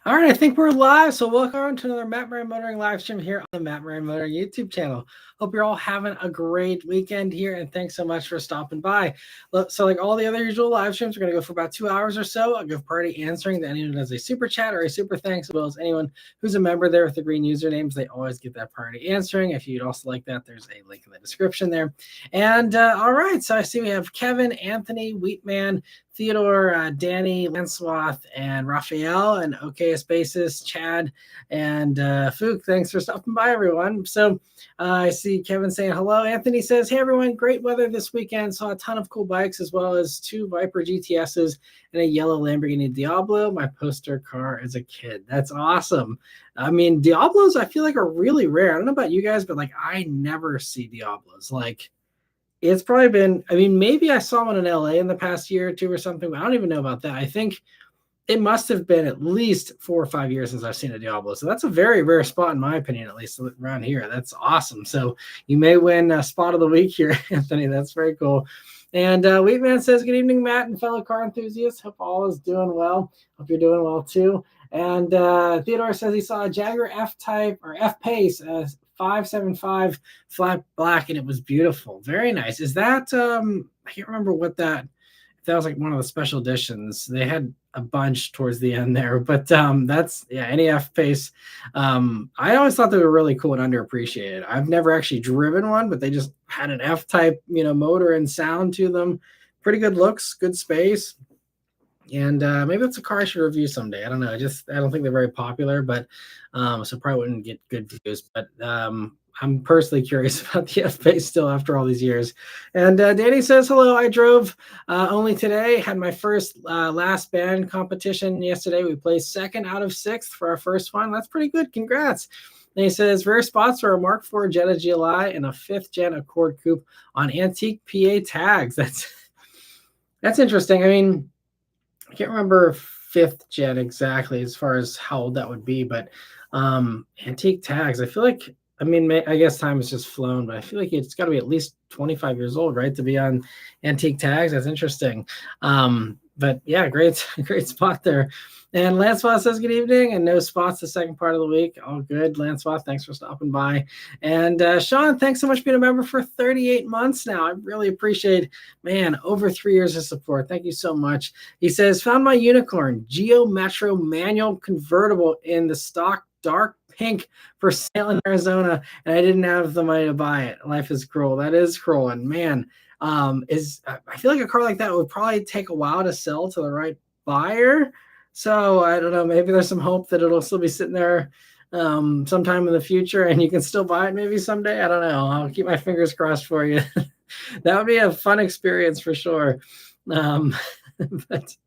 All right, I think we're live. So welcome to another Matt Maran Motoring live stream here on the Matt Maran Motoring YouTube channel. Hope you're all having a great weekend here, and thanks so much for stopping by. So like all the other usual live streams, we're going to go for about 2 hours or so. I'll give priority answering to anyone who does a super chat or a super thanks, as well as anyone who's a member there with the green usernames. They always get that priority answering. If you'd also like that, there's a link in the description there. And all right, so I see we have Kevin, Anthony, Wheatman, Theodore, Danny, Lancewath, and Raphael, and OKS Basis, Chad, and Fook. Thanks for stopping by, everyone. So I see Kevin saying hello. Anthony says, hey, everyone, great weather this weekend. Saw a ton of cool bikes, as well as 2 Viper GTSs and a yellow Lamborghini Diablo. My poster car as a kid. That's awesome. I mean, Diablos, I feel like are really rare. I don't know about you guys, but like I never see Diablos. Like, it's probably been, I mean, maybe I saw one in LA in the past year or two or something, but I don't even know about that. I think it must have been at least 4 or 5 years since I've seen a Diablo. So that's a very rare spot, in my opinion, at least around here. That's awesome. So you may win spot of the week here, Anthony. That's very cool. And Wheatman says, good evening, Matt and fellow car enthusiasts. Hope all is doing well. Hope you're doing well too. And Theodore says he saw a Jaguar F-Type or F-Pace 575 flat black, and it was beautiful. Very nice. Is that, I can't remember what that, if that was like one of the special editions. They had a bunch towards the end there, but that's, yeah, any F-Pace. I always thought they were really cool and underappreciated. I've never actually driven one, but they just had an F-Type, motor and sound to them. Pretty good looks, good space. And maybe that's a car I should review someday. I don't know. I don't think they're very popular, but so probably wouldn't get good views. But I'm personally curious about the F-Pace still after all these years. And Danny says, hello, I drove only today. Had my first last band competition yesterday. We placed 2nd out of 6th for our first one. That's pretty good. Congrats. And he says, rare spots are a Mark IV Jetta GLI and a 5th gen Accord Coupe on antique PA tags. That's interesting. I mean, I can't remember 5th gen exactly as far as how old that would be, but antique tags, I feel like, I mean, I guess time has just flown, but I feel like it's got to be at least 25 years old, right, to be on antique tags. That's interesting. But yeah, great spot there. And Lancewath says, good evening, and no spots the second part of the week. All good. Lancewath, thanks for stopping by. And Sean, thanks so much for being a member for 38 months now. I really appreciate, man, over 3 years of support. Thank you so much. He says, found my unicorn, Geo Metro manual convertible in the stock dark pink for sale in Arizona, and I didn't have the money to buy it. Life is cruel. That is cruel. And man, I feel like a car like that would probably take a while to sell to the right buyer. So I don't know, maybe there's some hope that it'll still be sitting there sometime in the future and you can still buy it maybe someday. I don't know. I'll keep my fingers crossed for you. That would be a fun experience for sure. But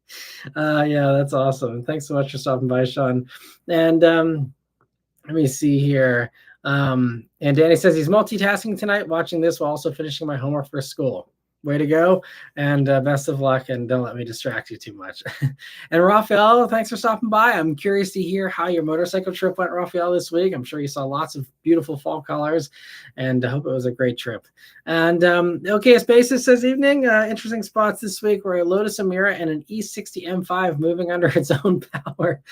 yeah, that's awesome. Thanks so much for stopping by, Sean. And let me see here. And Danny says he's multitasking tonight, watching this while also finishing my homework for school. Way to go, and best of luck, and don't let me distract you too much. And Raphael, thanks for stopping by. I'm curious to hear how your motorcycle trip went, Raphael, this week. I'm sure you saw lots of beautiful fall colors, and I hope it was a great trip. And OKS Basis says, evening, interesting spots this week were a Lotus Emira and an E60 M5 moving under its own power.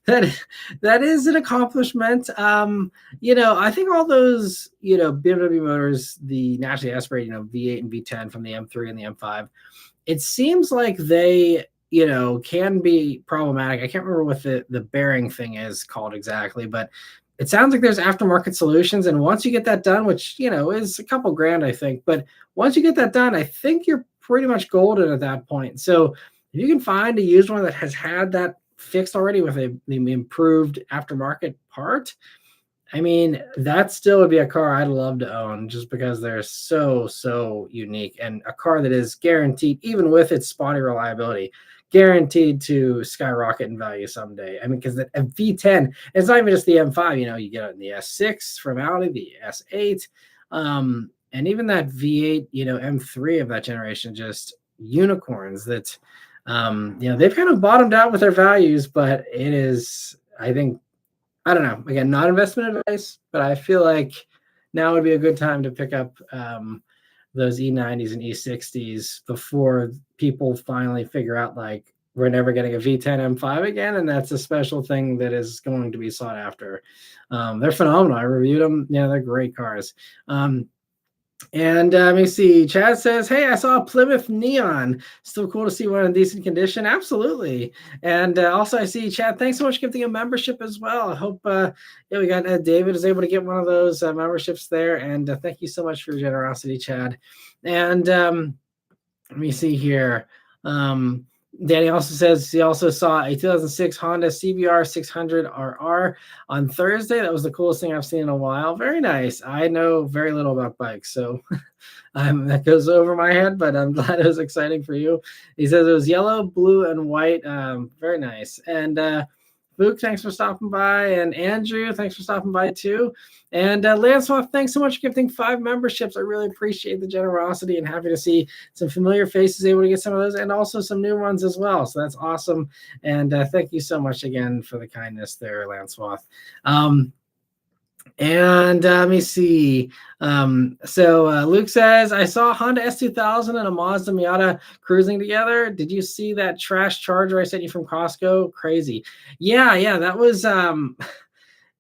that is an accomplishment. I think all those, BMW motors, the naturally aspirated, V8 and V10 from the M3 and the M5, it seems like they, can be problematic. I can't remember what the bearing thing is called exactly, but it sounds like there's aftermarket solutions. And once you get that done, which, is a couple grand, I think, but once you get that done, I think you're pretty much golden at that point. So if you can find a used one that has had that fixed already with the improved aftermarket part, I mean, that still would be a car I'd love to own just because they're so unique, and a car that is guaranteed, even with its spotty reliability, guaranteed to skyrocket in value someday. I mean, because a V10, it's not even just the M5, you get it in the S6 from Audi, the S8, and even that V8, M3 of that generation, just unicorns that, they've kind of bottomed out with their values, but it is, I think, I don't know. Again, not investment advice, but I feel like now would be a good time to pick up those E90s and E60s before people finally figure out, like, we're never getting a V10 M5 again, and that's a special thing that is going to be sought after. They're phenomenal. I reviewed them. Yeah, they're great cars. And let me see. Chad says, "Hey, I saw a Plymouth Neon. Still cool to see one in decent condition. Absolutely." And also, I see Chad. Thanks so much for giving a membership as well. I hope yeah, we got David is able to get one of those memberships there. And thank you so much for your generosity, Chad. And let me see here. Danny also says he also saw a 2006 Honda CBR 600RR on Thursday. That was the coolest thing I've seen in a while. Very nice. I know very little about bikes, so that goes over my head, but I'm glad it was exciting for you. He says it was yellow, blue, and white. Very nice. And Luke, thanks for stopping by. And Andrew, thanks for stopping by too. And Lancelot, thanks so much for gifting 5 memberships. I really appreciate the generosity and happy to see some familiar faces able to get some of those and also some new ones as well. So that's awesome. And thank you so much again for the kindness there, Lancelot. And let me see. So Luke says, I saw a Honda S2000 and a Mazda Miata cruising together. Did you see that trash charger I sent you from Costco? Crazy. Yeah, that was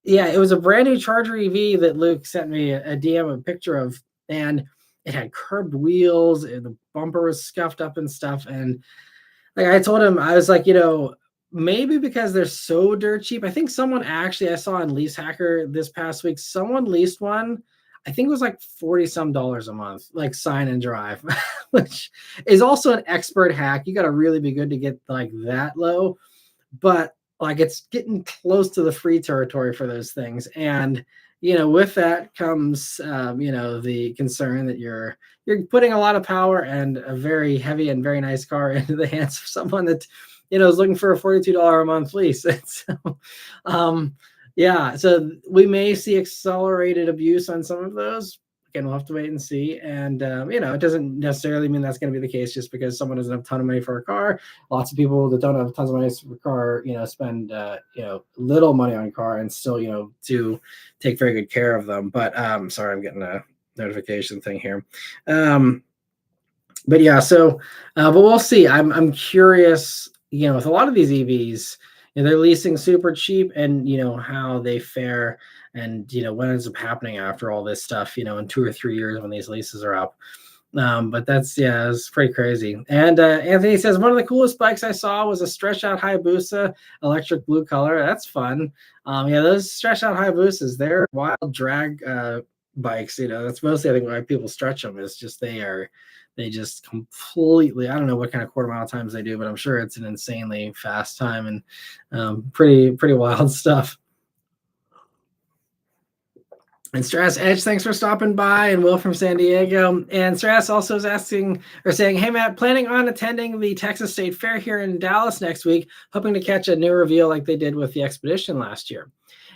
yeah, it was a brand new Charger EV that Luke sent me a DM, a picture of, and it had curved wheels, and the bumper was scuffed up and stuff. And like I told him, I was like, maybe because they're so dirt cheap. I think someone actually I saw on Lease Hacker this past week, someone leased one. I think it was like $40 some a month, like sign and drive, which is also an expert hack. You got to really be good to get like that low, but like it's getting close to the free territory for those things. And with that comes the concern that you're putting a lot of power and a very heavy and very nice car into the hands of someone that is looking for a $42 a month lease. So yeah, so we may see accelerated abuse on some of those. Again, we'll have to wait and see. And it doesn't necessarily mean that's going to be the case just because someone doesn't have a ton of money for a car. Lots of people that don't have tons of money for a car, spend little money on a car and still do take very good care of them. But sorry, I'm getting a notification thing here. But yeah, so but we'll see. I'm curious. With a lot of these EVs, they're leasing super cheap, and how they fare. And what ends up happening after all this stuff, in 2 or 3 years when these leases are up. But it's pretty crazy. And Anthony says one of the coolest bikes I saw was a stretch out Hayabusa electric blue color. That's fun. Those stretch out Hayabusas, they're wild drag bikes. That's mostly I think why people stretch them is just they just completely, I don't know what kind of quarter mile times they do, but I'm sure it's an insanely fast time and pretty wild stuff. And Strass Edge, thanks for stopping by, and Will from San Diego. And Strass also is asking or saying, "Hey Matt, planning on attending the Texas State Fair here in Dallas next week, hoping to catch a new reveal like they did with the Expedition last year."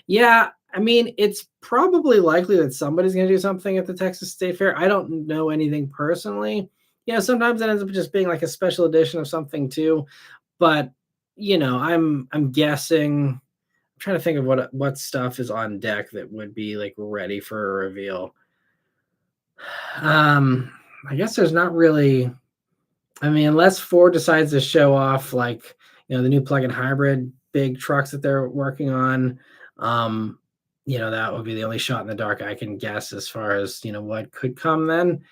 Yeah, I mean, it's probably likely that somebody's going to do something at the Texas State Fair. I don't know anything personally. Sometimes it ends up just being like a special edition of something too. But I'm guessing. I'm trying to think of what stuff is on deck that would be like ready for a reveal. I guess there's not really. I mean, unless Ford decides to show off like the new plug-in hybrid big trucks that they're working on, that would be the only shot in the dark I can guess as far as what could come then.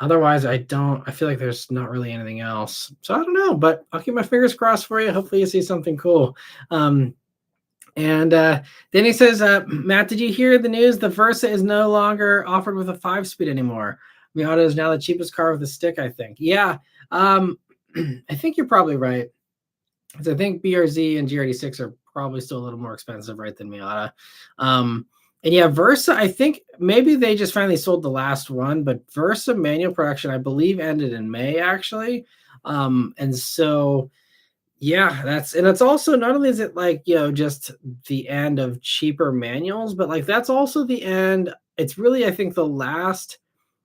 Otherwise, I feel like there's not really anything else. So I don't know, but I'll keep my fingers crossed for you. Hopefully you see something cool. And then he says, Matt, did you hear the news? The Versa is no longer offered with a 5-speed anymore. Miata is now the cheapest car with a stick, I think. Yeah, I think you're probably right. Because I think BRZ and GR86 are probably still a little more expensive, right, than Miata. And yeah, Versa, I think maybe they just finally sold the last one, but Versa manual production, I believe, ended in May, actually. And so, yeah, it's also not only is it like, just the end of cheaper manuals, but like that's also the end. It's really, I think, the last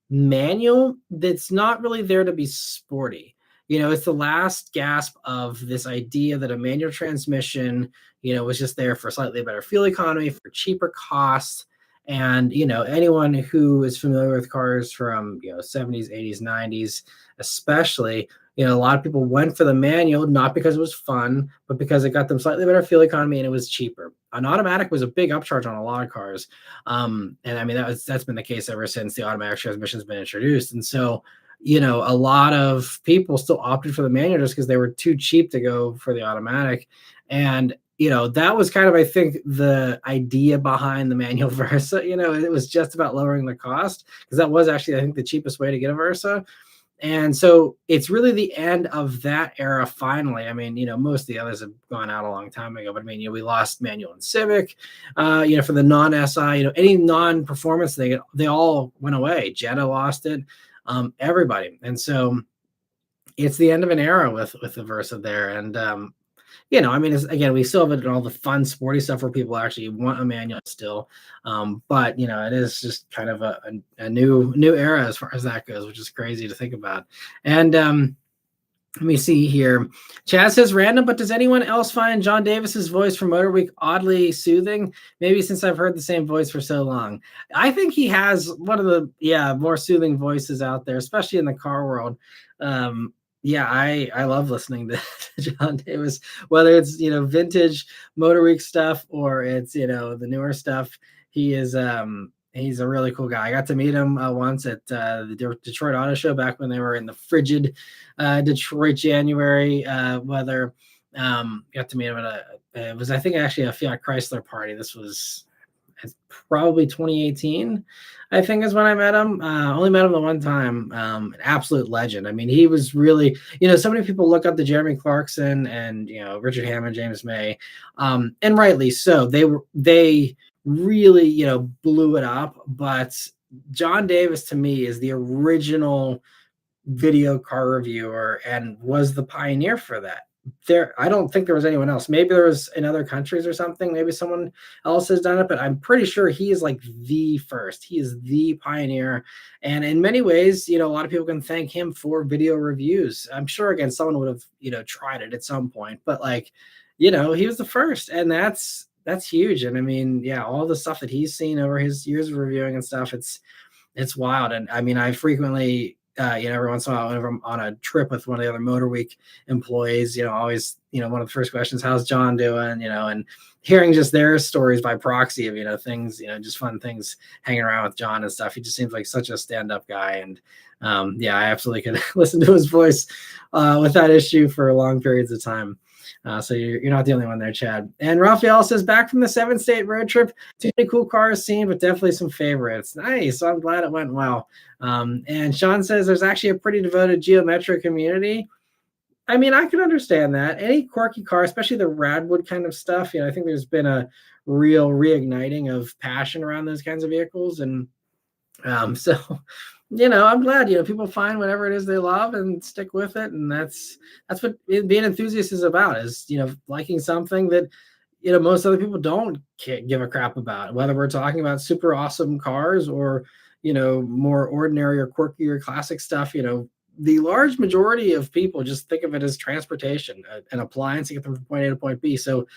manual that's not really there to be sporty. It's the last gasp of this idea that a manual transmission, was just there for slightly better fuel economy, for cheaper costs. And, anyone who is familiar with cars from, 70s, 80s, 90s, especially, You know, a lot of people went for the manual, not because it was fun, but because it got them slightly better fuel economy and it was cheaper. An automatic was a big upcharge on a lot of cars. And I mean, that's been the case ever since the automatic transmission has been introduced. And so, you know, a lot of people still opted for the manual just because they were too cheap to go for the automatic. And, you know, that was kind of, I think, the idea behind the manual Versa. You know, it was just about lowering the cost, because that was actually, I think, the cheapest way to get a Versa. And so it's really the end of that era finally. I mean, you know, most of the others have gone out a long time ago, but I mean, you know, we lost manual and Civic, you know, for the non-SI, you know, any non-performance thing, they all went away. Jetta lost it, everybody. And so it's the end of an era with the Versa there. And you know, I mean, again, we still have it all the fun, sporty stuff where people actually want a manual still. But you know, it is just kind of a new era as far as that goes, which is crazy to think about. And let me see here. Chaz says random, but does anyone else find John Davis's voice from Motor Week oddly soothing? Maybe since I've heard the same voice for so long. I think he has one of the more soothing voices out there, especially in the car world. Yeah, I love listening to John Davis, whether it's, you know, vintage Motor Week stuff or it's, you know, the newer stuff. He is he's a really cool guy. I got to meet him once at the Detroit Auto Show back when they were in the frigid Detroit January weather. Got to meet him at it was, I think, actually a Fiat Chrysler party. This was probably 2018, I think, is when I met him. Only met him the one time. An absolute legend. I mean, he was really, you know, so many people look up to Jeremy Clarkson and, you know, Richard Hammond, James May, and rightly so. They really, you know, blew it up. But John Davis, to me, is the original video car reviewer and was the pioneer for that. I don't think there was anyone else. Maybe there was in other countries or something. Maybe someone else has done it, but I'm pretty sure he is like the first. He is the pioneer. And in many ways, you know, a lot of people can thank him for video reviews. I'm sure, again, someone would have, you know, tried it at some point, but like, you know, he was the first, and that's huge. And I mean, yeah, all the stuff that he's seen over his years of reviewing and stuff, it's wild. And I mean, I frequently, you know, every once in a while, whenever I'm on a trip with one of the other Motor Week employees, you know, always, you know, one of the first questions, how's John doing? You know, and hearing just their stories by proxy of, you know, things, you know, just fun things hanging around with John and stuff. He just seems like such a stand-up guy. And yeah, I absolutely could listen to his voice with that issue for long periods of time. So you're not the only one there, Chad. And Raphael says, back from the 7-state road trip, too many cool cars seen, but definitely some favorites. Nice. So I'm glad it went well. And Sean says there's actually a pretty devoted geometric community. I mean, I can understand that. Any quirky car, especially the Radwood kind of stuff, you know, I think there's been a real reigniting of passion around those kinds of vehicles. And so, you know, I'm glad, you know, people find whatever it is they love and stick with it. And that's what being an enthusiast is about, is, you know, liking something that, you know, most other people don't give a crap about, whether we're talking about super awesome cars or, you know, more ordinary or quirky or classic stuff. You know, the large majority of people just think of it as transportation, an appliance to get them from point A to point B. So,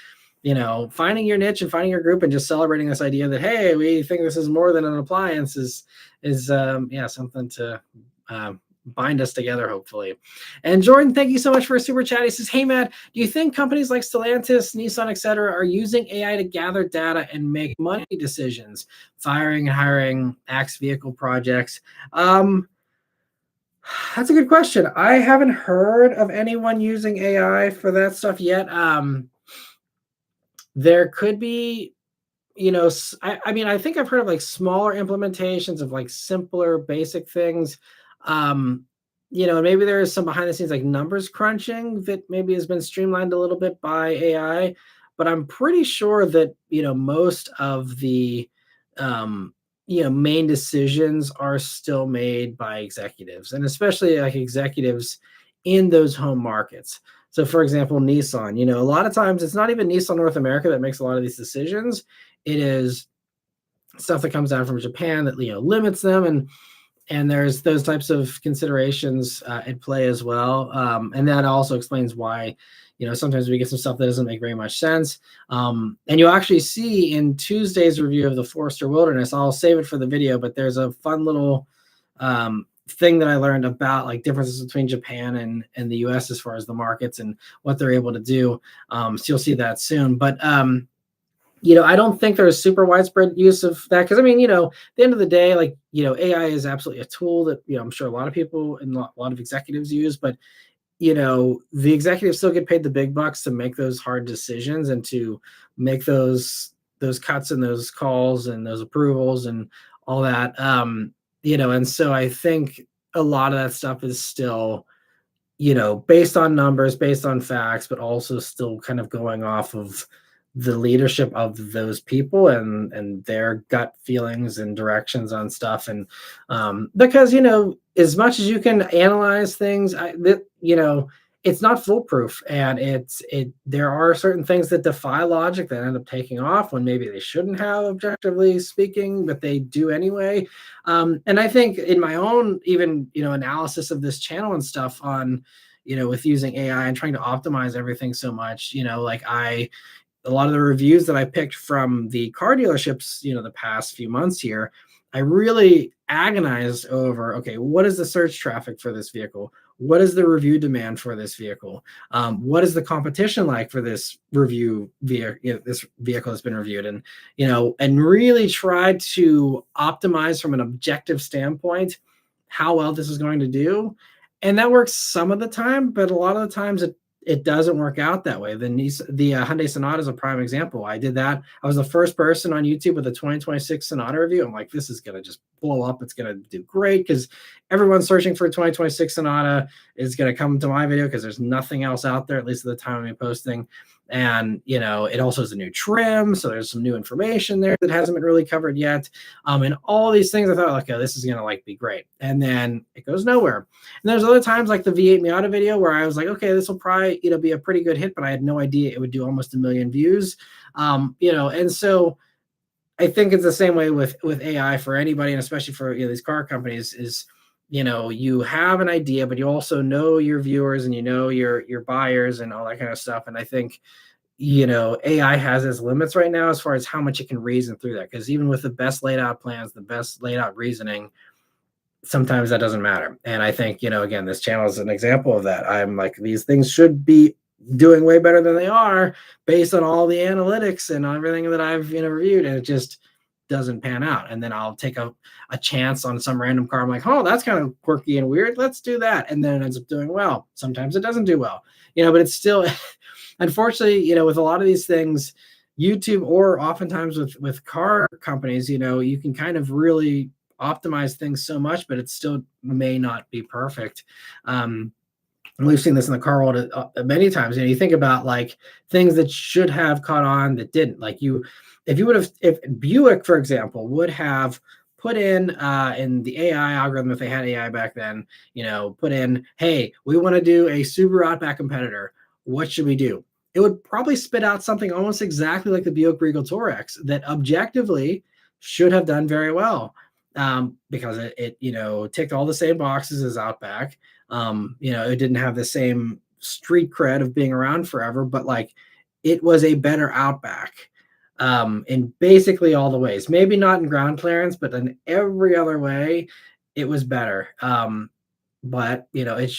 you know, finding your niche and finding your group and just celebrating this idea that, hey, we think this is more than an appliance is something to bind us together, hopefully. And Jordan, thank you so much for a super chat. He says, hey, Matt, do you think companies like Stellantis, Nissan, etc., are using AI to gather data and make money decisions, firing and hiring X vehicle projects? That's a good question. I haven't heard of anyone using AI for that stuff yet. There could be, you know, I mean, I think I've heard of like smaller implementations of like simpler basic things. You know, maybe there is some behind the scenes like numbers crunching that maybe has been streamlined a little bit by AI, but I'm pretty sure that, you know, most of the, you know, main decisions are still made by executives, and especially like executives in those home markets. So for example, Nissan, you know, a lot of times it's not even Nissan North America that makes a lot of these decisions. It is stuff that comes down from Japan that, you know, limits them. And there's those types of considerations at play as well. And that also explains why, you know, sometimes we get some stuff that doesn't make very much sense. And you'll actually see in Tuesday's review of the Forester Wilderness, I'll save it for the video, but there's a fun little thing that I learned about like differences between Japan and the US as far as the markets and what they're able to do. So you'll see that soon. But I don't think there's super widespread use of that because I mean, at the end of the day, like, AI is absolutely a tool that, I'm sure a lot of people and a lot of executives use, but the executives still get paid the big bucks to make those hard decisions and to make those cuts and those calls and those approvals and all that. And so I think a lot of that stuff is still, based on numbers, based on facts, but also still kind of going off of the leadership of those people and their gut feelings and directions on stuff. And because as much as you can analyze things, it's not foolproof, and there are certain things that defy logic that end up taking off when maybe they shouldn't have, objectively speaking, but they do anyway. And I think in my own even analysis of this channel and stuff on with using AI and trying to optimize everything so much, like a lot of the reviews that I picked from the car dealerships, the past few months here, I really agonized over, okay, what is the search traffic for this vehicle? What is the review demand for this vehicle? What is the competition like for this this vehicle that's been reviewed? And, and really tried to optimize from an objective standpoint how well this is going to do. And that works some of the time, but a lot of the times it doesn't work out that way. The Hyundai Sonata is a prime example. I did that. I was the first person on YouTube with a 2026 Sonata review. I'm like, this is going to just blow up. It's going to do great because everyone's searching for a 2026 Sonata is going to come to my video because there's nothing else out there, at least at the time I'm posting. And, it also has a new trim. So there's some new information there that hasn't been really covered yet. And all these things I thought, okay, this is going to be great. And then it goes nowhere. And there's other times like the V8 Miata video where I was like, okay, this will probably, be a pretty good hit, but I had no idea it would do almost 1 million views. And so I think it's the same way with AI for anybody, and especially for these car companies is, you have an idea, but you also know your viewers and your buyers and all that kind of stuff. And I think, AI has its limits right now as far as how much it can reason through that. Because even with the best laid out plans, the best laid out reasoning, sometimes that doesn't matter. And I think, again, this channel is an example of that. I'm like, these things should be doing way better than they are based on all the analytics and everything that I've reviewed, and it just doesn't pan out. And then I'll take a chance on some random car. I'm like, oh, that's kind of quirky and weird. Let's do that. And then it ends up doing well. Sometimes it doesn't do well, but it's still, unfortunately, with a lot of these things, YouTube or oftentimes with car companies, you can kind of really optimize things so much, but it still may not be perfect. We've seen this in the car world many times. You think about like things that should have caught on that didn't. Like if Buick, for example, would have put in the AI algorithm, if they had AI back then, put in, hey, we want to do a Subaru Outback competitor. What should we do? It would probably spit out something almost exactly like the Buick Regal Touareg that objectively should have done very well. Because it ticked all the same boxes as Outback. It didn't have the same street cred of being around forever, but like it was a better Outback in basically all the ways. Maybe not in ground clearance, but in every other way, it was better. But it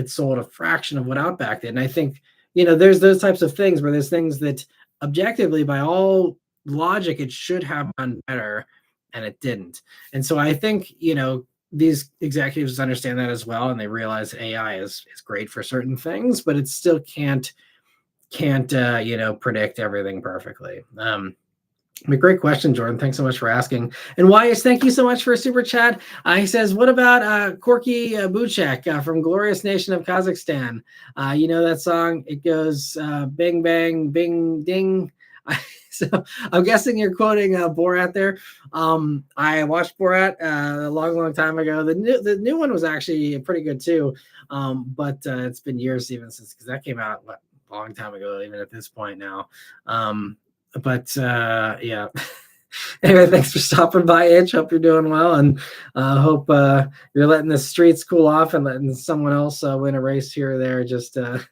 sold a fraction of what Outback did. And I think there's those types of things where there's things that objectively, by all logic, it should have done better, and it didn't. And so I think, these executives understand that as well, and they realize AI is great for certain things, but it still can't predict everything perfectly. Great question, Jordan. Thanks so much for asking. And Wyatt, thank you so much for a super chat. He says, what about Corky Buchek from Glorious Nation of Kazakhstan? That song? It goes bing, bang, bing, ding. So I'm guessing you're quoting Borat there. I watched Borat a long time ago. The new one was actually pretty good too. But it's been years even since, because that came out a long time ago, even at this point now. Yeah. Anyway, thanks for stopping by, Itch. Hope you're doing well, and hope you're letting the streets cool off and letting someone else win a race here or there, just to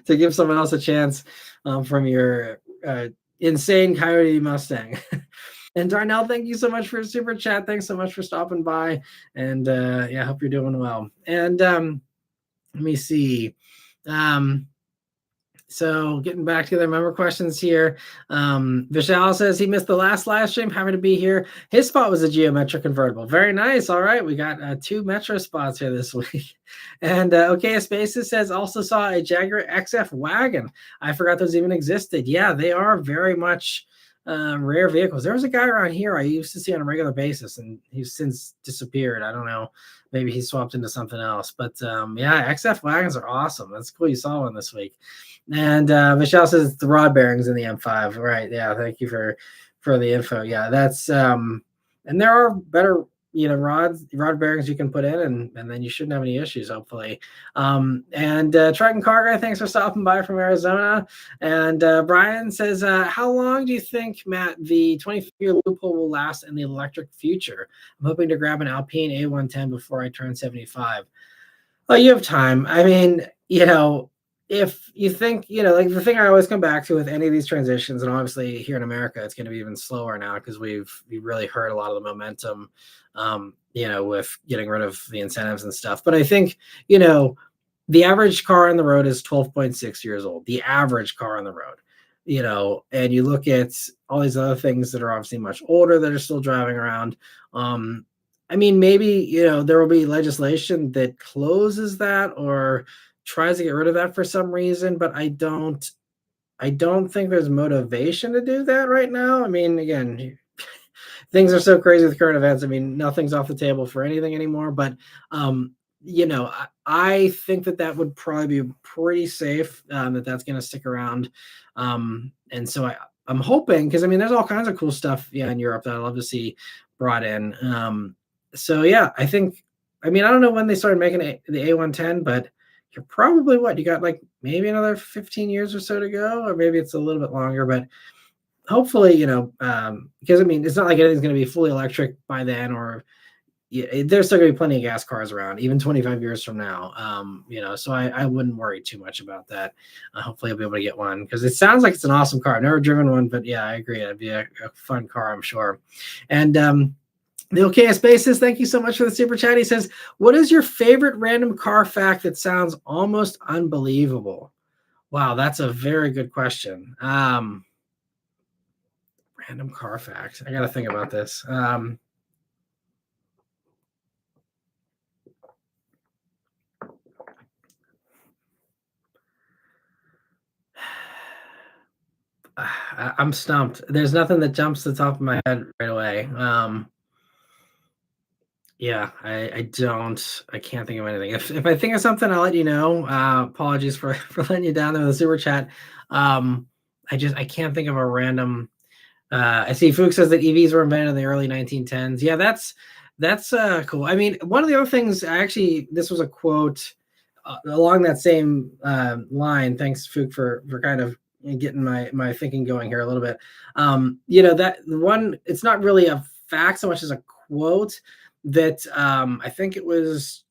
give someone else a chance from your insane Coyote Mustang. And Darnell, thank you so much for a super chat. Thanks so much for stopping by. And yeah, I hope you're doing well. And let me see. Um, so getting back to the member questions here. Vishal says he missed the last live stream, having to be here. His spot was a geometric convertible. Very nice. All right, we got 2 Metro spots here this week. And OK Spaces says also saw a Jaguar XF wagon. I forgot those even existed. Yeah, they are very much rare vehicles. There was a guy around here I used to see on a regular basis, and he's since disappeared. I don't know. Maybe he swapped into something else. But yeah, XF wagons are awesome. That's cool. You saw one this week. And Michelle says the rod bearings in the M5. Right. Yeah. Thank you for the info. Yeah, that's and there are better rod bearings you can put in, and then you shouldn't have any issues, hopefully. And Triton Car Guy, thanks for stopping by from Arizona. And Brian says, how long do you think, Matt, the 25-year loophole will last in the electric future? I'm hoping to grab an Alpine A110 before I turn 75. Well, you have time. I mean, if you think, like the thing I always come back to with any of these transitions, and obviously here in America, it's going to be even slower now because we've really hurt a lot of the momentum, with getting rid of the incentives and stuff. But I think, the average car on the road is 12.6 years old, the average car on the road, and you look at all these other things that are obviously much older that are still driving around. I mean, maybe, there will be legislation that closes that or tries to get rid of that for some reason, but I don't think there's motivation to do that right now. I mean, again, things are so crazy with current events. I mean, nothing's off the table for anything anymore, but I think that would probably be pretty safe, that's going to stick around. And so I'm hoping, because I mean, there's all kinds of cool stuff, in Europe that I'd love to see brought in. So yeah, I don't know when they started making the A110, but you're probably you got like maybe another 15 years or so to go, or maybe it's a little bit longer, but hopefully, because I mean, it's not like anything's going to be fully electric by then, or there's still going to be plenty of gas cars around, even 25 years from now. So I wouldn't worry too much about that. Hopefully I'll be able to get one, because it sounds like it's an awesome car. I've never driven one, but yeah, I agree. It'd be a fun car, I'm sure. And, the OKS Basis, thank you so much for the super chat. He says, what is your favorite random car fact that sounds almost unbelievable? Wow, that's a very good question. Random car fact. I got to think about this. I'm stumped. There's nothing that jumps to the top of my head right away. Yeah, I can't think of anything. If I think of something, I'll let you know. Apologies for letting you down there with the super chat. I can't think of a random. I see Fuchs says that EVs were invented in the early 1910s. Yeah, that's cool. I mean, one of the other things, this was a quote along that same line. Thanks, Fuchs, for kind of getting my thinking going here a little bit. That one, it's not really a fact so much as a quote that I think it was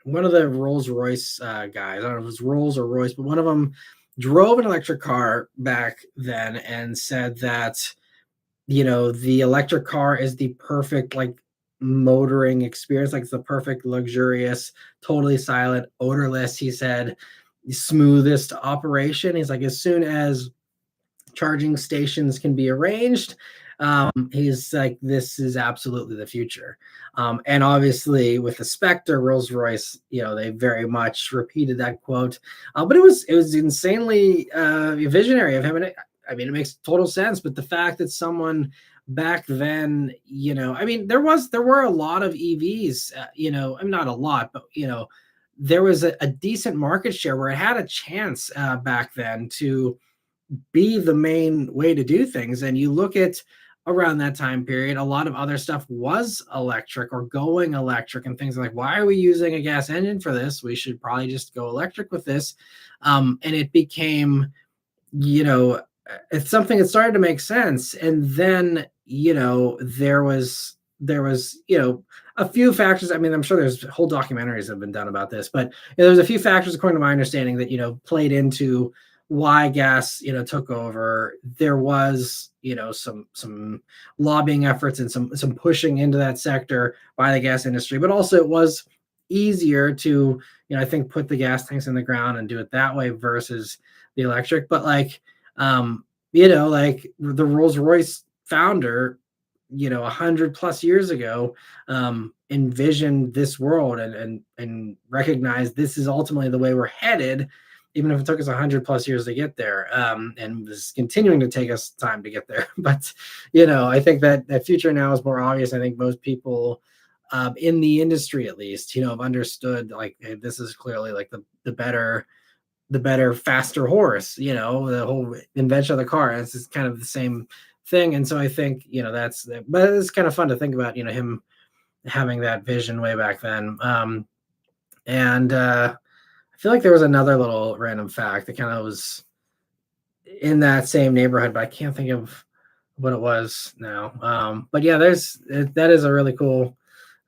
one of the Rolls-Royce guys. I don't know if it was Rolls or Royce, but one of them drove an electric car back then and said that, the electric car is the perfect motoring experience. Like, it's the perfect luxurious, totally silent, odorless, he said, smoothest operation. He's like, as soon as charging stations can be arranged, he's like, this is absolutely the future. And obviously with the Spectre, Rolls-Royce, they very much repeated that quote. But it was insanely visionary of him. And it makes total sense. But the fact that someone back then, there were a lot of EVs, not a lot, but, there was a decent market share where it had a chance back then to be the main way to do things. And you look at around that time period, a lot of other stuff was electric or going electric, and things like, why are we using a gas engine for this? We should probably just go electric with this. And it became, it's something that started to make sense. And then, there was, a few factors. I mean, I'm sure there's whole documentaries that have been done about this, but there's a few factors, according to my understanding, that, played into why gas, took over. There was, some lobbying efforts and some pushing into that sector by the gas industry, but also it was easier to, I think put the gas tanks in the ground and do it that way versus the electric. But like, like the Rolls-Royce founder, 100+ years ago, envisioned this world and recognized this is ultimately the way we're headed, even if it took us 100+ years to get there, and is continuing to take us time to get there. But I think that future now is more obvious. I think most people, in the industry at least, have understood like, hey, this is clearly like the better, faster horse, the whole invention of the car. It's just kind of the same thing. And so I think, but it's kind of fun to think about, him having that vision way back then. And I feel like there was another little random fact that kind of was in that same neighborhood, but I can't think of what it was now. But yeah, that is a really cool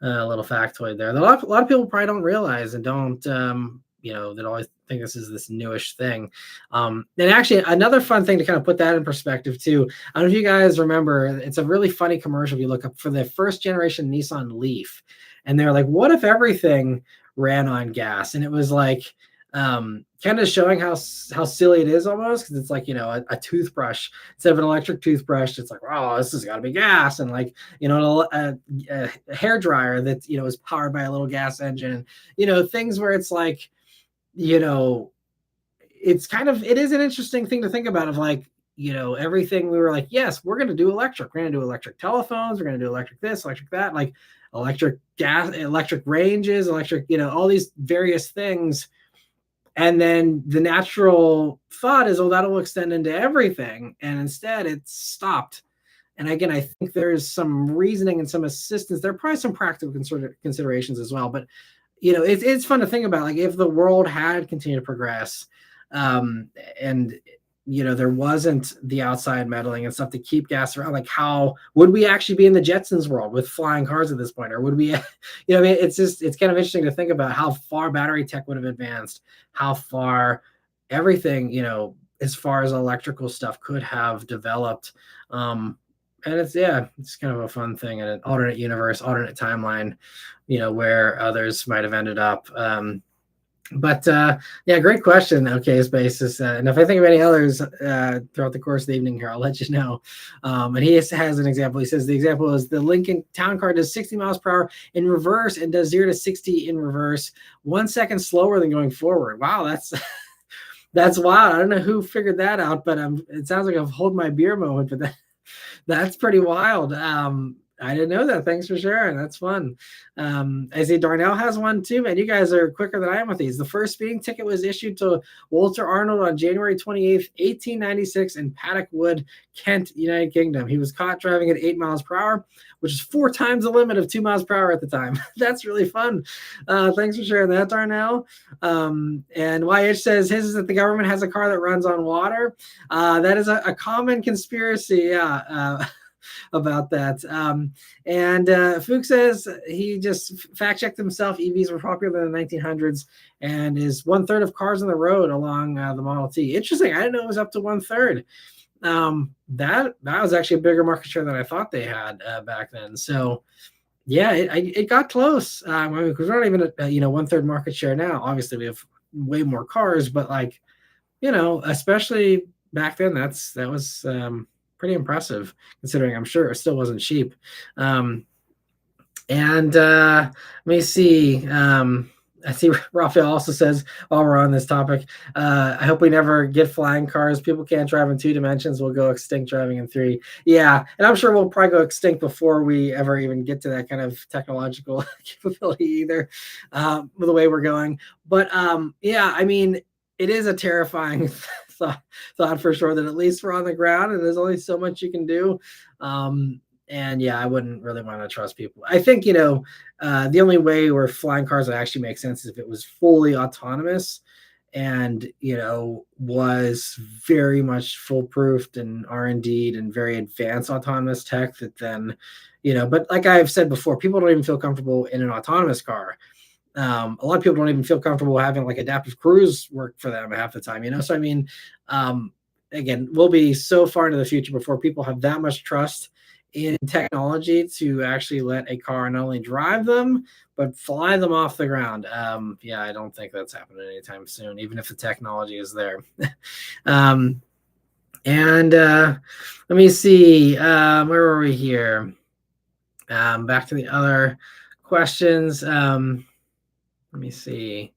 little factoid there. A lot of people probably don't realize and don't, that always think this newish thing. And actually, another fun thing to kind of put that in perspective too. I don't know if you guys remember, it's a really funny commercial if you look up for the first generation Nissan Leaf, and they're like, "What if everything ran on gas?" And it was like, kind of showing how silly it is almost, because it's like, a toothbrush instead of an electric toothbrush. It's like, wow, this has got to be gas, and like, a hair dryer that is powered by a little gas engine. Things where it's like, it is an interesting thing to think about of like, everything we were like, yes, we're going to do electric. We're going to do electric telephones. We're going to do electric this, electric that, like electric gas, electric ranges, electric, all these various things. And then the natural thought is, oh, that'll extend into everything. And instead it's stopped. And again, I think there's some reasoning and some assistance. There are probably some practical considerations as well. But it's fun to think about, like, if the world had continued to progress, and there wasn't the outside meddling and stuff to keep gas around, like, how would we actually be in the Jetsons world with flying cars at this point? Or would we, it's kind of interesting to think about how far battery tech would have advanced, how far everything, as far as electrical stuff could have developed. And it's kind of a fun thing in an alternate universe, alternate timeline, where others might have ended up. But great question. Okay, Spaces. And if I think of any others throughout the course of the evening here, I'll let you know. And he has an example. He says the example is the Lincoln Town Car does 60 miles per hour in reverse and does 0 to 60 in reverse 1 second slower than going forward. Wow, that's that's wild. I don't know who figured that out, but it sounds like I've hold my beer moment. But that's pretty wild. I didn't know that. Thanks for sharing. That's fun. I see Darnell has one too, man. You guys are quicker than I am with these. The first speeding ticket was issued to Walter Arnold on January 28th, 1896 in Paddock Wood, Kent, United Kingdom. He was caught driving at 8 miles per hour, which is 4 times the limit of 2 miles per hour at the time. That's really fun. Thanks for sharing that, Darnell. And YH says his is that the government has a car that runs on water. That is a common conspiracy. Yeah. About that. And Fuchs says he just fact checked himself. EVs were popular in the 1900s and is 1/3 of cars on the road along the Model T. Interesting. I didn't know it was up to 1/3. That was actually a bigger market share than I thought they had back then. So yeah, it got close. Because we're not even at 1/3 market share now. Obviously, we have way more cars, but like, especially back then, that was pretty impressive, considering I'm sure it still wasn't cheap. And let me see. I see Raphael also says, while we're on this topic, I hope we never get flying cars. People can't drive in 2 dimensions. We'll go extinct driving in 3. Yeah, and I'm sure we'll probably go extinct before we ever even get to that kind of technological capability either, with the way we're going. But I mean, it is a terrifying thought for sure, that at least we're on the ground and there's only so much you can do. And I wouldn't really want to trust people. I think, the only way where flying cars would actually make sense is if it was fully autonomous and, was very much foolproofed and R&D'd and very advanced autonomous tech that then, but like I've said before, people don't even feel comfortable in an autonomous car. A lot of people don't even feel comfortable having like adaptive cruise work for them half the time, you know? So, I mean, um, again, we'll be so far into the future before people have that much trust in technology to actually let a car not only drive them, but fly them off the ground. Yeah, I don't think that's happening anytime soon, even if the technology is there. um, and let me see, where were we here? Back to the other questions. Let me see.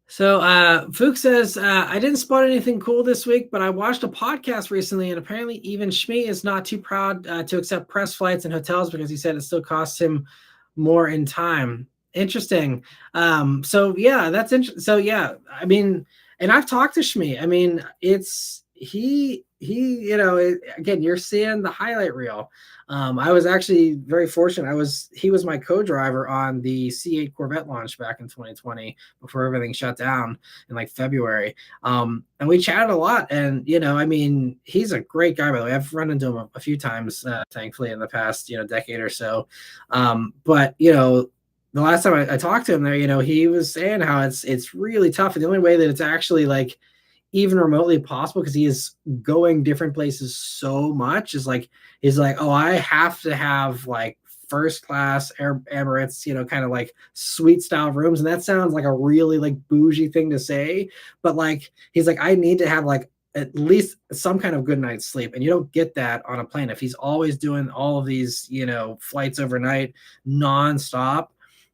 So Fook says, I didn't spot anything cool this week, but I watched a podcast recently, and apparently even Shmi is not too proud to accept press flights and hotels because he said it still costs him more in time. Interesting. So yeah, that's interesting. So yeah, I mean, and I've talked to Shmi. I mean, it's you know, again, you're seeing the highlight reel. I was actually very fortunate. He was my co-driver on the C8 Corvette launch back in 2020 before everything shut down in like February. And we chatted a lot. And you know, I mean, he's a great guy. By the way, I've run into him a few times, thankfully, in the past decade or so. But you know, the last time I talked to him there, you know, he was saying how it's really tough. And the only way that it's actually like even remotely possible because he is going different places so much is like he's like, oh, I have to have like first class Emirates, you know, kind of like suite style rooms. And that sounds like a really like bougie thing to say, but like he's like, I need to have like at least some kind of good night's sleep. And you don't get that on a plane if he's always doing all of these, you know, flights overnight nonstop.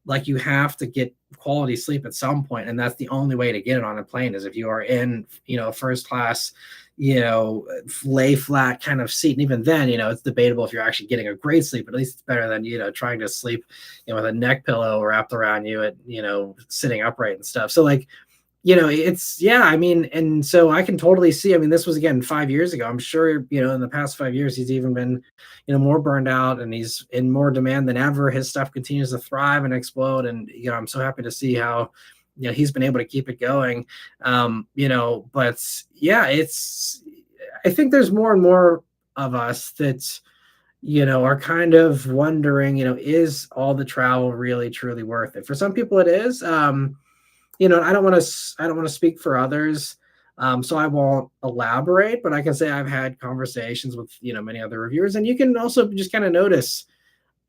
Like you have to get quality sleep at some point, and that's the only way to get it on a plane is if you are in, you know, first class, you know, lay flat kind of seat. And even then, you know, it's debatable if you're actually getting a great sleep. At least it's better than, you know, trying to sleep, you know, with a neck pillow wrapped around you at, you know, sitting upright and stuff. So like, you know, it's yeah, I mean, and so I can totally see. I mean, this was again 5 years ago. I'm sure, you know, in the past 5 years, he's even been, you know, more burned out and he's in more demand than ever. His stuff continues to thrive and explode. And, you know, I'm so happy to see how, you know, he's been able to keep it going. You know, but yeah, I think there's more and more of us that, you know, are kind of wondering, you know, is all the travel really truly worth it? For some people it is. You know, I don't want to speak for others, so I won't elaborate. But I can say I've had conversations with, you know, many other reviewers, and you can also just kind of notice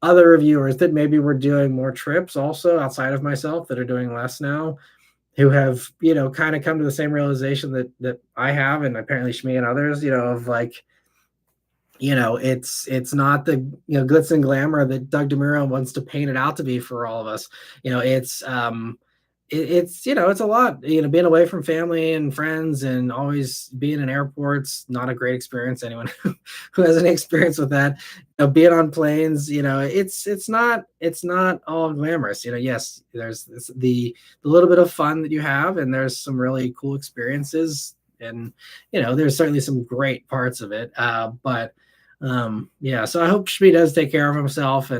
other reviewers that maybe were doing more trips also outside of myself that are doing less now, who have, you know, kind of come to the same realization that I have, and apparently Shmi and others, you know, of like, you know, it's not the, you know, glitz and glamour that Doug DeMuro wants to paint it out to be for all of us. You know, it's, you know, it's a lot, you know, being away from family and friends and always being in airports, not a great experience. Anyone who has any experience with that, you know, being on planes, you know, it's not all glamorous. You know, yes, there's the little bit of fun that you have, and there's some really cool experiences, and you know, there's certainly some great parts of it. But yeah, so I hope Shmi does take care of himself.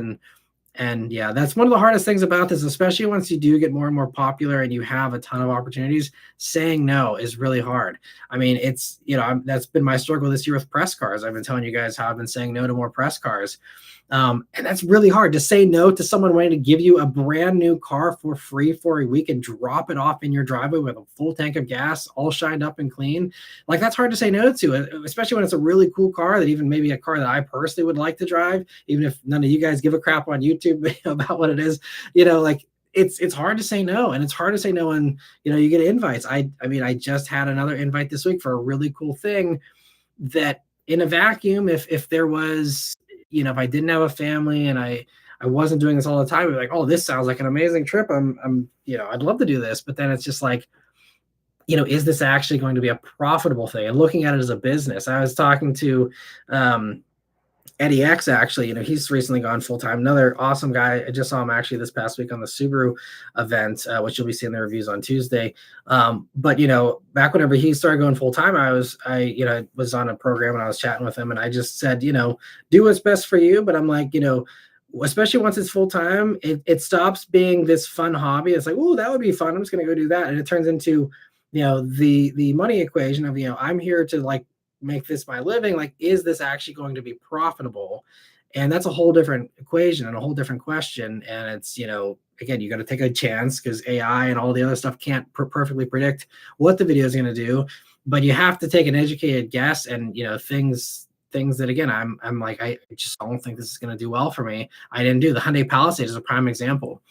And yeah, that's one of the hardest things about this, especially once you do get more and more popular and you have a ton of opportunities. Saying no is really hard. I mean, it's, you know, that's been my struggle this year with press cars. I've been telling you guys how I've been saying no to more press cars. And that's really hard to say no to someone wanting to give you a brand new car for free for a week and drop it off in your driveway with a full tank of gas, all shined up and clean. Like that's hard to say no to, especially when it's a really cool car that even maybe a car that I personally would like to drive, even if none of you guys give a crap on YouTube about what it is, you know, like it's hard to say no. And it's hard to say no when, you know, you get invites. I mean, I just had another invite this week for a really cool thing that in a vacuum, if there was, you know, if I didn't have a family and I wasn't doing this all the time, I'd be like, oh, this sounds like an amazing trip. I'm, you know, I'd love to do this. But then it's just like, you know, is this actually going to be a profitable thing? And looking at it as a business. I was talking to Eddie X, actually, you know, he's recently gone full time. Another awesome guy. I just saw him actually this past week on the Subaru event, which you'll be seeing the reviews on Tuesday. But you know, back whenever he started going full time, you know, was on a program and I was chatting with him, and I just said, you know, do what's best for you. But I'm like, you know, especially once it's full time, it stops being this fun hobby. It's like, oh, that would be fun. I'm just gonna go do that, and it turns into, you know, the money equation of, you know, I'm here to like make this my living. Like, is this actually going to be profitable? And that's a whole different equation and a whole different question. And it's, again, you got to take a chance because AI and all the other stuff can't perfectly predict what the video is going to do, but you have to take an educated guess. And things that, again, I'm like, I just don't think this is going to do well for me. I didn't do. The Hyundai Palisade is a prime example.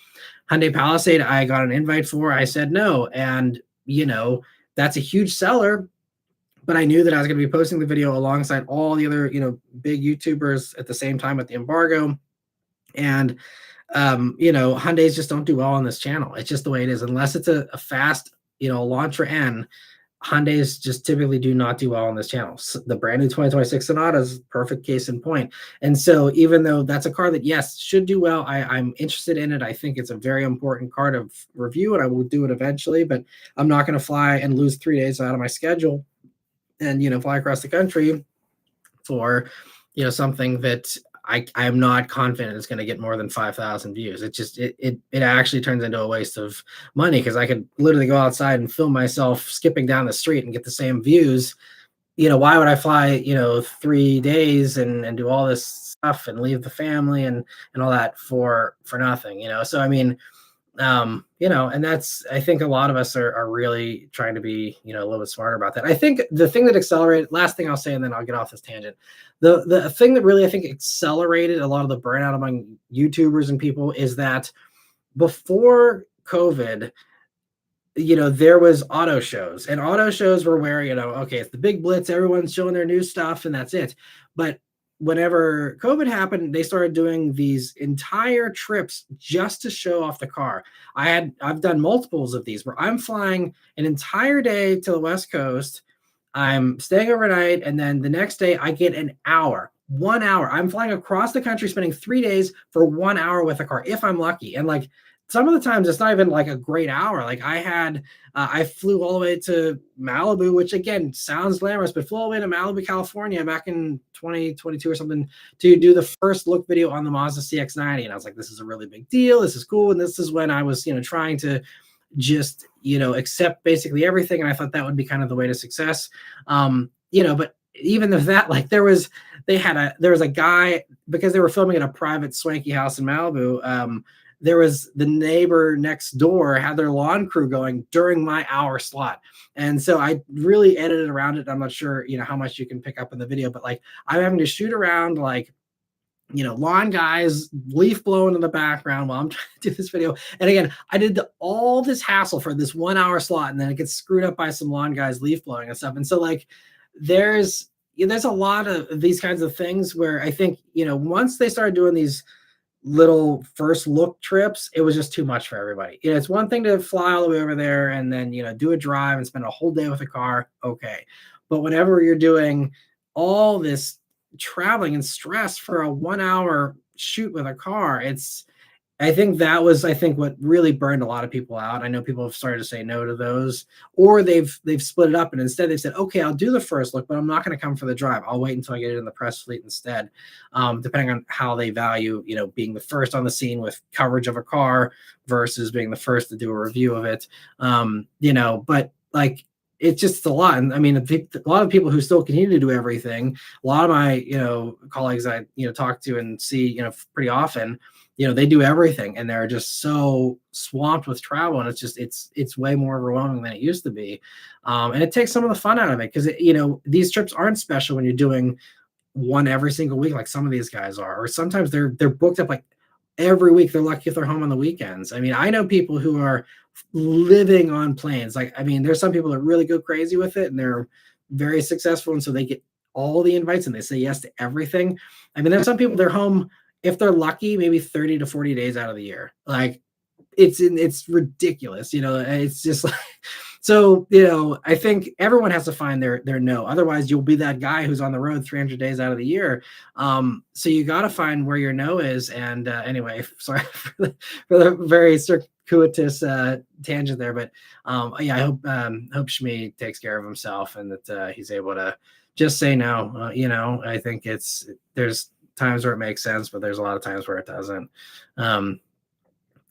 Hyundai Palisade, I got an invite for, I said no. And, that's a huge seller, but I knew that I was going to be posting the video alongside all the other, big YouTubers at the same time with the embargo. And, Hyundais just don't do well on this channel. It's just the way it is. Unless it's a fast, Elantra N, Hyundais just typically do not do well on this channel. So the brand new 2026 Sonata is perfect case in point. And so even though that's a car that, yes, should do well, I'm interested in it. I think it's a very important car to review, and I will do it eventually, but I'm not going to fly and lose 3 days out of my schedule and, fly across the country for, something that I am not confident is going to get more than 5,000 views. It actually turns into a waste of money because I could literally go outside and film myself skipping down the street and get the same views. Why would I fly, 3 days and do all this stuff and leave the family and all that for nothing, So, I mean, and that's, I think a lot of us are really trying to be, a little bit smarter about that. I think the thing that accelerated, last thing I'll say, and then I'll get off this tangent. The thing that really, I think, accelerated a lot of the burnout among YouTubers and people is that before COVID, there was auto shows, and auto shows were where, okay, it's the big blitz, everyone's showing their new stuff and that's it. But whenever COVID happened, they started doing these entire trips just to show off the car. I've done multiples of these where I'm flying an entire day to the West Coast. I'm staying overnight, and then the next day I get an hour, 1 hour. I'm flying across the country, spending 3 days for 1 hour with a car, if I'm lucky. And like some of the times it's not even like a great hour. Like I flew all the way to Malibu, which again sounds glamorous, but flew all the way to Malibu, California back in 2022 or something to do the first look video on the Mazda CX-90. And I was like, this is a really big deal. This is cool. And this is when I was, trying to just, accept basically everything. And I thought that would be kind of the way to success. But even with that, like there was a guy, because they were filming at a private swanky house in Malibu. There was the neighbor next door had their lawn crew going during my hour slot. And so I really edited around it. I'm not sure, how much you can pick up in the video, but like I'm having to shoot around like, lawn guys, leaf blowing in the background while I'm trying to do this video. And again, I did all this hassle for this 1 hour slot, and then it gets screwed up by some lawn guys leaf blowing and stuff. And so like there's a lot of these kinds of things where I think, once they started doing these little first look trips, it was just too much for everybody. It's one thing to fly all the way over there and then, do a drive and spend a whole day with a car. Okay. But whenever you're doing all this traveling and stress for a 1 hour shoot with a car, I think what really burned a lot of people out. I know people have started to say no to those, or they've split it up and instead they've said, okay, I'll do the first look, but I'm not going to come for the drive. I'll wait until I get it in the press fleet instead. Depending on how they value, being the first on the scene with coverage of a car versus being the first to do a review of it. But like, it's just a lot. And I mean, a lot of people who still continue to do everything, a lot of my, colleagues I, talk to and see, pretty often, they do everything and they're just so swamped with travel. And it's way more overwhelming than it used to be. And it takes some of the fun out of it because, these trips aren't special when you're doing one every single week, like some of these guys are, or sometimes they're booked up like every week. They're lucky if they're home on the weekends. I mean, I know people who are living on planes. Like, I mean, there's some people that really go crazy with it and they're very successful. And so they get all the invites and they say yes to everything. I mean, there's some people, they're home, if they're lucky, maybe 30 to 40 days out of the year. Like it's ridiculous, it's just like, so, I think everyone has to find their no. Otherwise you'll be that guy who's on the road 300 days out of the year. So you got to find where your no is. And anyway, sorry for the very circuitous tangent there, but yeah, I hope Shmi takes care of himself and that he's able to just say no. I think there's times where it makes sense, but there's a lot of times where it doesn't.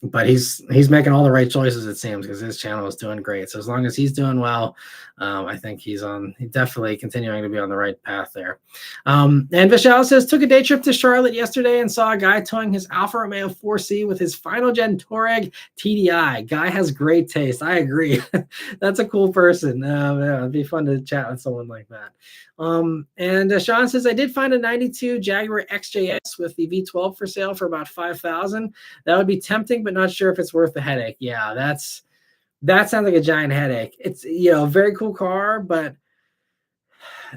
but he's making all the right choices, it seems, because his channel is doing great. So as long as he's doing well, I think he's definitely continuing to be on the right path there. And Vishal says, took a day trip to Charlotte yesterday and saw a guy towing his Alfa Romeo 4C with his final gen Touareg TDI. Guy has great taste. I agree. That's a cool person. Yeah, it'd be fun to chat with someone like that. And Sean says, I did find a 92 Jaguar XJS with the V12 for sale for about $5,000. That would be tempting, but not sure if it's worth the headache. Yeah, that sounds like a giant headache. It's, a very cool car, but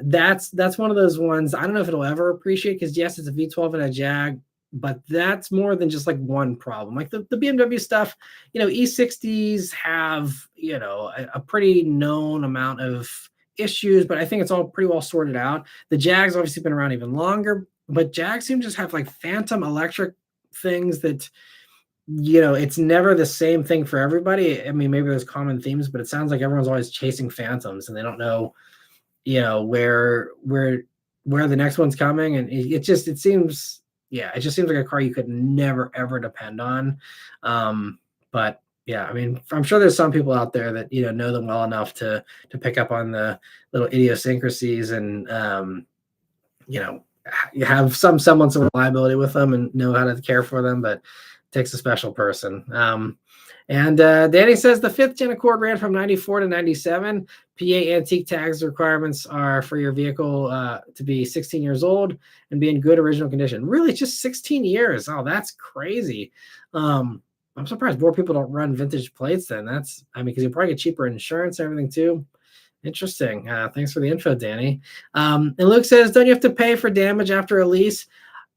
that's one of those ones. I don't know if it'll ever appreciate, because yes, it's a V12 and a Jag, but that's more than just like one problem. Like the BMW stuff, E60s have, a pretty known amount of issues, but I think it's all pretty well sorted out. The Jag's obviously been around even longer, but Jags seem to just have like phantom electric things that, it's never the same thing for everybody. I mean, maybe there's common themes, but it sounds like everyone's always chasing phantoms and they don't know, where the next one's coming. And it just seems like a car you could never, ever depend on. But yeah, I mean, I'm sure there's some people out there that, know them well enough to pick up on the little idiosyncrasies and, you have some semblance of reliability with them and know how to care for them, but it takes a special person. And Danny says the 5th gen Accord ran from 94 to 97. PA antique tags requirements are for your vehicle to be 16 years old and be in good original condition. Really, just 16 years. Oh, that's crazy. I'm surprised more people don't run vintage plates then. Because you probably get cheaper insurance and everything too. Interesting. Thanks for the info, Danny. And Luke says, don't you have to pay for damage after a lease?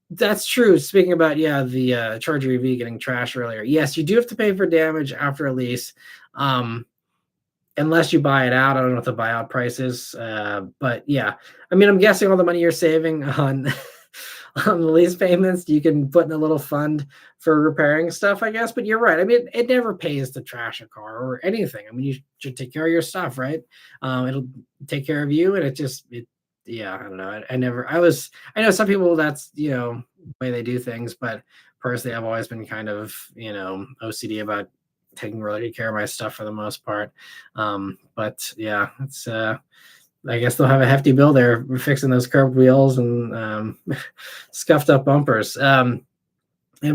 That's true. Speaking about, the Charger EV getting trashed earlier. Yes, you do have to pay for damage after a lease, unless you buy it out. I don't know what the buyout price is, but yeah. I mean, I'm guessing all the money you're saving on on the lease payments, you can put in a little fund for repairing stuff, I guess. But you're right. I mean, it never pays to trash a car or anything. I mean, you should take care of your stuff, right? It'll take care of you, and yeah, I don't know. I know some people, that's, the way they do things, but personally, I've always been kind of, OCD about taking really good care of my stuff for the most part. But yeah, it's, I guess they'll have a hefty bill there fixing those curved wheels and scuffed up bumpers. And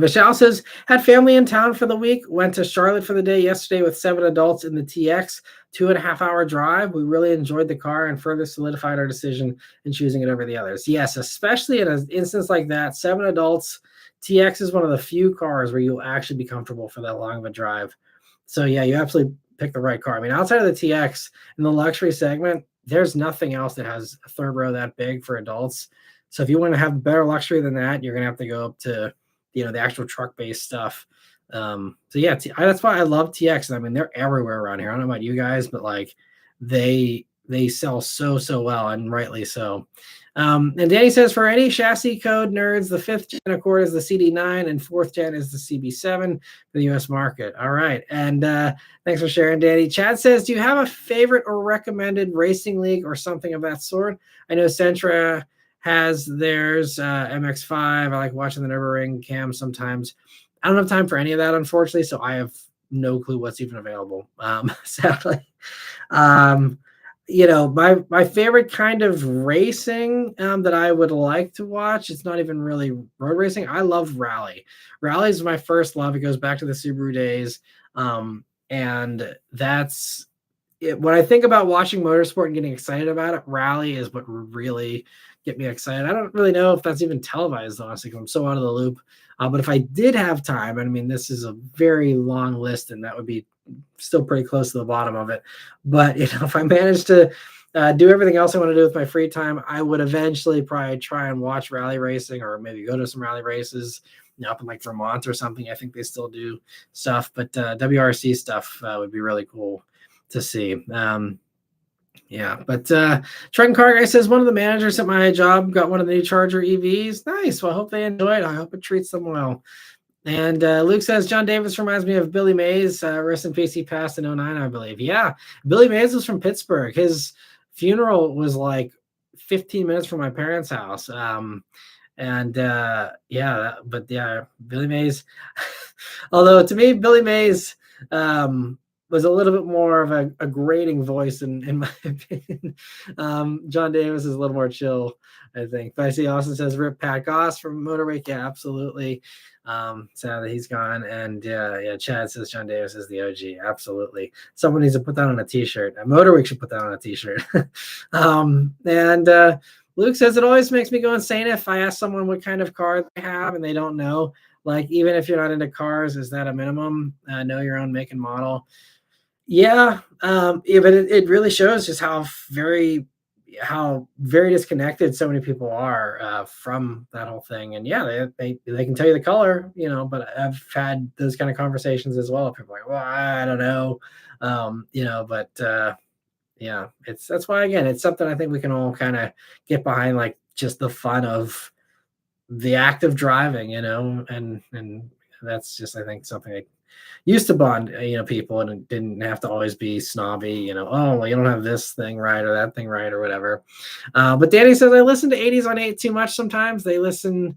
Vishal says, had family in town for the week, went to Charlotte for the day yesterday with 7 adults in the TX, 2.5-hour drive. We really enjoyed the car and further solidified our decision in choosing it over the others. Yes, especially in an instance like that, 7 adults, TX is one of the few cars where you'll actually be comfortable for that long of a drive. So yeah, you absolutely picked the right car. I mean, outside of the TX in the luxury segment, there's nothing else that has a third row that big for adults. So if you want to have better luxury than that, you're going to have to go up to, the actual truck-based stuff. So yeah, that's why I love TX. I mean, they're everywhere around here. I don't know about you guys, but like they sell so well, and rightly so. And Danny says, for any chassis code nerds, the 5th gen Accord is the CD9 and 4th gen is the CB7 for the US market. All right. And thanks for sharing, Danny. Chad says, do you have a favorite or recommended racing league or something of that sort? I know Sentra has theirs, MX5. I like watching the Nürburgring cam sometimes. I don't have time for any of that, unfortunately, so I have no clue what's even available, sadly. My favorite kind of racing that I would like to watch, it's not even really road racing. I love rally. Rally is my first love. It goes back to the Subaru days. And that's it. When I think about watching motorsport and getting excited about it, rally is what really get me excited. I don't really know if that's even televised, honestly, because I'm so out of the loop. But if I did have time, I mean, this is a very long list, and that would be still pretty close to the bottom of it. But if I managed to do everything else I want to do with my free time, I would eventually probably try and watch rally racing, or maybe go to some rally races, up in like Vermont or something. I think they still do stuff, but WRC stuff would be really cool to see. Yeah, but Trenton Car Guy says, one of the managers at my job got one of the new Charger EVs. Nice. Well, I hope they enjoy it. I hope it treats them well. And Luke says, John Davis reminds me of Billy Mays. Rest in peace, he passed in 2009, I believe. Yeah, Billy Mays was from Pittsburgh. His funeral was like 15 minutes from my parents' house. Billy Mays, Although to me, Billy Mays um, was a little bit more of a grating voice in my opinion. John Davis is a little more chill, I think. But I see Austin says Rip Pat Goss from Motorweek. Yeah, absolutely. Sad that he's gone. And yeah, Chad says John Davis is the OG. Absolutely. Someone needs to put that on a t-shirt. Motorweek should put that on a t-shirt. And Luke says it always makes me go insane if I ask someone what kind of car they have and they don't know. Like, even if you're not into cars, is that a minimum? Know your own make and model. Yeah, yeah, but it really shows just how very disconnected so many people are from that whole thing. And yeah, they can tell you the color, but I've had those kind of conversations as well. People are like, well, I don't know, but yeah, that's why, again, it's something I think we can all kind of get behind, like just the fun of the act of driving, and that's just, I think, something that used to bond, people, and it didn't have to always be snobby, oh, well, you don't have this thing right or that thing right or whatever. But Danny says, I listen to 80s on 8 too much sometimes. Then I listen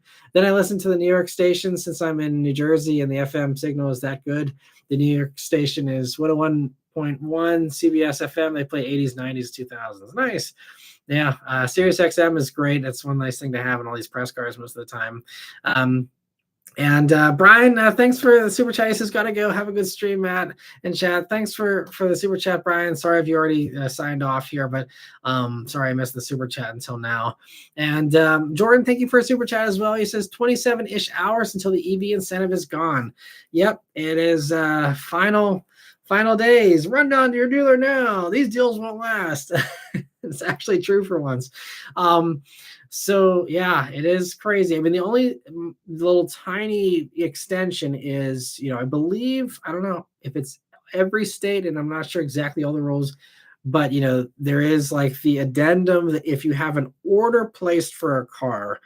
to the New York station since I'm in New Jersey and the FM signal is that good. The New York station is 101.1 CBS FM. They play 80s, 90s, 2000s. Nice. Yeah, Sirius XM is great. That's one nice thing to have in all these press cars most of the time. And Brian, thanks for the super chat. He says, gotta go. Have a good stream, Matt and chat. Thanks for the super chat, Brian. Sorry if you already signed off here, but sorry I missed the super chat until now. And Jordan, thank you for a super chat as well. He says 27-ish hours until the EV incentive is gone. Yep, it is final days. Run down to your dealer now. These deals won't last. It's actually true for once. So yeah, it is crazy. I mean, the only little tiny extension is, I believe, I don't know if it's every state, and I'm not sure exactly all the rules, but there is like the addendum that if you have an order placed for a car,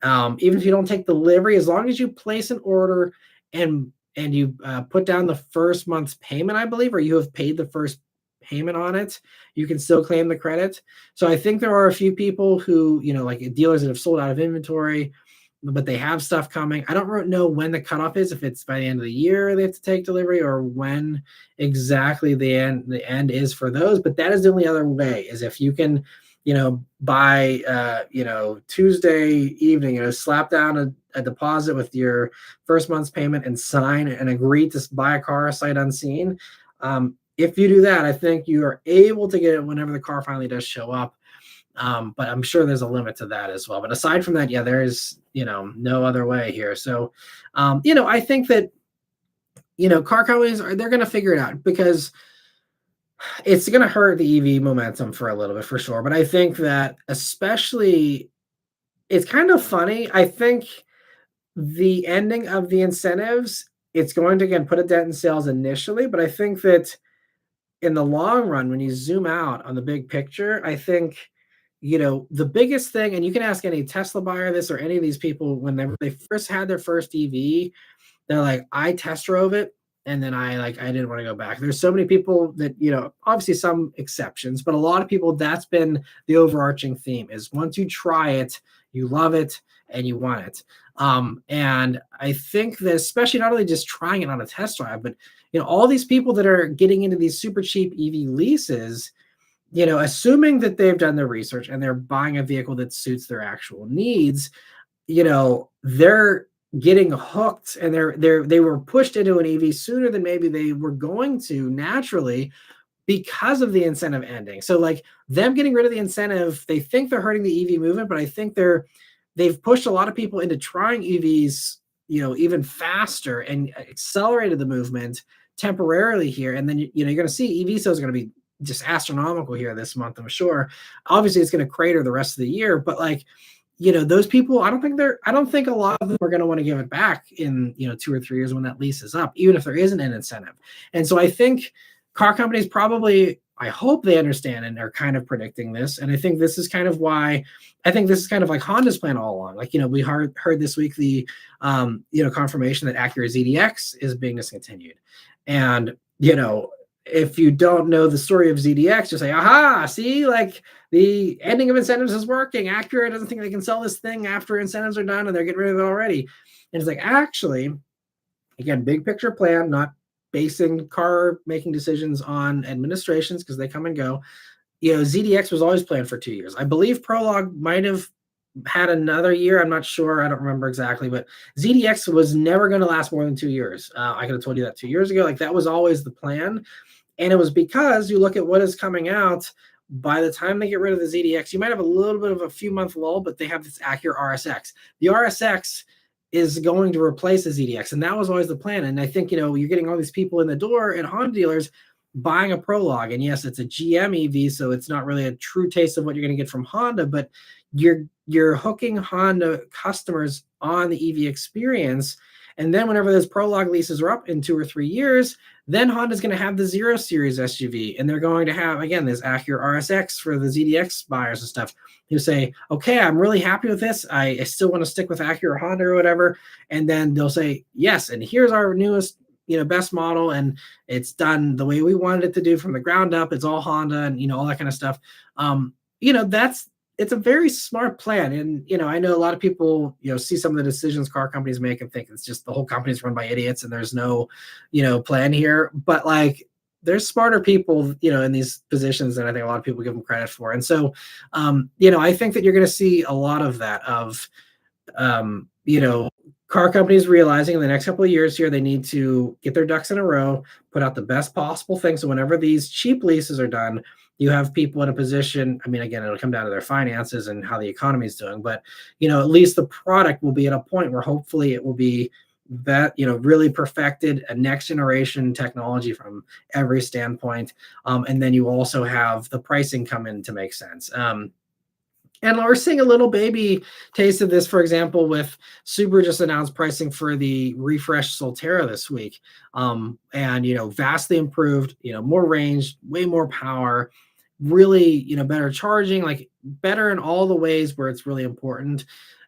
even if you don't take delivery, as long as you place an order and you put down the first month's payment, I believe, or you have paid the first payment on it, you can still claim the credit. So I think there are a few people who, like dealers that have sold out of inventory, but they have stuff coming. I don't know when the cutoff is, if it's by the end of the year they have to take delivery, or when exactly the end is for those. But that is the only other way, is if you can, by Tuesday evening, slap down a deposit with your first month's payment and sign and agree to buy a car sight unseen. If you do that, I think you are able to get it whenever the car finally does show up. But I'm sure there's a limit to that as well. But aside from that, yeah, there is, no other way here. So, I think that, car companies they're going to figure it out, because it's going to hurt the EV momentum for a little bit, for sure. But I think that especially, it's kind of funny. I think the ending of the incentives, it's going to, again, put a dent in sales initially. But I think that in the long run, when you zoom out on the big picture, I think, the biggest thing, and you can ask any Tesla buyer this, or any of these people, when they first had their first EV, they're like, I test drove it, and then I didn't want to go back. There's so many people that, obviously some exceptions, but a lot of people, that's been the overarching theme, is once you try it, you love it and you want it. And I think that, especially, not only just trying it on a test drive, but all these people that are getting into these super cheap EV leases, assuming that they've done their research and they're buying a vehicle that suits their actual needs, they're getting hooked, and they were pushed into an EV sooner than maybe they were going to naturally, because of the incentive ending. So like, them getting rid of the incentive, they think they're hurting the EV movement, but I think they've pushed a lot of people into trying EVs, even faster, and accelerated the movement temporarily here. And then, you're going to see EV sales are going to be just astronomical here this month, I'm sure. Obviously, it's going to crater the rest of the year, but like, those people, I don't think a lot of them are going to want to give it back in, 2 or 3 years when that lease is up, even if there isn't an incentive. And so I think car companies probably, I hope they understand and are kind of predicting this. And I think this is kind of why, I think this is kind of like Honda's plan all along. Like, we heard this week the, confirmation that Acura ZDX is being discontinued. And, if you don't know the story of ZDX, you'll say, aha, see, like, the ending of incentives is working. Acura doesn't think they can sell this thing after incentives are done, and they're getting rid of it already. And it's like, actually, Again, big picture plan, not basing car making decisions on administrations because they come and go. ZDX was always planned for 2 years. I believe Prologue might have had another year. I'm not sure. I don't remember exactly, but ZDX was never going to last more than 2 years. I could have told you that 2 years ago. Like that was always the plan. And it was because you look at what is coming out. By the time they get rid of the ZDX, you might have a little bit of a few month lull, but they have this Acura RSX. The RSX is going to replace the ZDX, and that was always the plan. And I think you're getting all these people in the door at Honda dealers buying a Prologue, and yes, it's a GM EV, so it's not really a true taste of what you're going to get from Honda, but you're hooking Honda customers on the EV experience. And then whenever those Prologue leases are up in 2 or 3 years, then Honda's going to have the 0 Series SUV, and they're going to have, again, this Acura RSX for the ZDX buyers and stuff. You say, okay, I'm really happy with this. I still want to stick with Acura Honda or whatever. And then they'll say, yes, and here's our newest, best model, and it's done the way we wanted it to do from the ground up. It's all Honda and, all that kind of stuff. It's a very smart plan. And, I know a lot of people, see some of the decisions car companies make and think it's just the whole company's run by idiots and there's no, plan here. But like, there's smarter people, in these positions than I think a lot of people give them credit for. And so, I think that you're going to see a lot of that of, car companies realizing in the next couple of years here, they need to get their ducks in a row, put out the best possible thing. So whenever these cheap leases are done, you have people in a position. I mean, again, it'll come down to their finances and how the economy is doing, but at least the product will be at a point where hopefully it will be that really perfected, a next generation technology from every standpoint, and then you also have the pricing come in to make sense. And we're seeing a little baby taste of this, for example, with Subaru just announced pricing for the refreshed Solterra this week, and vastly improved, more range, way more power, really better charging, like better in all the ways where it's really important.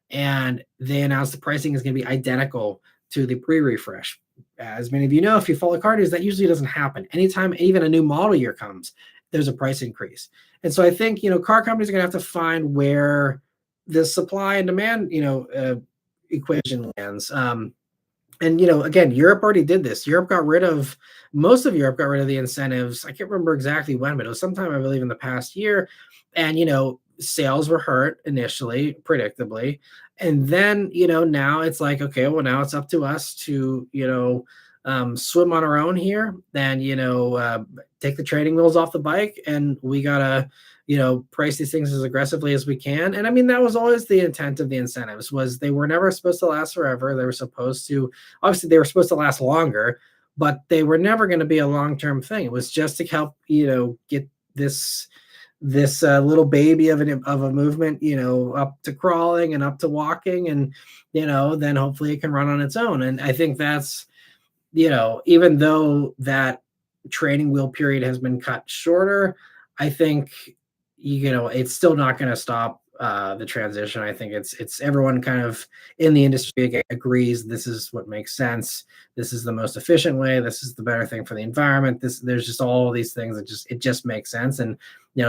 And they announced the pricing is going to be identical to the pre-refresh. As many of you know, if you follow car news, that usually doesn't happen. Anytime even a new model year comes, there's a price increase. And so I think, car companies are going to have to find where the supply and demand, equation lands. And, again, Europe already did this. Most of Europe got rid of the incentives. I can't remember exactly when, but it was sometime, I believe, in the past year. And, sales were hurt initially, predictably. And then, now it's like, okay, well, now it's up to us to, swim on our own here. Then, take the training wheels off the bike, and we got to, price these things as aggressively as we can. And I mean, that was always the intent of the incentives, was they were never supposed to last forever. They were supposed to last longer, but they were never going to be a long-term thing. It was just to help, get this little baby of a movement, up to crawling and up to walking, and, then hopefully it can run on its own. And I think that's, even though that training wheel period has been cut shorter, I think, it's still not going to stop the transition. I think it's everyone kind of in the industry agrees this is what makes sense. This is the most efficient way. This is the better thing for the environment. There's just all these things that it just makes sense. And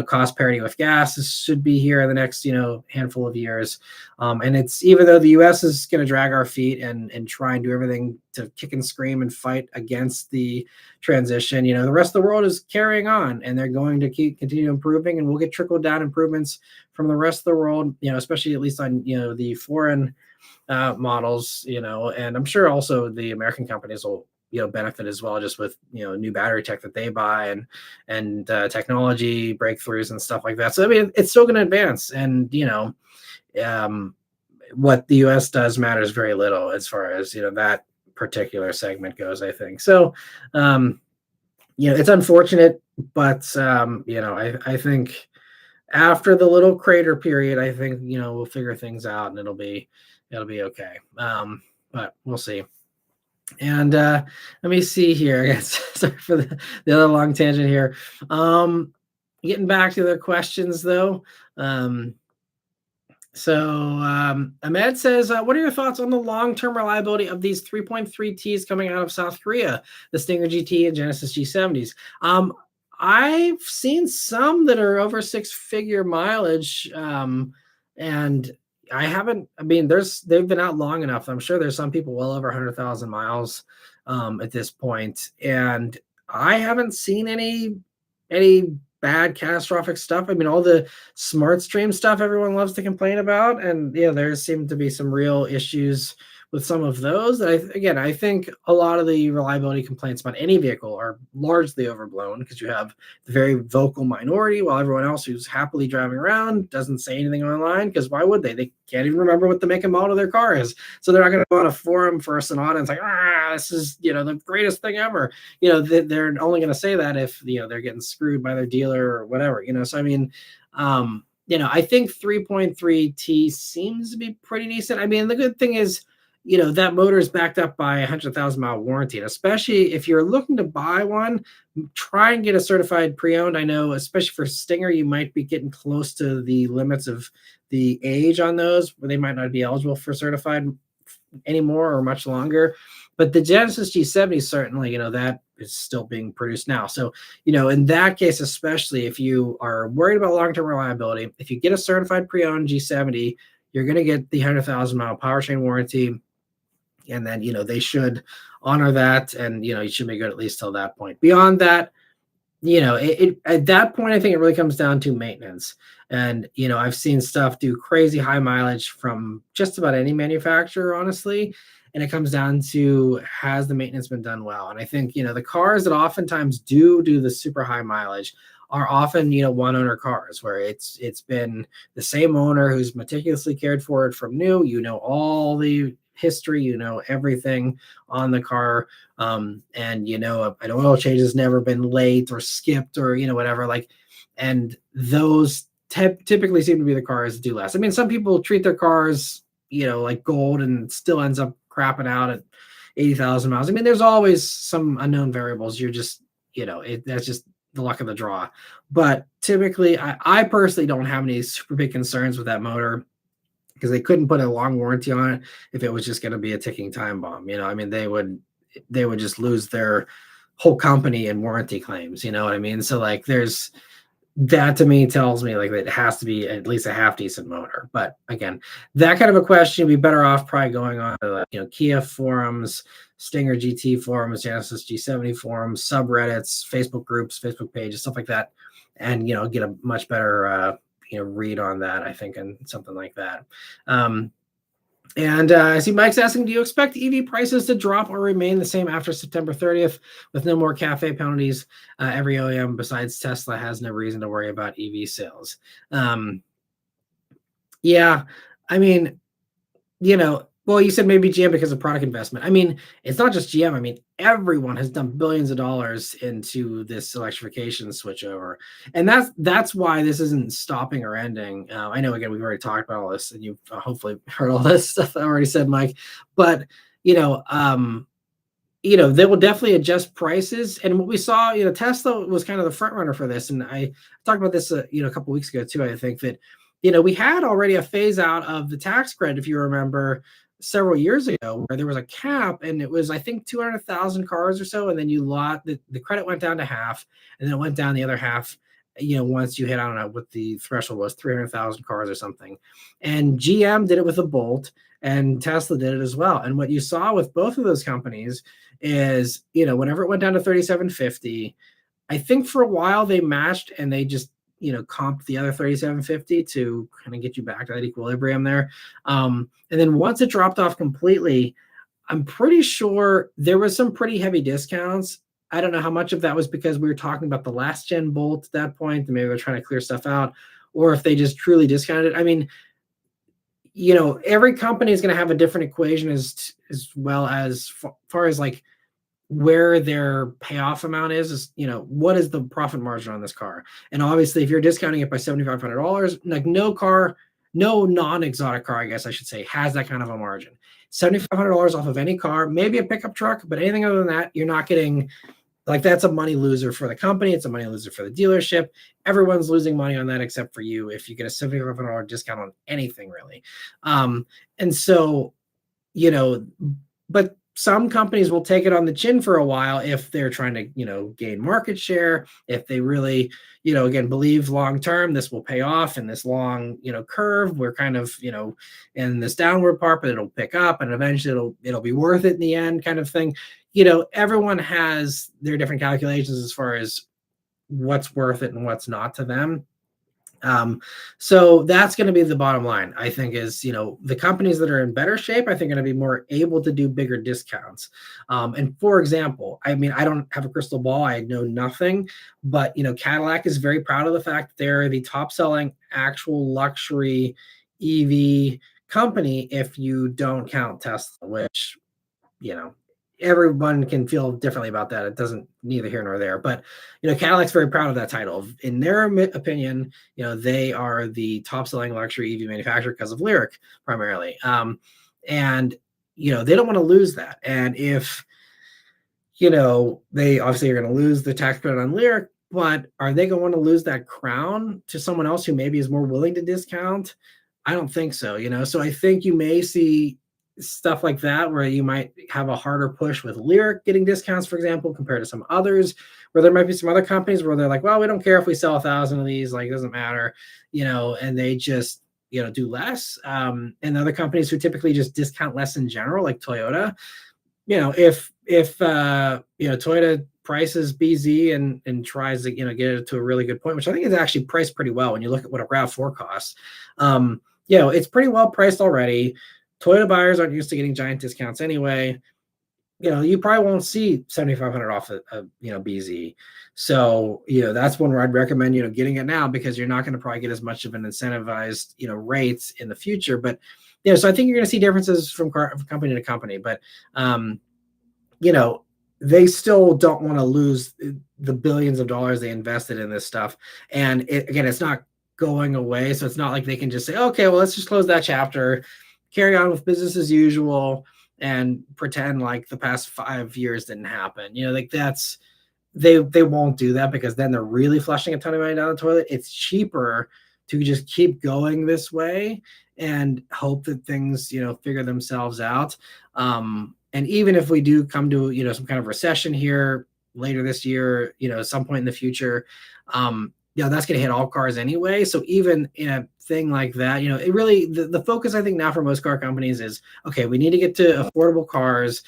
cost parity with gas should be here in the next handful of years. And it's, even though the U.S. is going to drag our feet and try and do everything to kick and scream and fight against the transition, the rest of the world is carrying on, and they're going to continue improving, and we'll get trickle down improvements from the rest of the world, especially at least on the foreign models, and I'm sure also the American companies will benefit as well, just with new battery tech that they buy and technology breakthroughs and stuff like that. So I mean, it's still going to advance, and what the U.S. does matters very little as far as that particular segment goes, I think. So it's unfortunate, but I think after the little crater period, I think we'll figure things out, and it'll be okay. But we'll see. And let me see here. I guess, sorry for the other long tangent here. Getting back to the questions though. Ahmed says, what are your thoughts on the long-term reliability of these 3.3Ts coming out of South Korea, the Stinger GT and Genesis G70s? I've seen some that are over 6-figure mileage, and I haven't. I mean, they've been out long enough. I'm sure there's some people well over 100,000 miles at this point, and I haven't seen any bad catastrophic stuff. I mean, all the smart stream stuff everyone loves to complain about, and there seem to be some real issues with some of those. I think a lot of the reliability complaints about any vehicle are largely overblown because you have the very vocal minority, while everyone else who's happily driving around doesn't say anything online, because why would they? They can't even remember what the make and model of their car is. So they're not going to go on a forum for a Sonata and say, this is, the greatest thing ever. They're only going to say that if, they're getting screwed by their dealer or whatever, So, I mean, I think 3.3T seems to be pretty decent. I mean, the good thing is, that motor is backed up by a 100,000-mile warranty. And especially if you're looking to buy one, try and get a certified pre-owned. I know, especially for Stinger, you might be getting close to the limits of the age on those, where they might not be eligible for certified anymore or much longer. But the Genesis G70, certainly, that is still being produced now. So, in that case, especially if you are worried about long-term reliability, if you get a certified pre-owned G70, you're going to get the 100,000-mile powertrain warranty. And then, they should honor that, and, you should be good at least till that point. Beyond that, at that point, I think it really comes down to maintenance. And, I've seen stuff do crazy high mileage from just about any manufacturer, honestly. And it comes down to, has the maintenance been done well? And I think, the cars that oftentimes do the super high mileage are often, one owner cars, where it's been the same owner who's meticulously cared for it from new, all the history, everything on the car. And, an oil change has never been late or skipped or, whatever, and those typically seem to be the cars that do less. I mean, some people treat their cars, like gold, and it still ends up crapping out at 80,000 miles. I mean, there's always some unknown variables. You're just, that's just the luck of the draw. But typically, I personally don't have any super big concerns with that motor, because they couldn't put a long warranty on it if it was just going to be a ticking time bomb. I mean, they would just lose their whole company in warranty claims. You know what I mean? So there's that, to me, tells me it has to be at least a half decent motor. But again, that kind of a question, you'd be better off probably going on to Kia forums, Stinger GT forums, Genesis G70 forums, subreddits, Facebook groups, Facebook pages, stuff like that, and get a much better read on that, I think, and something like that. And I see Mike's asking, do you expect EV prices to drop or remain the same after September 30th with no more CAFE penalties? Every OEM besides Tesla has no reason to worry about EV sales. Yeah, I mean, well, you said maybe GM because of product investment. I mean, it's not just GM. I mean, everyone has done billions of dollars into this electrification switchover. And that's why this isn't stopping or ending. I know, again, we've already talked about all this, and you've hopefully heard all this stuff I already said, Mike. But, they will definitely adjust prices. And what we saw, Tesla was kind of the front runner for this. And I talked about this, a couple of weeks ago, too. I think that, we had already a phase out of the tax credit, if you remember, several years ago, where there was a cap, and it was, I think, 200,000 cars or so, and then the credit went down to half, and then it went down the other half, once you hit, I don't know what the threshold was, 300,000 cars or something. And GM did it with a Bolt, and Tesla did it as well. And what you saw with both of those companies is, whenever it went down to 3,750, I think for a while they matched, and they just comp the other 3,750 to kind of get you back to that equilibrium there. And then once it dropped off completely, I'm pretty sure there was some pretty heavy discounts. I don't know how much of that was because we were talking about the last gen Bolt at that point, and maybe they're trying to clear stuff out, or if they just truly discounted it. I mean, every company is going to have a different equation as well as far as where their payoff amount is, what is the profit margin on this car? And obviously, if you're discounting it by $7,500, no non-exotic car, I guess I should say, has that kind of a margin. $7,500 off of any car, maybe a pickup truck, but anything other than that, you're not getting, that's a money loser for the company. It's a money loser for the dealership. Everyone's losing money on that except for you if you get a $7,500 discount on anything, really. And so, but some companies will take it on the chin for a while if they're trying to, gain market share, if they really, again, believe long term this will pay off in this long, curve. We're kind of, in this downward part, but it'll pick up and eventually it'll be worth it in the end, kind of thing. Everyone has their different calculations as far as what's worth it and what's not to them. So that's going to be the bottom line, I think, is, the companies that are in better shape, I think, are going to be more able to do bigger discounts. And for example, I mean, I don't have a crystal ball. I know nothing, but, Cadillac is very proud of the fact that they're the top selling actual luxury EV company if you don't count Tesla, which, everyone can feel differently about that. It doesn't, neither here nor there, but Cadillac's very proud of that title. In their opinion, they are the top selling luxury EV manufacturer because of Lyric primarily. And they don't want to lose that. And if they obviously are going to lose the tax credit on Lyric, but are they going to want to lose that crown to someone else who maybe is more willing to discount? I don't think so. So I think you may see stuff like that where you might have a harder push with Lyric getting discounts, for example, compared to some others, where there might be some other companies where they're like, well, we don't care if we sell 1,000 of these, like, it doesn't matter, and they just do less. And other companies who typically just discount less in general, like Toyota, if Toyota prices BZ and tries to get it to a really good point, which I think is actually priced pretty well when you look at what a RAV4 costs. It's pretty well priced already. Toyota buyers aren't used to getting giant discounts anyway. You probably won't see 7,500 off a BZ. So, that's one where I'd recommend, getting it now, because you're not going to probably get as much of an incentivized, rates in the future. But, so I think you're going to see differences from company to company. But, they still don't want to lose the billions of dollars they invested in this stuff. And again, it's not going away. So it's not like they can just say, okay, well, let's just close that chapter, carry on with business as usual, and pretend like the past 5 years didn't happen. That's, they won't do that, because then they're really flushing a ton of money down the toilet. It's cheaper to just keep going this way and hope that things, figure themselves out. And even if we do come to, some kind of recession here later this year, at some point in the future, that's going to hit all cars anyway. So even in a thing like that, it really, the focus, I think, now for most car companies is, okay, we need to get to affordable cars.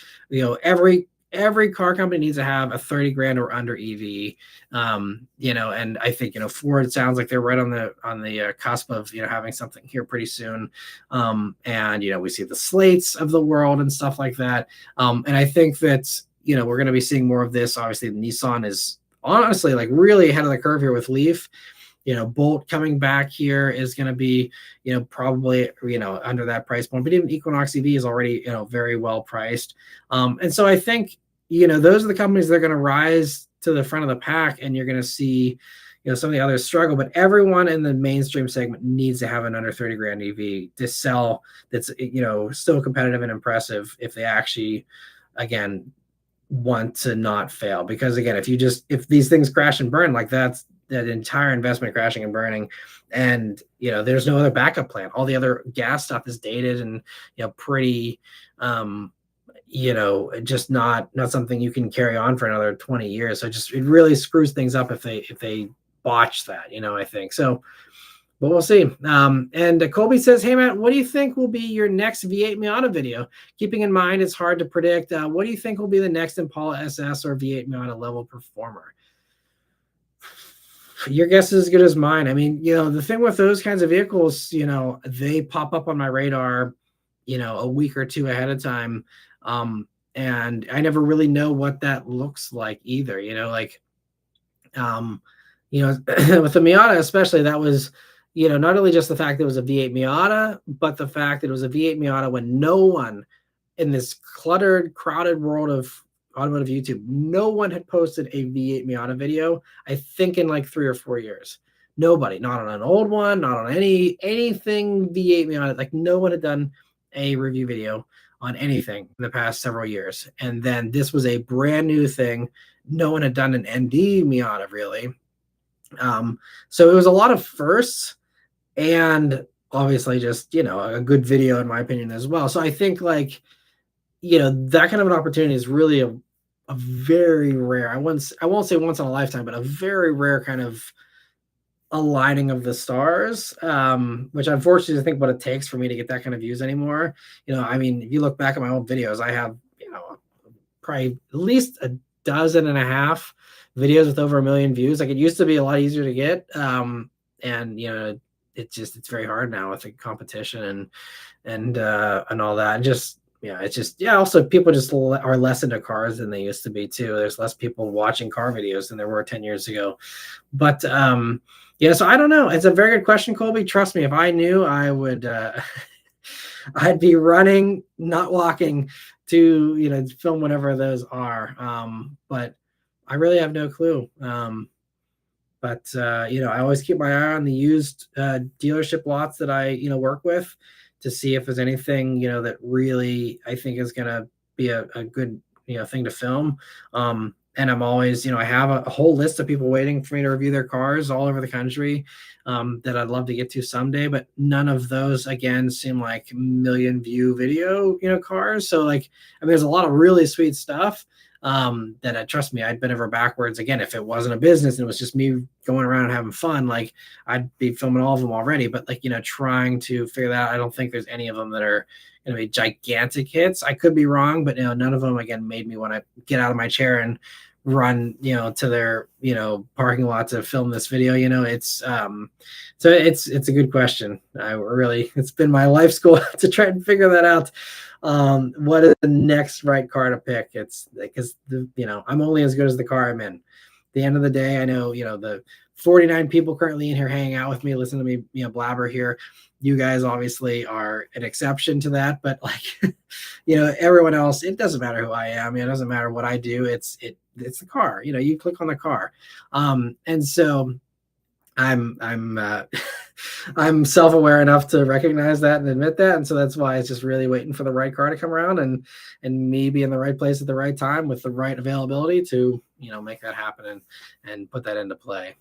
Every car company needs to have a 30 grand or under EV. And I think, Ford sounds like they're right on the cusp of, having something here pretty soon. And, we see the Slates of the world and stuff like that. And I think that, we're going to be seeing more of this. Obviously, Nissan is honestly like really ahead of the curve here with Leaf. Bolt coming back here is going to be, probably, under that price point, but even Equinox EV is already, very well priced. And so I think, those are the companies that are going to rise to the front of the pack, and you're going to see, some of the others struggle, but everyone in the mainstream segment needs to have an under 30 grand EV to sell. That's, still competitive and impressive if they actually, again, want to not fail. Because again, if these things crash and burn, like that entire investment crashing and burning, and there's no other backup plan. All the other gas stuff is dated and pretty just not something you can carry on for another 20 years. So it really screws things up if they botch that, I think so. But we'll see. And Colby says, hey, Matt, what do you think will be your next V8 Miata video? Keeping in mind, it's hard to predict. What do you think will be the next Impala SS or V8 Miata level performer? Your guess is as good as mine. I mean, the thing with those kinds of vehicles, they pop up on my radar, a week or two ahead of time. And I never really know what that looks like either, with the Miata, especially, that was, not only just the fact that it was a V8 Miata, but the fact that it was a V8 Miata when no one in this cluttered, crowded world of automotive YouTube, no one had posted a V8 Miata video, I think, in like 3 or 4 years. Nobody, not on an old one, not on anything V8 Miata. Like, no one had done a review video on anything in the past several years. And then this was a brand new thing. No one had done an ND Miata, really. So it was a lot of firsts, and obviously just, a good video in my opinion as well. So I think, like, that kind of an opportunity is really a very rare. I won't say once in a lifetime, but a very rare kind of aligning of the stars, which unfortunately I think what it takes for me to get that kind of views anymore. I mean, if you look back at my old videos, I have, probably at least a dozen and a half videos with over 1 million views. Like, it used to be a lot easier to get. And it's very hard now with the competition and all that. And just, it's just, also people just are less into cars than they used to be too. There's less people watching car videos than there were 10 years ago. But so I don't know. It's a very good question, Colby. Trust me, if I knew, I would I'd be running, not walking, to film whatever those are. But I really have no clue. But I always keep my eye on the used dealership lots that I work with, to see if there's anything that really I think is gonna be a good thing to film. And I'm always, I have a whole list of people waiting for me to review their cars all over the country, that I'd love to get to someday, but none of those, again, seem like million view video, cars. So, like, I mean, there's a lot of really sweet stuff, that trust me, I'd bend over backwards. Again, if it wasn't a business and it was just me going around and having fun, like, I'd be filming all of them already. But, like, trying to figure that out, I don't think there's any of them that are going to be gigantic hits. I could be wrong, but none of them, again, made me want to get out of my chair and run to their parking lot to film this video. It's so it's a good question. It's been my life school to try and figure that out. What is the next right car to pick? It's because I'm only as good as the car I'm in. At the end of the day, I know the 49 people currently in here hanging out with me, listen to me blabber here. You guys obviously are an exception to that, but like everyone else, it doesn't matter who I am. It doesn't matter what I do. It's the car. You click on the car, and so I'm I'm self-aware enough to recognize that and admit that, and so that's why it's just really waiting for the right car to come around and me be in the right place at the right time with the right availability to make that happen and put that into play.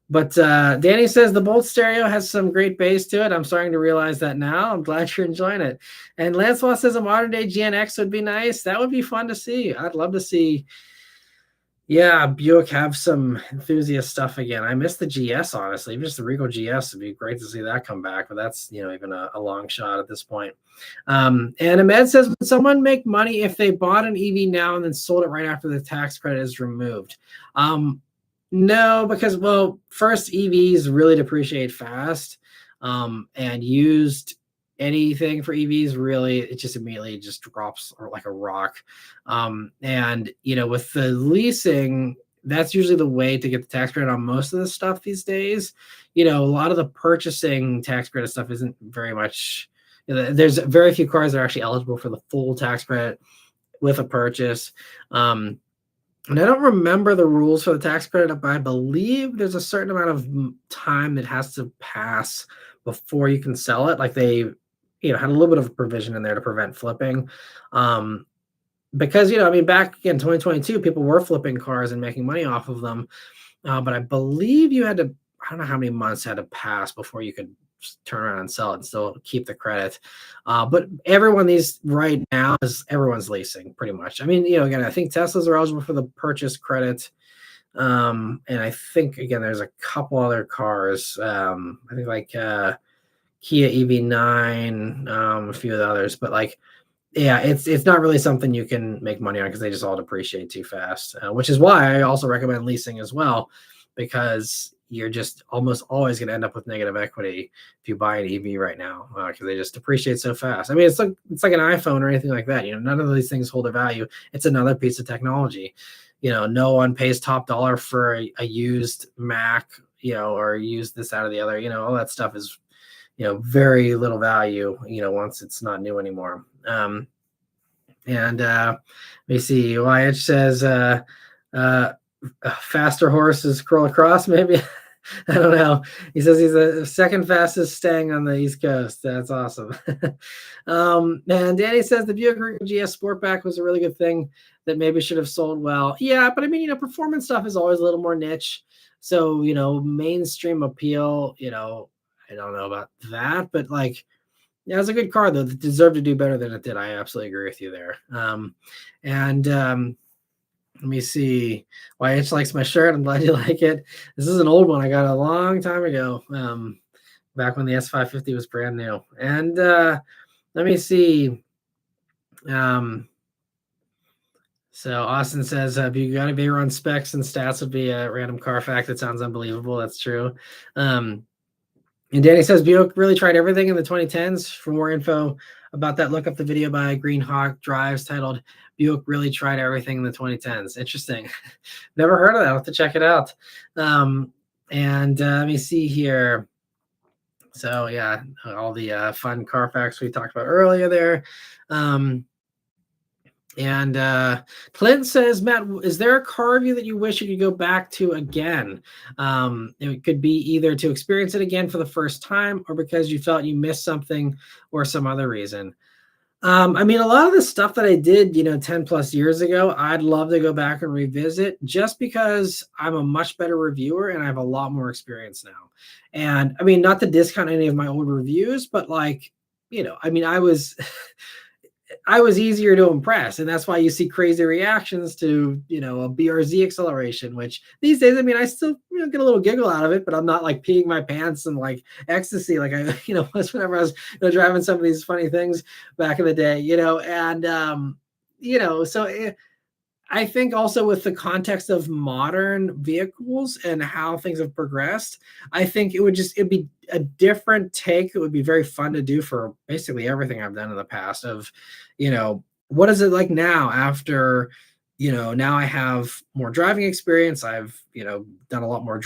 But Danny says the Bolt stereo has some great bass to it. I'm starting to realize that now. I'm glad you're enjoying it. And Lancelot says a modern day GNX would be nice. That would be fun to see. I'd love to see. Yeah, Buick have some enthusiast stuff again. I miss the GS, honestly. Even just the Regal GS would be great to see that come back, but that's even a long shot at this point. And Ahmed says, would someone make money if they bought an EV now and then sold it right after the tax credit is removed? No, because, well, first, EVs really depreciate fast, and used anything for EVs, really, it just immediately just drops or like a rock. And with the leasing, that's usually the way to get the tax credit on most of the stuff these days. A lot of the purchasing tax credit stuff isn't very much. There's very few cars that are actually eligible for the full tax credit with a purchase. And I don't remember the rules for the tax credit, but I believe there's a certain amount of time that has to pass before you can sell it. Like, they had a little bit of a provision in there to prevent flipping. Because, I mean, back in 2022, people were flipping cars and making money off of them. But I believe you had to, I don't know how many months had to pass before you could turn around and sell it and still keep the credit. But right now everyone's leasing pretty much. I mean, again, I think Teslas are eligible for the purchase credit. And I think, again, there's a couple other cars. I think like Kia EV9, a few of the others, but like, yeah, it's not really something you can make money on because they just all depreciate too fast, which is why I also recommend leasing as well, because you're just almost always going to end up with negative equity if you buy an EV right now, because they just depreciate so fast. I mean, it's like an iPhone or anything like that. None of these things hold a value. It's another piece of technology. No one pays top dollar for a used Mac, or use this out of the other. All that stuff is very little value, once it's not new anymore. And let me see. YH says faster horses crawl across, maybe. I don't know. He says he's the second fastest staying on the East Coast. That's awesome. And Danny says the Buick GS Sportback was a really good thing that maybe should have sold well. Yeah, but I mean, performance stuff is always a little more niche. So, mainstream appeal, I don't know about that, but like, Yeah, it's a good car though. That deserved to do better than it did. I absolutely agree with you there. And let me see. Why H likes my shirt. I'm glad you like it. This is an old one I got a long time ago. Back when the S550 was brand new. And let me see. So Austin says, you got to be on specs and stats would be a random car fact. That sounds unbelievable. That's true. And Danny says Buick really tried everything in the 2010s. For more info about that, look up the video by Green Hawk Drives titled Buick Really Tried Everything in the 2010s. Interesting. Never heard of that. I'll have to check it out. And let me see here. So yeah, all the fun car facts we talked about earlier there. And Clint says, Matt, is there a car review that you wish you could go back to again? It could be either to experience it again for the first time or because you felt you missed something or some other reason. I mean, a lot of the stuff that I did, 10 plus years ago, I'd love to go back and revisit just because I'm a much better reviewer and I have a lot more experience now. And I mean, not to discount any of my old reviews, but like, I mean, I was easier to impress, and that's why you see crazy reactions to a BRZ acceleration, which these days, I mean, I still get a little giggle out of it, but I'm not like peeing my pants and like ecstasy like I was whenever I was driving some of these funny things back in the day, and so I think also with the context of modern vehicles and how things have progressed, I think it'd be a different take. It would be very fun to do for basically everything I've done in the past of, what is it like now after, now I have more driving experience. I've, done a lot more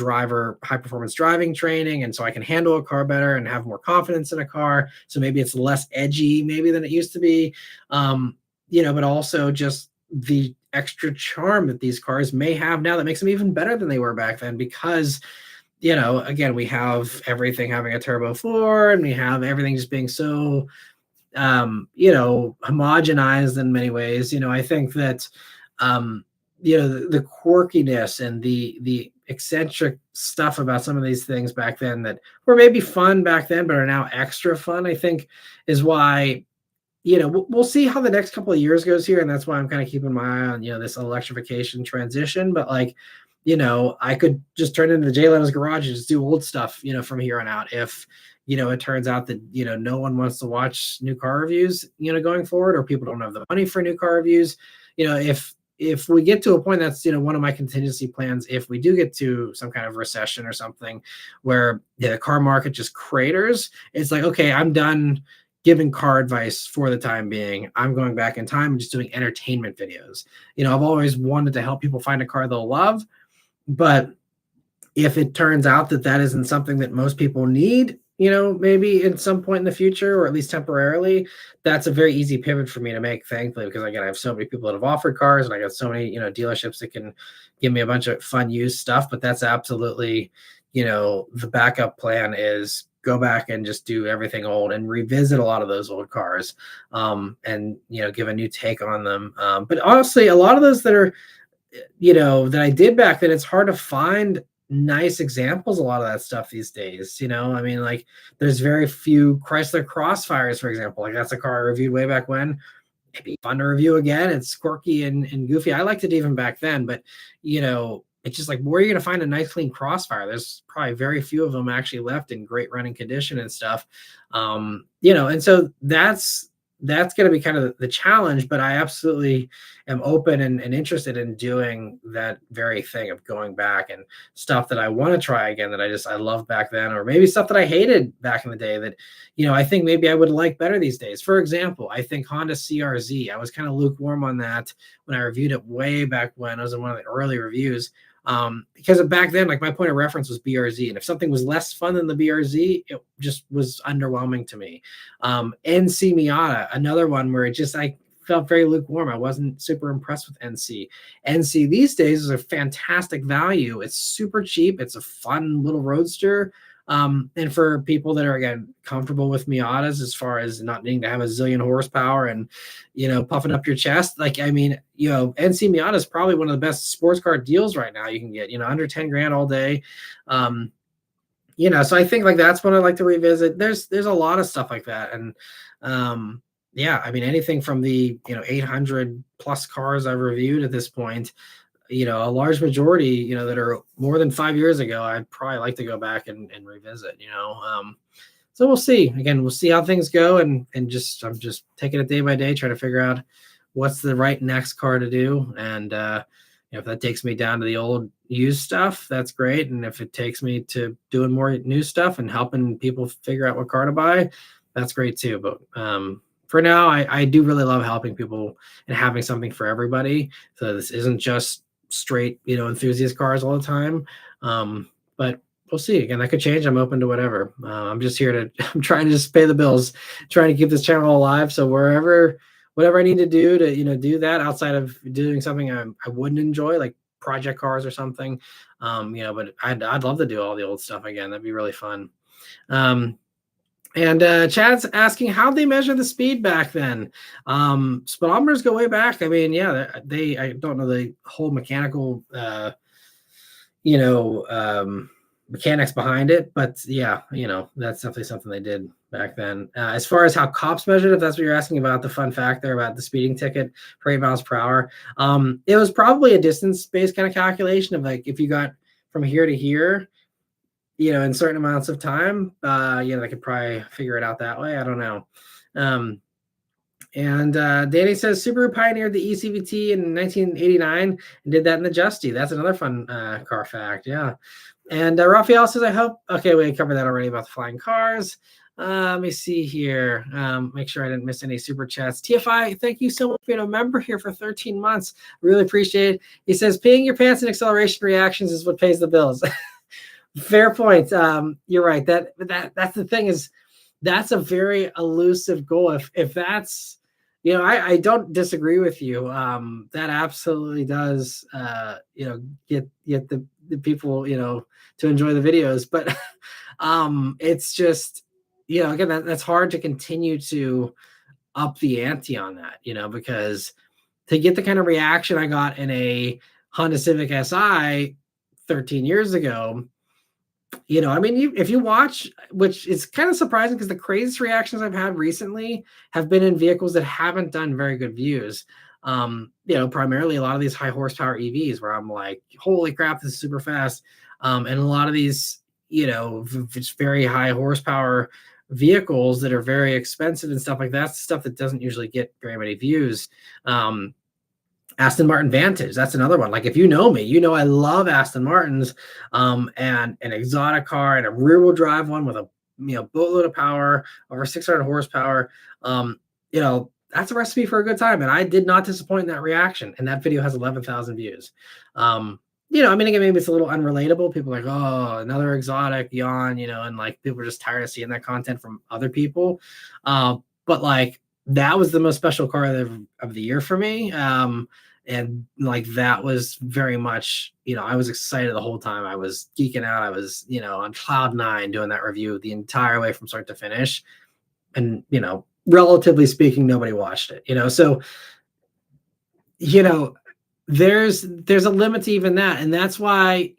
high performance driving training. And so I can handle a car better and have more confidence in a car. So maybe it's less edgy maybe than it used to be. But also just the extra charm that these cars may have now that makes them even better than they were back then because again, we have everything having a turbo 4 and we have everything just being so homogenized in many ways. I think that the quirkiness and the eccentric stuff about some of these things back then that were maybe fun back then but are now extra fun, I think is why we'll see how the next couple of years goes here. And that's why I'm kind of keeping my eye on, this electrification transition. But like, I could just turn into Jay Leno's garage and just do old stuff, from here on out. If, it turns out that, no one wants to watch new car reviews, going forward, or people don't have the money for new car reviews, if we get to a point that's, one of my contingency plans, if we do get to some kind of recession or something where the car market just craters, it's like, okay, I'm done giving car advice for the time being. I'm going back in time and just doing entertainment videos. I've always wanted to help people find a car they'll love, but if it turns out that that isn't something that most people need, maybe in some point in the future, or at least temporarily, that's a very easy pivot for me to make, thankfully, because again, I have so many people that have offered cars and I got so many, dealerships that can give me a bunch of fun used stuff. But that's absolutely, the backup plan is go back and just do everything old and revisit a lot of those old cars, and give a new take on them. But honestly, a lot of those that are that I did back then, it's hard to find nice examples. A lot of that stuff these days, I mean, like there's very few Chrysler Crossfires, for example. Like that's a car I reviewed way back when. It'd be fun to review again. It's quirky and goofy. I liked it even back then, but it's just like, where are you going to find a nice clean Crossfire? There's probably very few of them actually left in great running condition and stuff. And so that's going to be kind of the challenge, but I absolutely am open and interested in doing that very thing of going back and stuff that I want to try again that I loved back then, or maybe stuff that I hated back in the day that, I think maybe I would like better these days. For example, I think Honda CRZ, I was kind of lukewarm on that when I reviewed it way back when. I was in one of the early reviews. Because back then, like my point of reference was BRZ, and if something was less fun than the BRZ, it just was underwhelming to me. NC Miata, another one where I felt very lukewarm. I wasn't super impressed with NC. NC these days is a fantastic value. It's super cheap. It's a fun little roadster. And for people that are, again, comfortable with Miatas as far as not needing to have a zillion horsepower and, puffing up your chest, like, I mean, NC Miata is probably one of the best sports car deals right now you can get, under 10 grand all day. So I think like that's what I like to revisit. There's a lot of stuff like that, and yeah, I mean anything from the 800 plus cars I've reviewed at this point, a large majority that are more than 5 years ago, I'd probably like to go back and revisit. So we'll see. Again, we'll see how things go, and just I'm just taking it day by day, trying to figure out what's the right next car to do, and if that takes me down to the old used stuff, that's great. And if it takes me to doing more new stuff and helping people figure out what car to buy, that's great too. But for now, I do really love helping people and having something for everybody. So this isn't just straight, enthusiast cars all the time. But we'll see. Again, that could change. I'm open to whatever. I'm just here I'm trying to just pay the bills, trying to keep this channel alive. So whatever I need to do to, do that outside of doing something I wouldn't enjoy, like project cars or something. But I'd love to do all the old stuff again. That'd be really fun. And Chad's asking how they measure the speed back then. Speedometers go way back. I mean, yeah, I don't know the whole mechanical, mechanics behind it, but yeah, that's definitely something they did back then. As far as how cops measured, if that's what you're asking about, the fun fact there about the speeding ticket for 8 miles per hour, it was probably a distance-based kind of calculation of like if you got from here to here, in certain amounts of time, they could probably figure it out that way. I don't know. And Danny says Subaru pioneered the eCVT in 1989 and did that in the Justy. That's another fun car fact. Yeah. And Raphael says, I hope. Okay, we covered that already about the flying cars. Let me see here. Make sure I didn't miss any super chats. TFI, thank you so much for being a member here for 13 months. Really appreciate it. He says, peeing your pants and acceleration reactions is what pays the bills. Fair point. You're right. That's the thing is that's a very elusive goal. If that's, I don't disagree with you. That absolutely does, get the people, to enjoy the videos. But it's just, again, that's hard to continue to up the ante on that, because to get the kind of reaction I got in a Honda Civic Si 13 years ago, I mean, if you watch, which is kind of surprising because the craziest reactions I've had recently have been in vehicles that haven't done very good views. Primarily a lot of these high horsepower EVs where I'm like, holy crap, this is super fast. And a lot of these, just very high horsepower vehicles that are very expensive and stuff like that, stuff that doesn't usually get very many views. Aston Martin Vantage, that's another one. Like if you know me, I love Aston Martins, and an exotic car and a rear-wheel drive one with a boatload of power, over 600 horsepower. That's a recipe for a good time, and I did not disappoint in that reaction. And that video has 11,000 views. I mean, again, maybe it's a little unrelatable. People are like, oh, another exotic, yawn, and like people are just tired of seeing that content from other people. But like that was the most special car of the year for me. And like that was very much, I was excited the whole time. I was geeking out. I was, on cloud 9 doing that review the entire way from start to finish. And, relatively speaking, nobody watched it, so, there's a limit to even that. And that's why,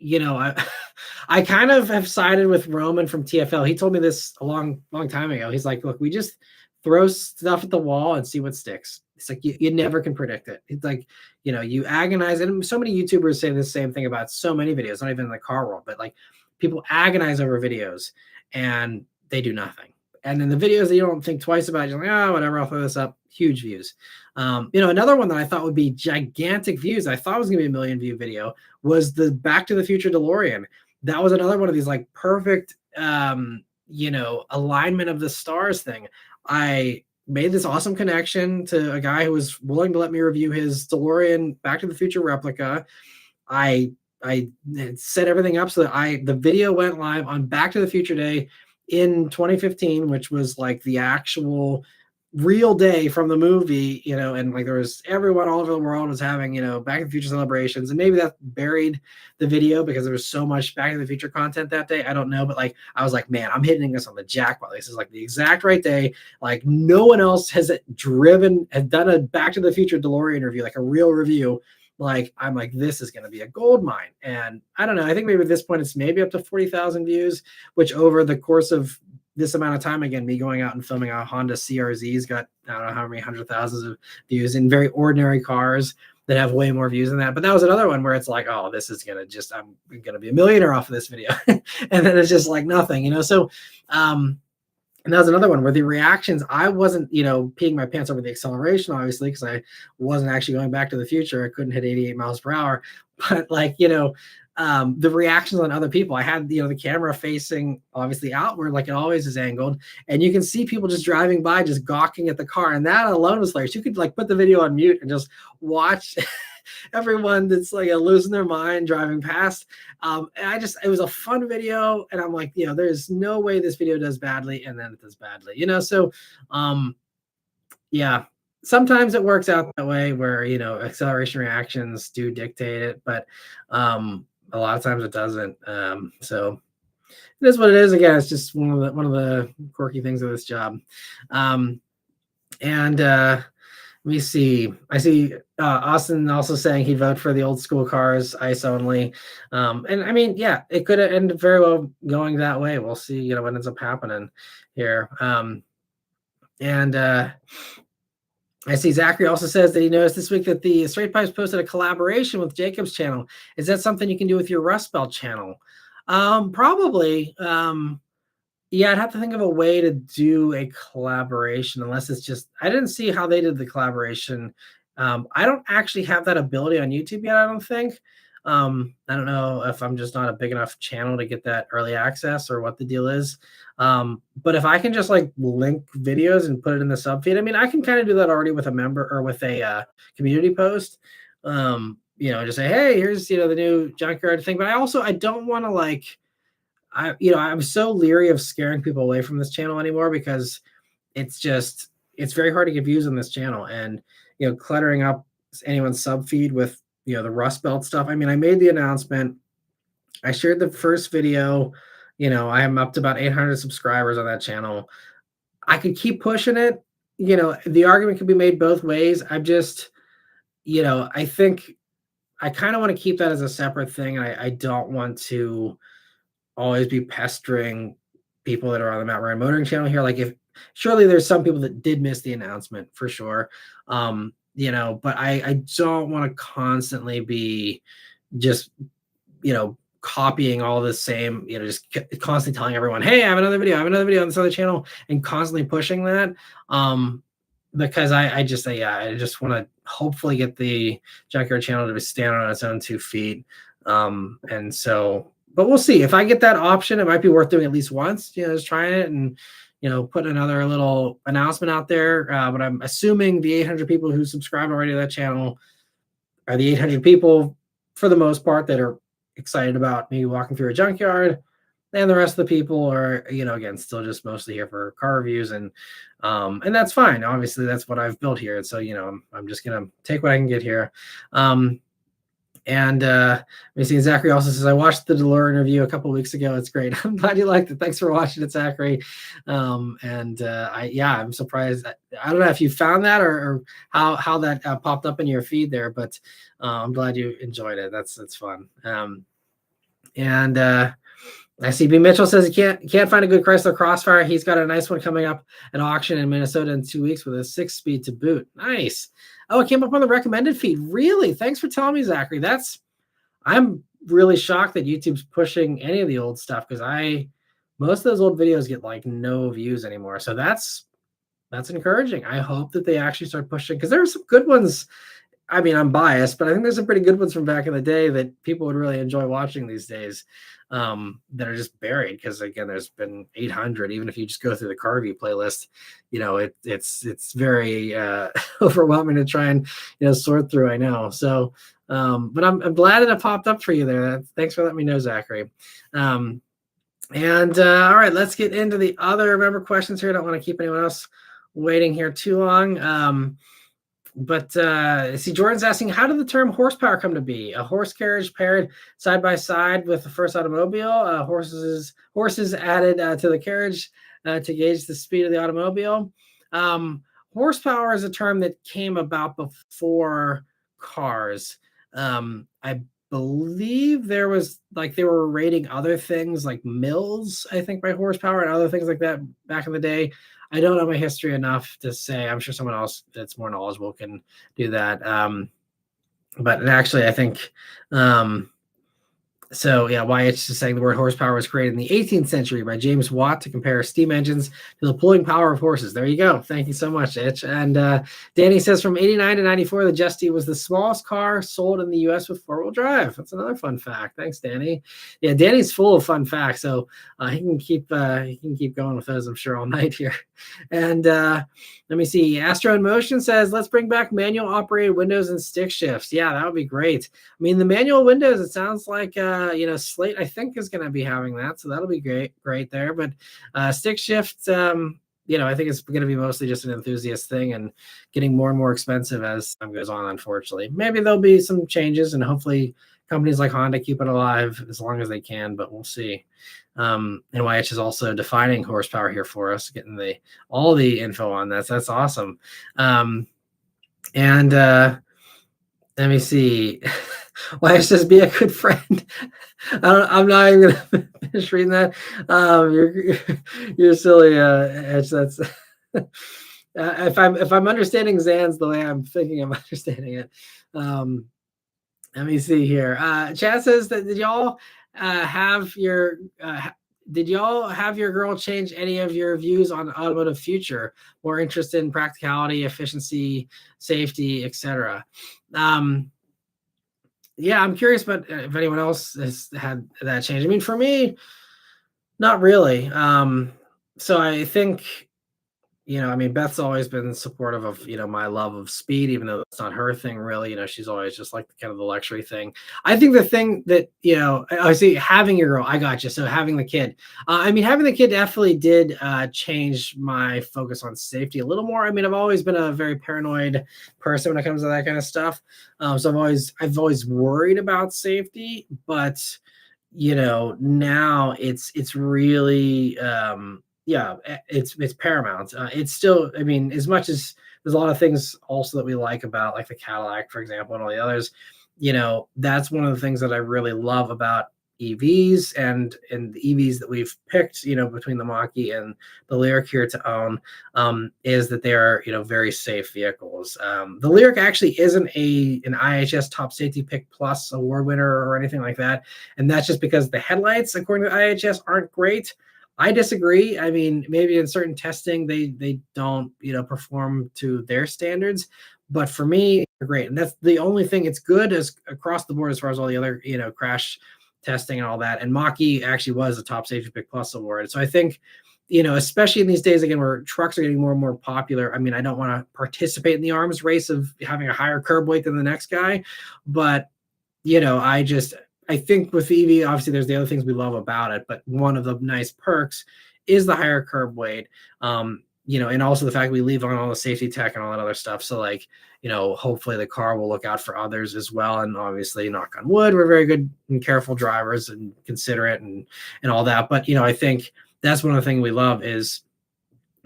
I kind of have sided with Roman from TFL. He told me this a long time ago. He's like, look, we just throw stuff at the wall and see what sticks. It's like you never can predict it. It's like, you agonize. And so many YouTubers say the same thing about so many videos, not even in the car world, but like people agonize over videos and they do nothing. And then the videos that you don't think twice about, you're like, oh, whatever, I'll throw this up. Huge views. Another one that I thought would be gigantic views, I thought was going to be a 1 million view video, was the Back to the Future DeLorean. That was another one of these like perfect, alignment of the stars thing. I made this awesome connection to a guy who was willing to let me review his DeLorean Back to the Future replica. I set everything up so that the video went live on Back to the Future Day in 2015, which was like the actual real day from the movie, and like there was everyone all over the world was having, Back to the Future celebrations, and maybe that buried the video because there was so much Back to the Future content that day. I don't know, but like I was like, man, I'm hitting this on the jackpot. This is like the exact right day. Like no one else has done a Back to the Future DeLorean review, like a real review, like I'm like, this is going to be a gold mine. And I don't know, I think maybe at this point it's maybe up to 40,000 views, which over the course of this amount of time, again, me going out and filming a Honda CRZ's got, I don't know how many hundred thousands of views in very ordinary cars that have way more views than that. But that was another one where it's like, oh, this is gonna just, I'm gonna be a millionaire off of this video. And then it's just like nothing, you know. So and that was another one where the reactions, I wasn't, you know, peeing my pants over the acceleration, obviously, because I wasn't actually going back to the future. I couldn't hit 88 miles per hour. But like, you know, the reactions on other people, I had, you know, the camera facing obviously outward, like it always is angled. And you can see people just driving by, just gawking at the car. And that alone was hilarious. You could like put the video on mute and just watch everyone that's like losing their mind driving past. And it was a fun video. And I'm like, you know, there's no way this video does badly. And then it does badly, you know? So, yeah, sometimes it works out that way where, you know, acceleration reactions do dictate it, but, a lot of times it doesn't. So it is what it is. Again, it's just one of the quirky things of this job. Let me see. I see Austin also saying he'd vote for the old school cars, ice only. And I mean, yeah, it could end very well going that way. We'll see, you know, what ends up happening here. I see Zachary also says that he noticed this week that the Straight Pipes posted a collaboration with Jacob's channel. Is that something you can do with your Rust Belt channel? Probably. Yeah, I'd have to think of a way to do a collaboration, unless it's just, I didn't see how they did the collaboration. I don't actually have that ability on YouTube yet, I don't think. I don't know if I'm just not a big enough channel to get that early access or what the deal is. But if I can just like link videos and put it in the sub feed, I mean, I can kind of do that already with a member or with a community post. You know, just say, hey, here's, you know, the new junkyard thing. But I don't want to like, I'm so leery of scaring people away from this channel anymore, because it's very hard to get views on this channel, and, you know, cluttering up anyone's sub feed with, you know, the Rust Belt stuff. I mean, I made the announcement, I shared the first video, you know, I am up to about 800 subscribers on that channel. I could keep pushing it. You know, the argument could be made both ways. I'm just, you know, I think I kind of want to keep that as a separate thing. I don't want to always be pestering people that are on the Maran Motoring channel here. Like, if surely there's some people that did miss the announcement for sure. You know, but I don't want to constantly be just, you know, copying all the same, you know, just constantly telling everyone, hey, I have another video on this other channel, and constantly pushing that. Because I just want to hopefully get the Junkyard channel to stand on its own 2 feet. And so, but we'll see. If I get that option, it might be worth doing at least once, you know, just trying it and, you know, putting another little announcement out there. But I'm assuming the 800 people who subscribe already to that channel are the 800 people, for the most part, that are excited about me walking through a junkyard. And the rest of the people are, you know, again, still just mostly here for car reviews, and that's fine. Obviously, that's what I've built here. And so, you know, I'm just gonna take what I can get here. We see Zachary also says, I watched the DeLorean review a couple of weeks ago. It's great. I'm glad you liked it. Thanks for watching it, Zachary. I'm surprised. I don't know if you found that or how that popped up in your feed there, but I'm glad you enjoyed it. That's fun. I see B. Mitchell says he can't find a good Chrysler Crossfire. He's got a nice one coming up at auction in Minnesota in 2 weeks with a 6-speed to boot. Nice. Oh, it came up on the recommended feed. Really? Thanks for telling me, Zachary. I'm really shocked that YouTube's pushing any of the old stuff, because most of those old videos get like no views anymore. So that's encouraging. I hope that they actually start pushing, because there are some good ones. I mean, I'm biased, but I think there's some pretty good ones from back in the day that people would really enjoy watching these days, that are just buried. Because again, there's been 800. Even if you just go through the car review playlist, you know, it's very overwhelming to try and, you know, sort through. I know. So, but I'm glad that it popped up for you there. Thanks for letting me know, Zachary. All right, let's get into the other member questions here. I don't want to keep anyone else waiting here too long. See, Jordan's asking, how did the term horsepower come to be? A horse carriage paired side by side with the first automobile, horses added to the carriage to gauge the speed of the automobile. Horsepower is a term that came about before cars. I believe there was like they were rating other things like mills, I think, by horsepower and other things like that back in the day. I don't know my history enough to say. I'm sure someone else that's more knowledgeable can do that. But actually, I think so yeah, why it's just saying the word horsepower was created in the 18th century by James Watt to compare steam engines to the pulling power of horses. There you go. Thank you so much, Itch. And Danny says from 89 to 94, the Justy was the smallest car sold in the U.S. with four-wheel drive. That's another fun fact. Thanks, Danny. Yeah, Danny's full of fun facts, so he can keep going with those, I'm sure, all night here. And let me see. Astro in Motion says, let's bring back manual operated windows and stick shifts. Yeah, that would be great. I mean, the manual windows, it sounds like Slate, I think, is going to be having that, so that'll be great there. But stick shift, I think it's going to be mostly just an enthusiast thing and getting more and more expensive as time goes on, unfortunately. Maybe there'll be some changes, and hopefully companies like Honda keep it alive as long as they can, but we'll see. NYH is also defining horsepower here for us, getting all the info on that. So that's awesome. And let me see. Why it's just be a good friend. I'm not even gonna finish reading that. You're silly, Edge. That's if I'm understanding Zan's the way I'm thinking I'm understanding it. Let me see here. Chad says that did y'all have your girl change any of your views on automotive future? More interested in practicality, efficiency, safety, etc. Yeah, I'm curious, but if anyone else has had that change. I mean, for me, not really. So I think, Beth's always been supportive of, my love of speed, even though it's not her thing really. She's always just like kind of the luxury thing. I think the thing that, I see having your girl, I got you. So having the kid, having the kid definitely did change my focus on safety a little more. I've always been a very paranoid person when it comes to that kind of stuff. So I've always worried about safety, but now it's really, it's paramount. It's still, as much as there's a lot of things also that we like about like the Cadillac, for example, and all the others, that's one of the things that I really love about EVs and the EVs that we've picked, between the Mach-E and the Lyriq here to own, is that they are, very safe vehicles. The Lyriq actually isn't an IHS Top Safety Pick Plus award winner or anything like that. And that's just because the headlights, according to IHS, aren't great. I disagree. Maybe in certain testing, they don't, perform to their standards. But for me, they're great. And that's the only thing. It's good as across the board as far as all the other, crash testing and all that. And Mach-E actually was a Top Safety Pick Plus award. So I think, especially in these days, again, where trucks are getting more and more popular, I don't want to participate in the arms race of having a higher curb weight than the next guy. But, I think with EV, obviously there's the other things we love about it, but one of the nice perks is the higher curb weight. And also the fact we leave on all the safety tech and all that other stuff. So hopefully the car will look out for others as well. And obviously, knock on wood, we're very good and careful drivers and considerate and all that. But, I think that's one of the things we love is,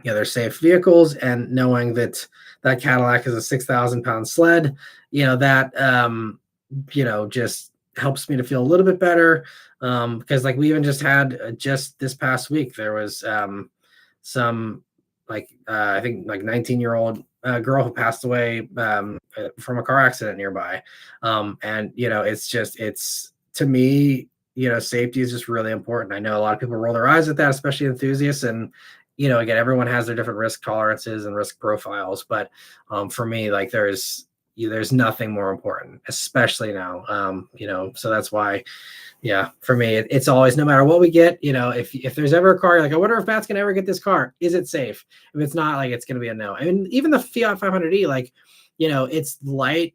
they're safe vehicles, and knowing that Cadillac is a 6,000 pound sled, that, just helps me to feel a little bit better. Because we even just had just this past week, there was some I think 19-year-old girl who passed away from a car accident nearby. And it's to me, safety is just really important. I know a lot of people roll their eyes at that, especially enthusiasts. And again, everyone has their different risk tolerances and risk profiles, but for me, there's nothing more important, especially now. So that's why, for me, it's always, no matter what we get, if there's ever a car, you're like, I wonder if Matt's gonna ever get this car. Is it safe? If it's not, it's gonna be a no. Even the Fiat 500e, it's light,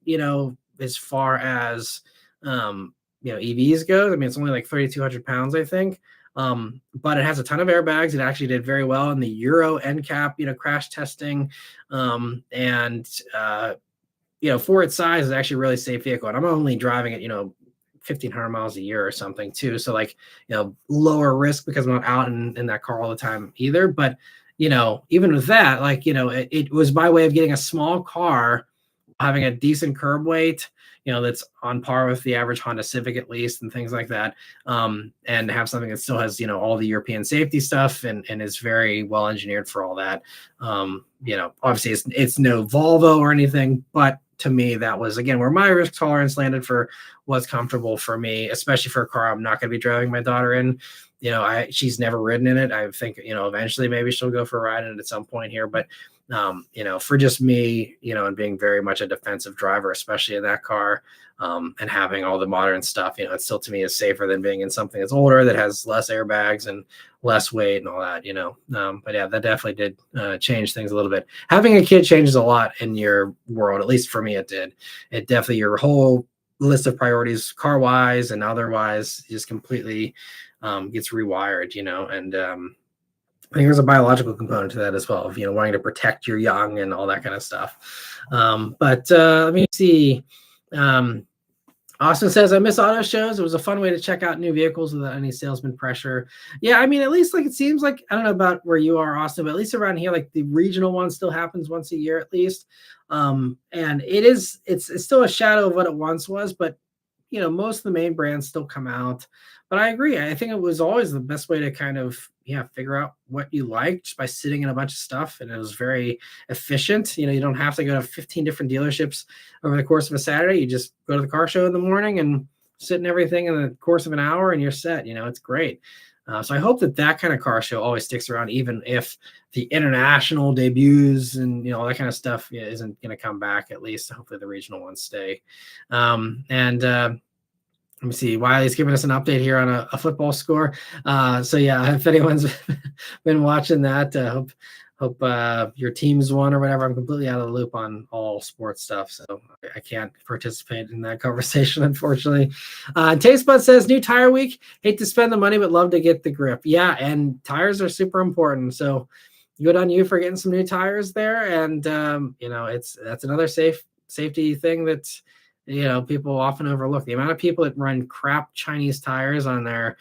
as far as EVs go. It's only 3,200 pounds, I think. But it has a ton of airbags. It actually did very well in the Euro NCAP, crash testing. For its size, is actually a really safe vehicle. And I'm only driving it, 1,500 miles a year or something too. So lower risk because I'm not out in that car all the time either. But, even with that, it was my way of getting a small car, having a decent curb weight, that's on par with the average Honda Civic at least, and things like that. And have something that still has, all the European safety stuff and is very well engineered for all that. Obviously it's no Volvo or anything, but to me, that was, again, where my risk tolerance landed for what's comfortable for me, especially for a car I'm not going to be driving my daughter in. She's never ridden in it. I think, eventually maybe she'll go for a ride in it at some point here, but for just me, and being very much a defensive driver, especially in that car, and having all the modern stuff, it still to me is safer than being in something that's older, that has less airbags and less weight and all that, but yeah, that definitely did change things a little bit. Having a kid changes a lot in your world. At least for me, it did. It definitely, your whole list of priorities, car wise and otherwise, just completely gets rewired, and I think there's a biological component to that as well, of wanting to protect your young and all that kind of stuff. But let me see. Austin says, I miss auto shows. It was a fun way to check out new vehicles without any salesman pressure. Yeah, I mean, at least it seems like, I don't know about where you are, Austin, but at least around here, the regional one still happens once a year at least. And it's still a shadow of what it once was, but most of the main brands still come out. But I agree. I think it was always the best way to kind of, figure out what you like just by sitting in a bunch of stuff. And it was very efficient. You don't have to go to 15 different dealerships over the course of a Saturday. You just go to the car show in the morning and sit in everything in the course of an hour and you're set. It's great. So I hope that kind of car show always sticks around, even if the international debuts and all that kind of stuff isn't going to come back. At least hopefully the regional ones stay. Let me see. Wiley's giving us an update here on a football score. So yeah, if anyone's been watching that, hope your team's won or whatever. I'm completely out of the loop on all sports stuff, so I can't participate in that conversation, unfortunately. Tastebud says, new tire week. Hate to spend the money, but love to get the grip. Yeah, and tires are super important. So good on you for getting some new tires there. And that's another safety thing that's people often overlook. The amount of people that run crap Chinese tires on their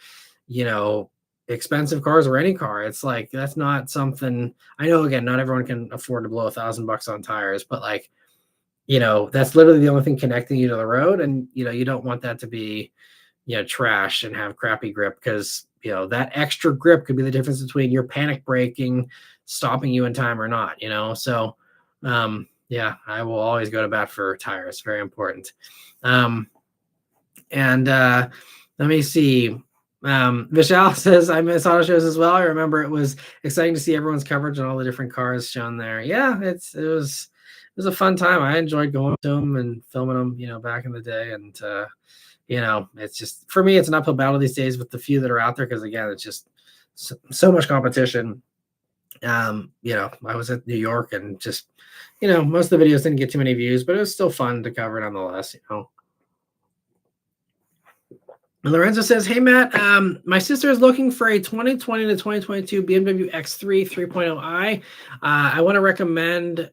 expensive cars or any car, it's that's not something. I know, again, not everyone can afford to blow $1,000 on tires, but that's literally the only thing connecting you to the road, and you don't want that to be trash and have crappy grip, because that extra grip could be the difference between your panic braking stopping you in time or not. So yeah, I will always go to bat for tires. Very important. And let me see. Vishal says, I miss auto shows as well. I remember it was exciting to see everyone's coverage and all the different cars shown there. Yeah, it was a fun time. I enjoyed going to them and filming them, back in the day. And, it's just, for me, it's an uphill battle these days with the few that are out there, because again, it's just so much competition. I was at New York and just, most of the videos didn't get too many views, but it was still fun to cover nonetheless, And Lorenzo says, hey, Matt, my sister is looking for a 2020 to 2022 BMW X3 3.0i. I want to recommend,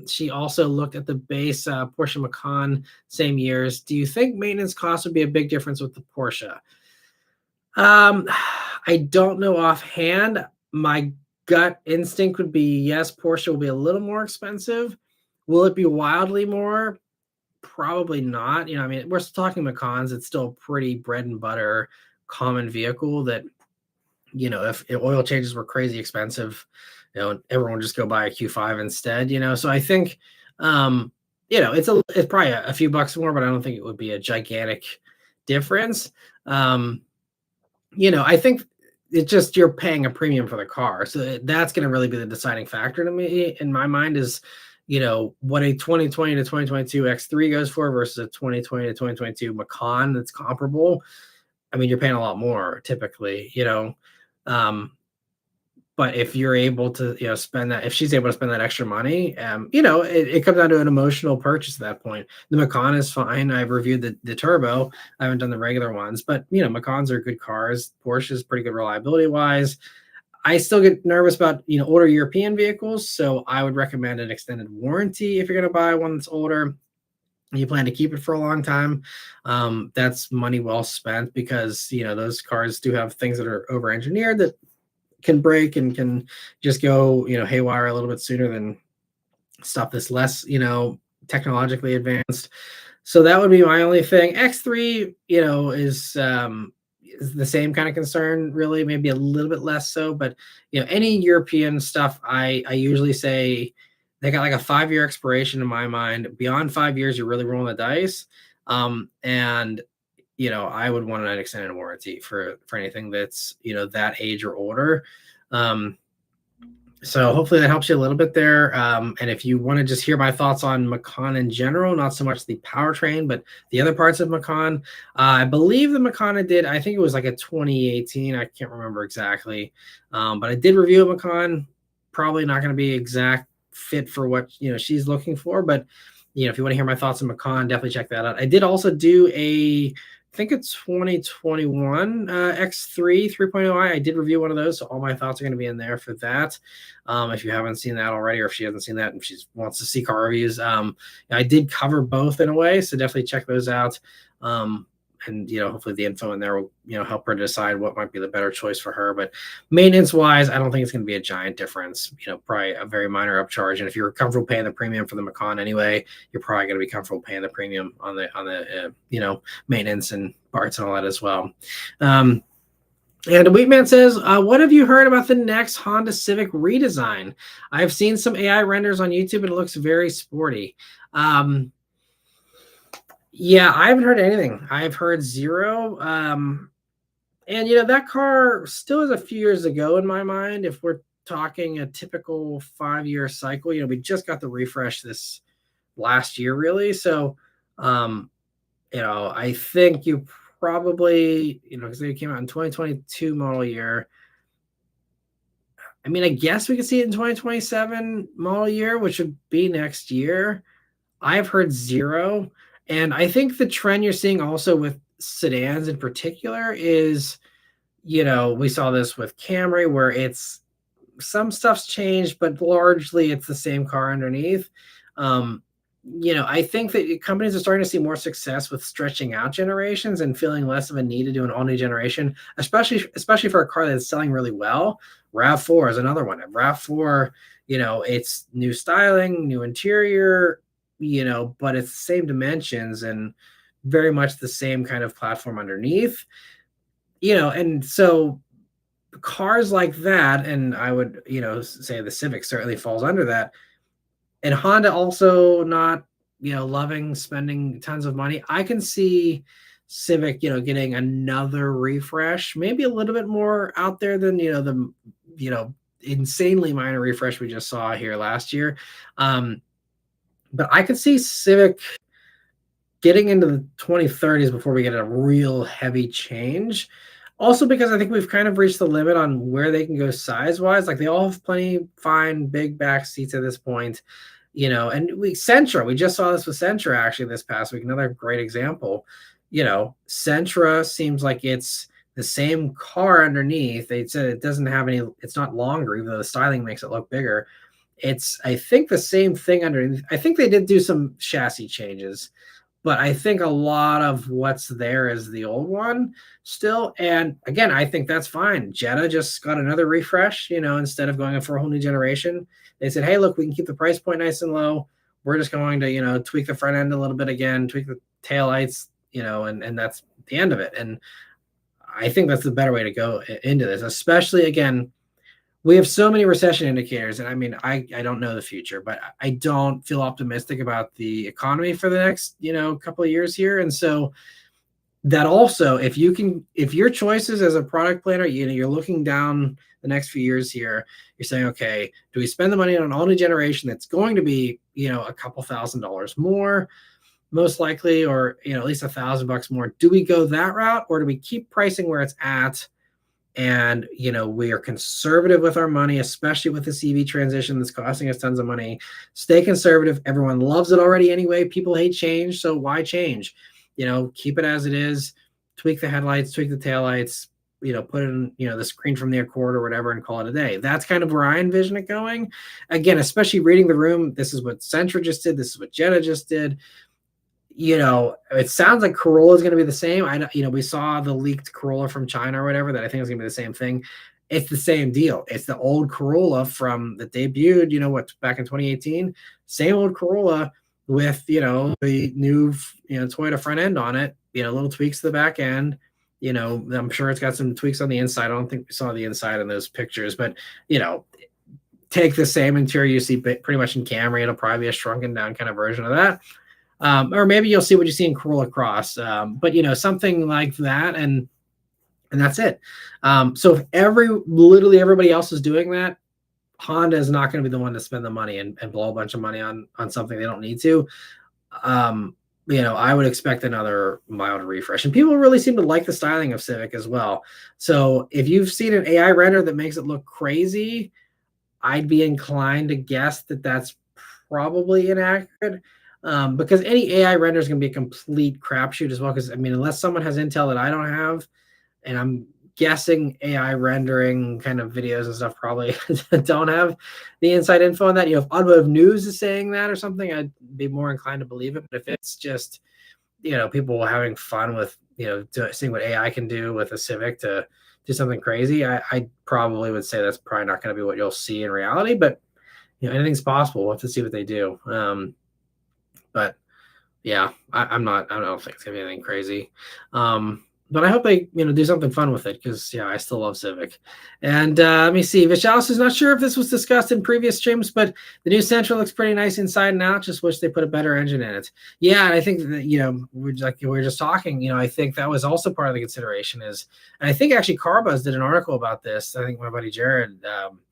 she also looked at the base Porsche Macan, same years. Do you think maintenance costs would be a big difference with the Porsche? I don't know offhand. My gut instinct would be yes, Porsche will be a little more expensive. Will it be wildly more? Probably not. I mean, we're still talking Macans. It's still a pretty bread and butter common vehicle that, if oil changes were crazy expensive, everyone would just go buy a Q5 instead, So I think, it's probably a few bucks more, but I don't think it would be a gigantic difference. I think it's just, you're paying a premium for the car. So that's going to really be the deciding factor to me, in my mind, is, what a 2020 to 2022 X3 goes for versus a 2020 to 2022 Macan that's comparable. I mean, you're paying a lot more typically, but if you're able to, spend that, if she's able to spend that extra money, it comes down to an emotional purchase at that point. The Macan is fine. I've reviewed the turbo. I haven't done the regular ones, but Macans are good cars. Porsche is pretty good reliability wise. I still get nervous about, older European vehicles. So I would recommend an extended warranty if you're going to buy one that's older and you plan to keep it for a long time. That's money well spent, because, those cars do have things that are over-engineered that can break and can just go, haywire a little bit sooner than stuff that's less, technologically advanced. So that would be my only thing. X3, is the same kind of concern, really, maybe a little bit less so. But any European stuff, I usually say they got like a 5 year expiration in my mind. Beyond 5 years, you're really rolling the dice. And I would want an extended warranty for anything that's that age or older. So hopefully that helps you a little bit there. And if you want to just hear my thoughts on Macan in general, not so much the powertrain, but the other parts of Macan, I believe the Macan I did, I think it was like a 2018. I can't remember exactly. But I did review a Macan. Probably not going to be exact fit for what she's looking for. But if you want to hear my thoughts on Macan, definitely check that out. I did also do I think it's 2021 X3 3.0i. I did review one of those, so all my thoughts are going to be in there for that. If you haven't seen that already, or if she hasn't seen that and she wants to see car reviews, I did cover both in a way, so definitely check those out. And hopefully the info in there will help her decide what might be the better choice for her. But maintenance wise, I don't think it's going to be a giant difference. Probably a very minor upcharge. And if you're comfortable paying the premium for the Macan anyway, you're probably going to be comfortable paying the premium on the maintenance and parts and all that as well. And Wheatman says, what have you heard about the next Honda Civic redesign? I've seen some AI renders on YouTube and it looks very sporty. Yeah, I haven't heard anything. I've heard zero. And that car still is a few years ago in my mind. If we're talking a typical 5 year cycle, we just got the refresh this last year, really. So, I think you probably, because they came out in 2022 model year. I mean, I guess we could see it in 2027 model year, which would be next year. I've heard zero. And I think the trend you're seeing also with sedans in particular is, we saw this with Camry where it's some stuff's changed, but largely it's the same car underneath. I think that companies are starting to see more success with stretching out generations and feeling less of a need to do an all new generation, especially for a car that's selling really well. RAV4 is another one. RAV4, it's new styling, new interior, but it's the same dimensions and very much the same kind of platform underneath, and so cars like that, and I would, say the Civic certainly falls under that. And Honda also not, loving spending tons of money. I can see Civic, getting another refresh, maybe a little bit more out there than, the, insanely minor refresh we just saw here last year. But I could see Civic getting into the 2030s before we get a real heavy change. Also, because I think we've kind of reached the limit on where they can go size-wise. Like they all have plenty fine big back seats at this point, and Sentra, we just saw this with Sentra actually this past week. Another great example. Sentra seems like it's the same car underneath. They said it doesn't have any, it's not longer, even though the styling makes it look bigger. It's, I think, the same thing underneath. I think they did do some chassis changes, but I think a lot of what's there is the old one still. And again, I think that's fine. Jetta just got another refresh, instead of going for a whole new generation. They said, hey, look, we can keep the price point nice and low. We're just going to, tweak the front end a little bit again, tweak the taillights, and that's the end of it. And I think that's the better way to go into this, especially, again, we have so many recession indicators. And I mean, I don't know the future, but I don't feel optimistic about the economy for the next, couple of years here. And so that also, if your choices as a product planner, you're looking down the next few years here, you're saying, okay, do we spend the money on an all new generation that's going to be, a couple $1,000s more, most likely, or, at least $1,000 more? Do we go that route, or do we keep pricing where it's at? And, we are conservative with our money, especially with this EV transition that's costing us tons of money. Stay conservative. Everyone loves it already anyway. People hate change. So why change? Keep it as it is. Tweak the headlights, tweak the taillights, put in, the screen from the Accord or whatever and call it a day. That's kind of where I envision it going. Again, especially reading the room. This is what Sentra just did. This is what Jetta just did. It sounds like Corolla is going to be the same. We saw the leaked Corolla from China or whatever that I think is going to be the same thing. It's the same deal. It's the old Corolla from that debuted, back in 2018. Same old Corolla with, the new, Toyota front end on it, little tweaks to the back end. I'm sure it's got some tweaks on the inside. I don't think we saw the inside in those pictures, but, take the same interior you see pretty much in Camry. It'll probably be a shrunken down kind of version of that. Or maybe you'll see what you see in Corolla Cross. But, something like that. And that's it. So if literally everybody else is doing that, Honda is not going to be the one to spend the money and blow a bunch of money on something they don't need to. I would expect another mild refresh. And people really seem to like the styling of Civic as well. So if you've seen an AI render that makes it look crazy, I'd be inclined to guess that that's probably inaccurate, because any AI render is going to be a complete crapshoot as well. Because, unless someone has intel that I don't have, and I'm guessing AI rendering kind of videos and stuff probably don't have the inside info on that. If Automotive News is saying that or something, I'd be more inclined to believe it. But if it's just, people having fun with, seeing what AI can do with a Civic to do something crazy, I probably would say that's probably not going to be what you'll see in reality. But, anything's possible. We'll have to see what they do. But yeah, I don't think it's gonna be anything crazy. But I hope they, do something fun with it, because, I still love Civic. And let me see. Vishalis is not sure if this was discussed in previous streams, but the new Sentra looks pretty nice inside and out. Just wish they put a better engine in it. Yeah, and I think that, we were just talking, I think that was also part of the consideration and I think actually Carbuzz did an article about this. I think my buddy Jared, kind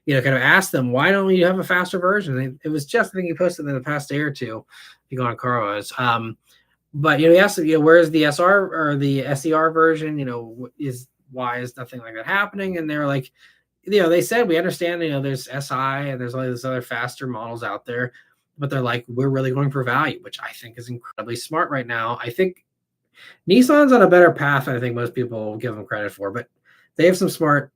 of asked them, why don't you have a faster version? It was just, I think he posted in the past day or two, if you go on Carbuzz. But he asked, where's the SR or the SER version? Why is nothing like that happening? And they're like, they said, we understand, there's SI and there's all these other faster models out there, but they're like, we're really going for value, which I think is incredibly smart right now. I think Nissan's on a better path than I think most people give them credit for, but they have some smart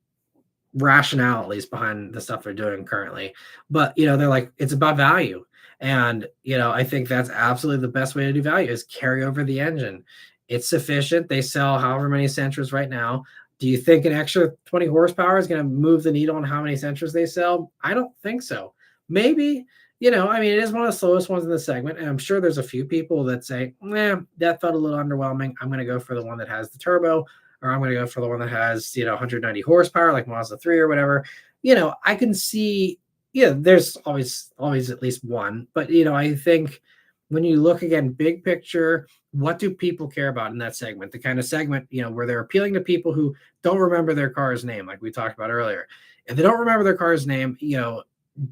rationale, at least, behind the stuff they're doing currently. But they're like, it's about value. And I think that's absolutely the best way to do value, is carry over the engine. It's sufficient. They sell however many Sentras right now. Do you think an extra 20 horsepower is going to move the needle on how many Sentras they sell? I don't think so. Maybe, it is one of the slowest ones in the segment, and I'm sure there's a few people that say, that felt a little underwhelming. I'm going to go for the one that has the turbo, or I'm going to go for the one that has, 190 horsepower, like Mazda 3 or whatever. I can see, there's always at least one. But, I think when you look again, big picture, what do people care about in that segment? The kind of segment, where they're appealing to people who don't remember their car's name, like we talked about earlier. If they don't remember their car's name,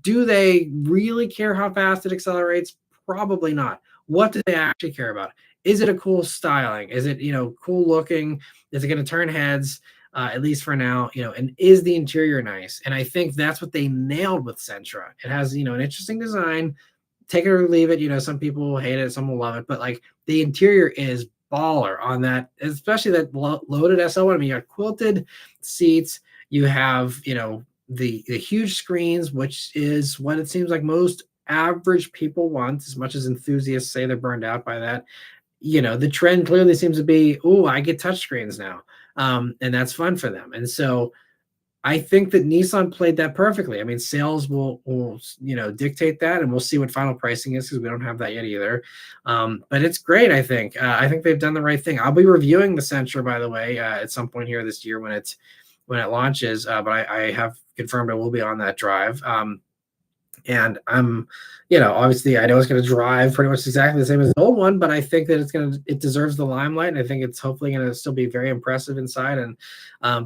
do they really care how fast it accelerates? Probably not. What do they actually care about? Is it a cool styling? Is it, cool looking? Is it going to turn heads? At least for now, and is the interior nice? And I think that's what they nailed with Sentra. It has, an interesting design. Take it or leave it. Some people will hate it, some will love it, but like the interior is baller on that, especially that loaded SO1. You got quilted seats. You have, the huge screens, which is what it seems like most average people want, as much as enthusiasts say they're burned out by that. The trend clearly seems to be, I get touchscreens now. And that's fun for them. And so I think that Nissan played that perfectly. Sales will dictate that, and we'll see what final pricing is, because we don't have that yet either. But it's great, I think. I think they've done the right thing. I'll be reviewing the Sentra, by the way, at some point here this year when it launches. But I have confirmed I will be on that drive. And I'm, obviously I know it's going to drive pretty much exactly the same as the old one, but I think that it deserves the limelight. And I think it's hopefully going to still be very impressive inside, and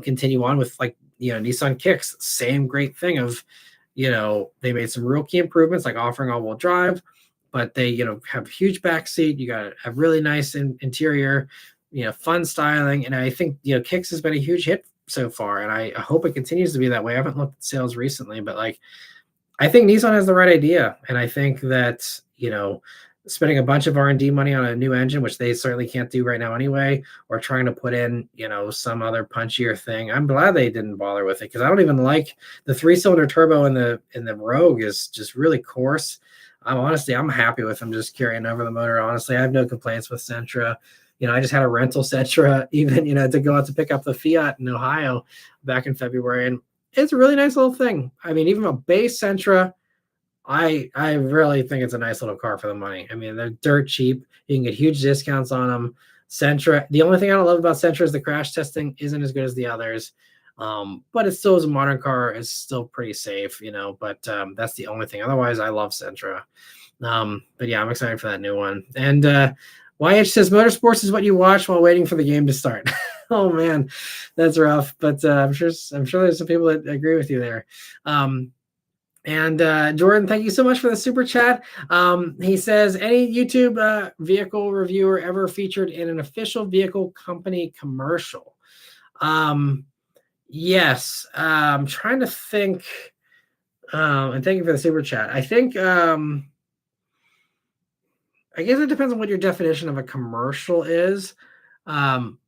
continue on with, like, Nissan Kicks, same great thing of, they made some real key improvements, like offering all-wheel drive, but they, have a huge back seat. You got a really nice interior, fun styling. And I think, Kicks has been a huge hit so far. And I hope it continues to be that way. I haven't looked at sales recently, but like, I think Nissan has the right idea. And I think that, spending a bunch of R&D money on a new engine, which they certainly can't do right now anyway, or trying to put in, some other punchier thing. I'm glad they didn't bother with it, because I don't even like the 3-cylinder turbo in the Rogue is just really coarse. I'm happy with them just carrying over the motor. Honestly, I have no complaints with Sentra. I just had a rental Sentra even, to go out to pick up the Fiat in Ohio back in February. And it's a really nice little thing. Even a base Sentra I really think it's a nice little car for the money. I mean, they're dirt cheap. You can get huge discounts on them. Sentra. The only thing I don't love about Sentra is the crash testing isn't as good as the others. But it still is a modern car. It's still pretty safe, But that's the only thing. Otherwise, I love Sentra. But yeah, I'm excited for that new one. And YH says motorsports is what you watch while waiting for the game to start. Oh man, that's rough. But I'm sure there's some people that agree with you there. And Jordan, thank you so much for the super chat. He says, any YouTube vehicle reviewer ever featured in an official vehicle company commercial? Yes. I'm trying to think. And thank you for the super chat. I think I guess it depends on what your definition of a commercial is.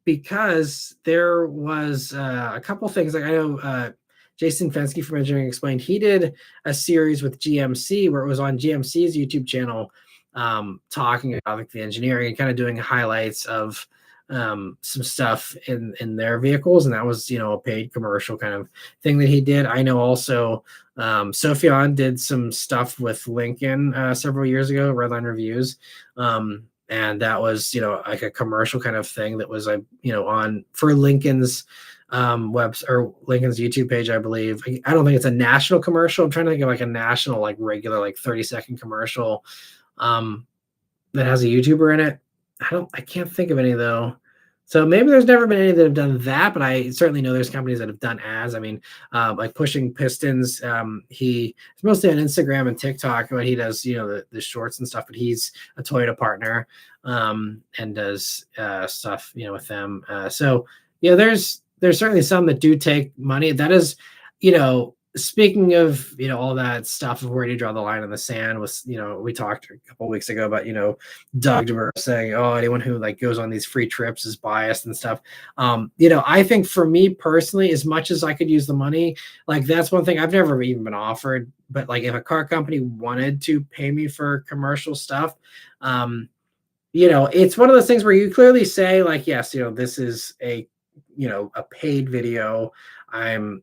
Because there was a couple things. Like I know Jason Fensky from Engineering Explained, he did a series with GMC where it was on GMC's YouTube channel, talking about like the engineering and kind of doing highlights of some stuff in their vehicles, and that was a paid commercial kind of thing that he did. I know also Sophion did some stuff with Lincoln several years ago, Redline Reviews, and that was like a commercial kind of thing that was on for Lincoln's webs or Lincoln's YouTube page, I believe. I don't think it's a national commercial. I'm trying to think of like a national, like regular, like 30-second commercial that has a YouTuber in it. I can't think of any though. So maybe there's never been any that have done that, but I certainly know there's companies that have done ads. I mean, like Pushing Pistons, he is mostly on Instagram and TikTok, but he does, the shorts and stuff, but he's a Toyota partner and does stuff, with them. So, there's certainly some that do take money. That is, speaking of all that stuff of where do you draw the line in the sand was we talked a couple of weeks ago about Doug DeVere saying, oh, anyone who like goes on these free trips is biased and stuff. I think for me personally, as much as I could use the money, like that's one thing I've never even been offered, but like if a car company wanted to pay me for commercial stuff, it's one of those things where you clearly say like, yes, this is a paid video. I'm,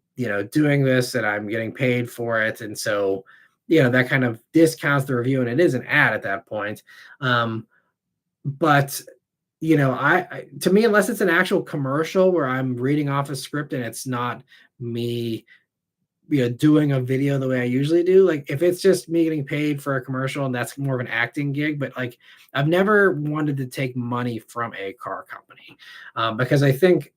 doing this and I'm getting paid for it. And so, that kind of discounts the review and it is an ad at that point. But, I to me, unless it's an actual commercial where I'm reading off a script and it's not me, doing a video the way I usually do, like if it's just me getting paid for a commercial and that's more of an acting gig, but like I've never wanted to take money from a car company because I think,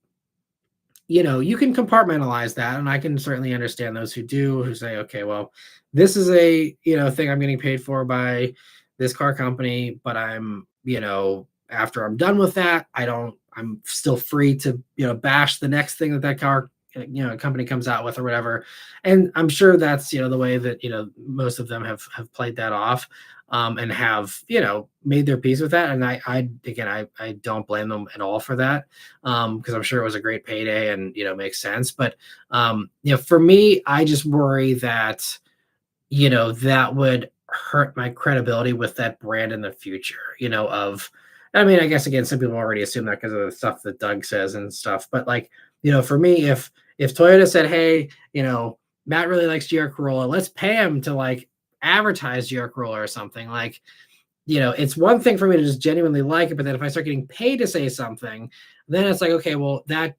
you can compartmentalize that. And I can certainly understand those who do, who say, okay, well, this is a, thing I'm getting paid for by this car company, but I'm, after I'm done with that, I'm still free to, bash the next thing that car, company comes out with or whatever. And I'm sure that's, the way that, most of them have played that off. And have made their peace with that, and I don't blame them at all for that, because I'm sure it was a great payday and makes sense. But for me, I just worry that that would hurt my credibility with that brand in the future. I guess again, some people already assume that because of the stuff that Doug says and stuff. But like for me, if Toyota said, hey, Matt really likes GR Corolla, let's pay him to like advertise GR Corolla or something, like it's one thing for me to just genuinely like it, but then if I start getting paid to say something, then it's like, okay, well, that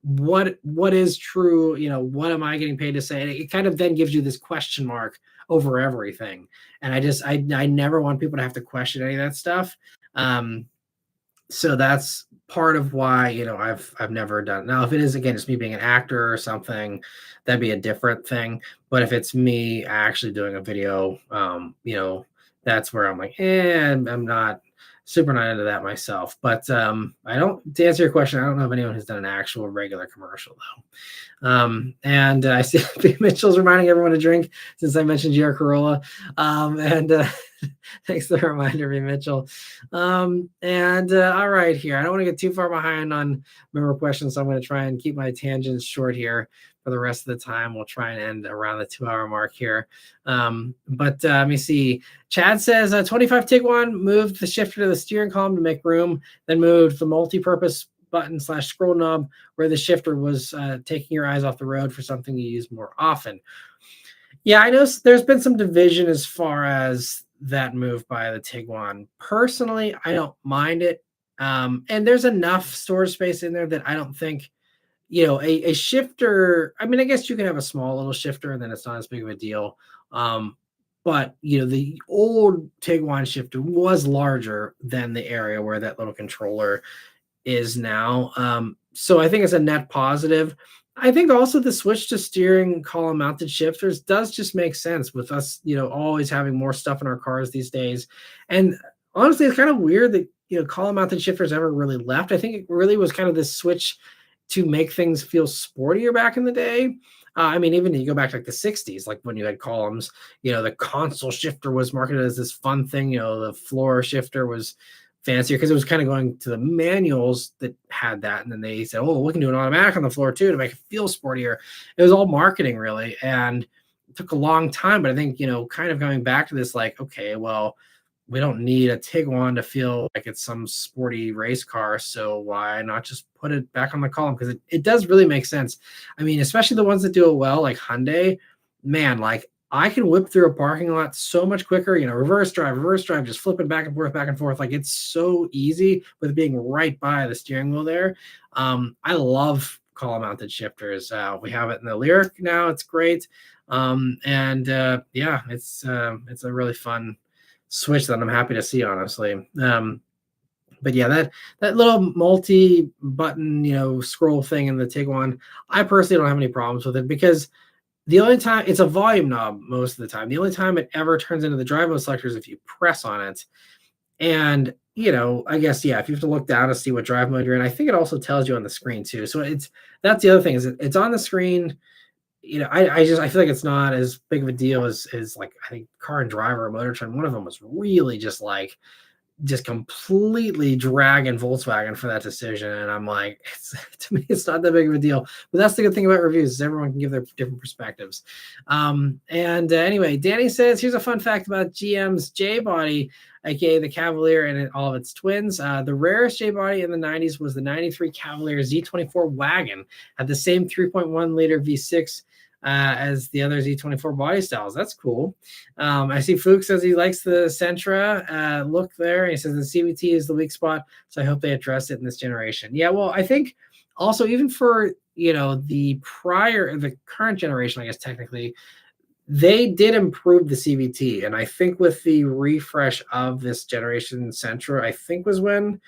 what is true, what am I getting paid to say? And it kind of then gives you this question mark over everything, and I never want people to have to question any of that stuff. So that's part of why I've never done it. Now, if it is again just me being an actor or something, that'd be a different thing. But if it's me actually doing a video, that's where I'm like, I'm not super not into that myself. But to answer your question, I don't know if anyone has done an actual regular commercial though. And I see B. Mitchell's reminding everyone to drink since I mentioned GR Corolla. Thanks for the reminder, B. Mitchell. All right, here. I don't want to get too far behind on member questions, so I'm going to try and keep my tangents short here for the rest of the time. We'll try and end around the 2-hour mark here. But let me see. Chad says 25 Tiguan moved the shifter to the steering column to make room, then moved the multi-purpose button / scroll knob where the shifter was taking your eyes off the road for something you use more often. Yeah, I know there's been some division as far as that move by the Tiguan. Personally, I don't mind it. And there's enough storage space in there that I don't think, a shifter. I mean, I guess you can have a small little shifter and then it's not as big of a deal. Um, but the old Tiguan shifter was larger than the area where that little controller is now. So I think it's a net positive. I think also the switch to steering column mounted shifters does just make sense with us, always having more stuff in our cars these days. And honestly, it's kind of weird that, column mounted shifters ever really left. I think it really was kind of this switch to make things feel sportier back in the day. I mean, even if you go back to like the 60s, like when you had columns, the console shifter was marketed as this fun thing. The floor shifter was fancier because it was kind of going to the manuals that had that. And then they said, oh, we can do an automatic on the floor too to make it feel sportier. It was all marketing really. And it took a long time. But I think, kind of going back to this, like, okay, well, we don't need a Tiguan to feel like it's some sporty race car. So why not just put it back on the column? Because it does really make sense. I mean, especially the ones that do it well, like Hyundai, man, like I can whip through a parking lot so much quicker, reverse drive, just flipping back and forth, back and forth. Like it's so easy with being right by the steering wheel there. I love column mounted shifters. We have it in the Lyric now. It's great. Yeah, it's a really fun switch that I'm happy to see, honestly. But yeah, that little multi-button, scroll thing in the Tiguan, I personally don't have any problems with it because the only time it's a volume knob most of the time. The only time it ever turns into the drive mode selector is if you press on it. And I guess yeah, if you have to look down to see what drive mode you're in, I think it also tells you on the screen too. So that's the other thing is it's on the screen. I feel like it's not as big of a deal as like I think Car and Driver or Motor Trend. One of them was really just completely dragging Volkswagen for that decision. And I'm like, to me, it's not that big of a deal. But that's the good thing about reviews is everyone can give their different perspectives. Anyway, Danny says, here's a fun fact about GM's J-body, aka the Cavalier and all of its twins. The rarest J-body in the 90s was the 93 Cavalier Z24 wagon, had the same 3.1 liter V6 as the other Z24 body styles. That's cool. I see Fuchs says he likes the Sentra look there. He says the CVT is the weak spot, so I hope they address it in this generation. Yeah, well, I think also even for the current generation, I guess technically, they did improve the CVT, and I think with the refresh of this generation Sentra, I think was when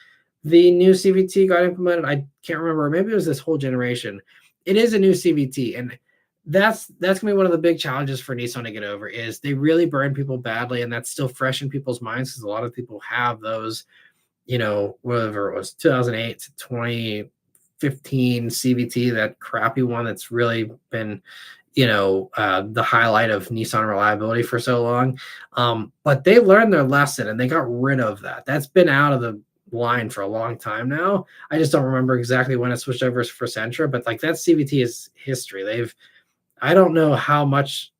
the new CVT got implemented. I can't remember. Maybe it was this whole generation. It is a new CVT, and that's gonna be one of the big challenges for Nissan to get over is they really burn people badly, and that's still fresh in people's minds because a lot of people have those, whatever it was, 2008 to 2015 CVT, that crappy one that's really been, the highlight of Nissan reliability for so long. But they learned their lesson and they got rid of that. That's been out of the line for a long time now. I just don't remember exactly when it switched over for Sentra, but like that CVT is history. I don't know how much,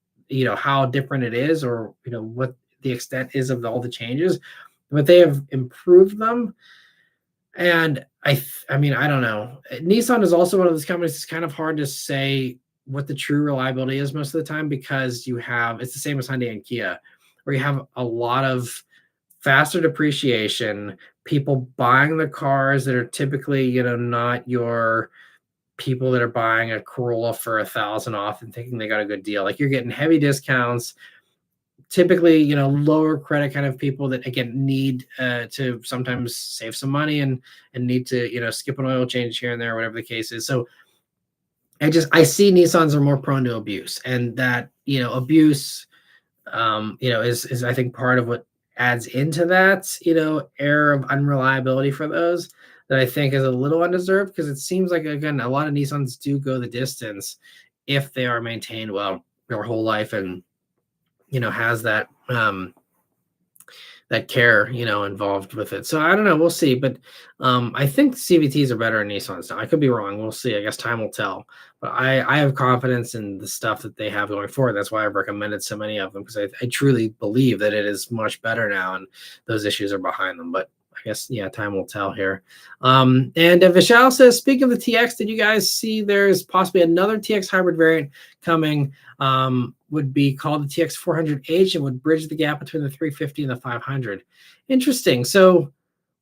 how different it is or, what the extent is of all the changes, but they have improved them. And I mean, I don't know. Nissan is also one of those companies it's kind of hard to say what the true reliability is most of the time because it's the same as Hyundai and Kia, where you have a lot of faster depreciation, people buying the cars that are typically, not your people that are buying a Corolla for $1,000 off and thinking they got a good deal. Like you're getting heavy discounts, typically, lower credit kind of people that again need to sometimes save some money and need to, skip an oil change here and there, whatever the case is. So I see Nissans are more prone to abuse, and that, abuse, is I think part of what adds into that, air of unreliability for those that I think is a little undeserved because it seems like, again, a lot of Nissans do go the distance if they are maintained well their whole life and, has that, that care, involved with it. So I don't know. We'll see. But I think CVTs are better in Nissans now. I could be wrong. We'll see. I guess time will tell. But I have confidence in the stuff that they have going forward. That's why I've recommended so many of them because I truly believe that it is much better now and those issues are behind them. But I guess, yeah, time will tell here. And Vishal says, speaking of the TX, did you guys see there's possibly another TX hybrid variant coming? Would be called the TX 400H and would bridge the gap between the 350 and the 500. Interesting. So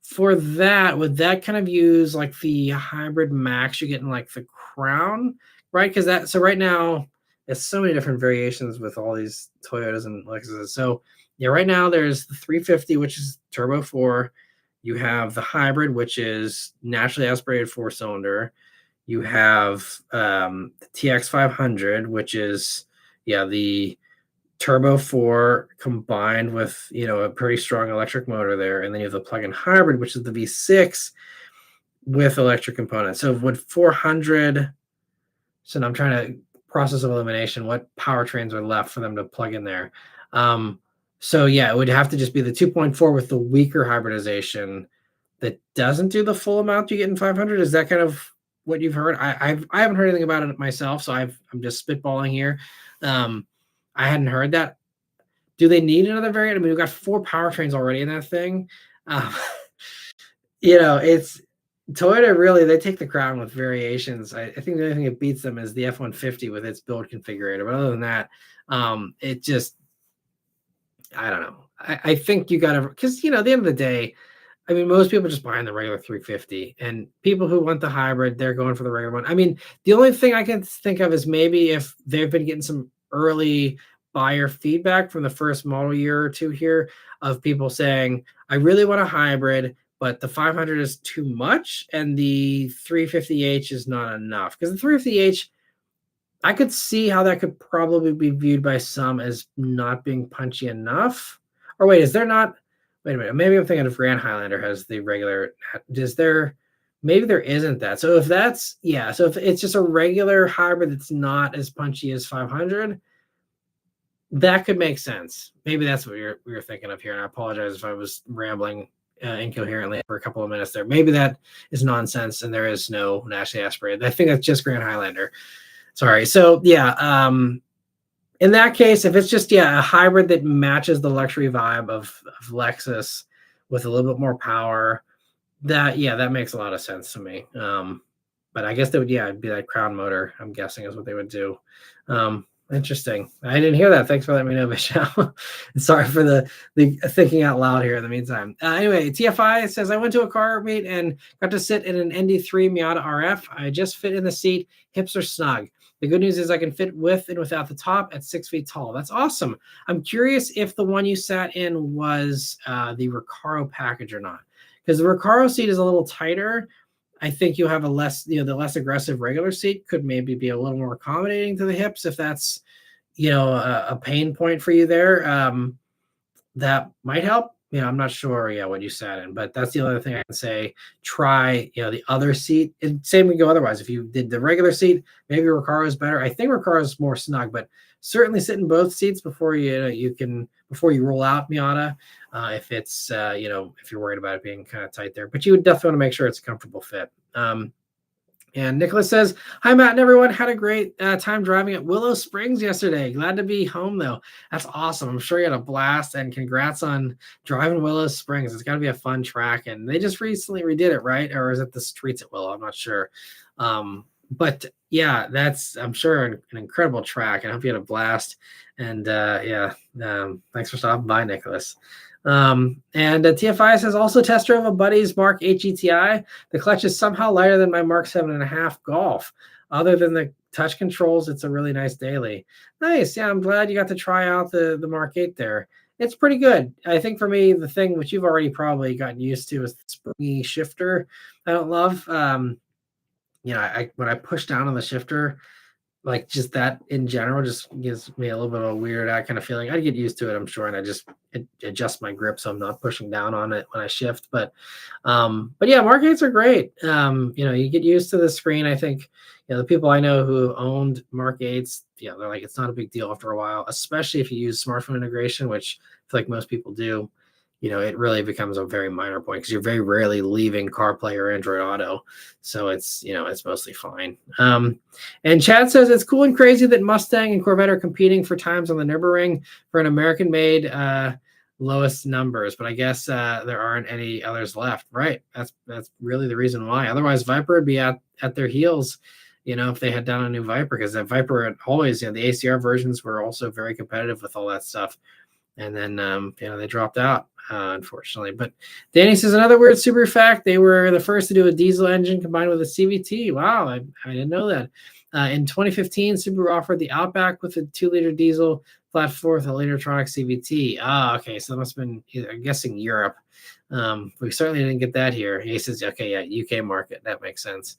for that, would that kind of use like the hybrid max you get in like the Crown, right? Because that, so right now, there's so many different variations with all these Toyotas and Lexuses. So yeah, right now there's the 350, which is turbo 4. You have the hybrid, which is naturally aspirated 4-cylinder. You have the TX 500, which is, yeah, the turbo 4 combined with, a pretty strong electric motor there. And then you have the plug-in hybrid, which is the V6 with electric components. So would 400, so I'm trying to process of elimination, what powertrains are left for them to plug in there? So yeah, it would have to just be the 2.4 with the weaker hybridization that doesn't do the full amount you get in 500. Is that kind of what you've heard? I haven't heard anything about it myself, so I'm just spitballing here. I hadn't heard that. Do they need another variant? I mean, we've got 4 powertrains already in that thing. It's Toyota, really, they take the crown with variations. I think the only thing that beats them is the F-150 with its build configurator. But other than that, it just, I don't know. I think you got to, because, at the end of the day, I mean, most people are just buying the regular 350, and people who want the hybrid, they're going for the regular one. I mean, the only thing I can think of is maybe if they've been getting some early buyer feedback from the first model year or two here of people saying, I really want a hybrid, but the 500 is too much and the 350H is not enough. Because the 350H, I could see how that could probably be viewed by some as not being punchy enough. Or wait, is there not? Wait a minute. Maybe I'm thinking if Grand Highlander has the regular. Is there? Maybe there isn't that. So if that's, yeah. So if it's just a regular hybrid that's not as punchy as 500, that could make sense. Maybe that's what we were thinking of here. And I apologize if I was rambling incoherently for a couple of minutes there. Maybe that is nonsense and there is no naturally aspirated. I think that's just Grand Highlander. Sorry. So yeah, in that case, if it's just, a hybrid that matches the luxury vibe of Lexus with a little bit more power, that makes a lot of sense to me. But I guess they would, it'd be that Crown motor, I'm guessing, is what they would do. Interesting. I didn't hear that. Thanks for letting me know, Michelle. Sorry for the thinking out loud here in the meantime. Anyway, TFI says, I went to a car meet and got to sit in an ND3 Miata RF. I just fit in the seat. Hips are snug. The good news is I can fit with and without the top at 6 feet tall. That's awesome. I'm curious if the one you sat in was the Recaro package or not. Because the Recaro seat is a little tighter. I think you'll have a less, the less aggressive regular seat could maybe be a little more accommodating to the hips if that's, a pain point for you there. That might help. I'm not sure, what you sat in, but that's the other thing I can say. Try, the other seat. And same would go otherwise. If you did the regular seat, maybe Recaro is better. I think Recaro is more snug, but certainly sit in both seats before before you roll out Miata. If it's, if you're worried about it being kind of tight there, but you would definitely want to make sure it's a comfortable fit. And Nicholas says, hi, Matt and everyone. Had a great time driving at Willow Springs yesterday. Glad to be home, though. That's awesome. I'm sure you had a blast, and congrats on driving Willow Springs. It's got to be a fun track, and they just recently redid it, right? Or is it the streets at Willow? I'm not sure. But yeah, that's, I'm sure, an incredible track. I hope you had a blast. And thanks for stopping by, Nicholas. And TFI says, also test drove a buddy's Mark 8 GTI. The clutch is somehow lighter than my Mark 7.5 Golf. Other than the touch controls, it's a really nice daily. Nice. Yeah, I'm glad you got to try out the Mark 8 there. It's pretty good. I think for me, the thing which you've already probably gotten used to is the springy shifter. I don't love. When I push down on the shifter, like just that in general just gives me a little bit of a weird kind of feeling. I'd get used to it, I'm sure, and I just adjust my grip so I'm not pushing down on it when I shift. But yeah, Mark 8s are great. You get used to the screen. I think the people I know who owned Mark 8s, they're like, it's not a big deal after a while, especially if you use smartphone integration, which I feel like most people do. It really becomes a very minor point because you're very rarely leaving CarPlay or Android Auto. So it's, it's mostly fine. And Chad says, it's cool and crazy that Mustang and Corvette are competing for times on the Nürburgring for an American-made lowest numbers, but I guess there aren't any others left. Right. That's really the reason why. Otherwise, Viper would be at their heels, if they had done a new Viper, because that Viper had always, the ACR versions were also very competitive with all that stuff. And then they dropped out, unfortunately. But Danny says another weird super fact: they were the first to do a diesel engine combined with a CVT. Wow, I didn't know that. In 2015, Subaru offered the Outback with a 2-liter diesel flat four with a Latertronic CVT. Ah, okay, so that must have been, I'm guessing, Europe. We certainly didn't get that here. He says, okay, yeah, UK market. That makes sense.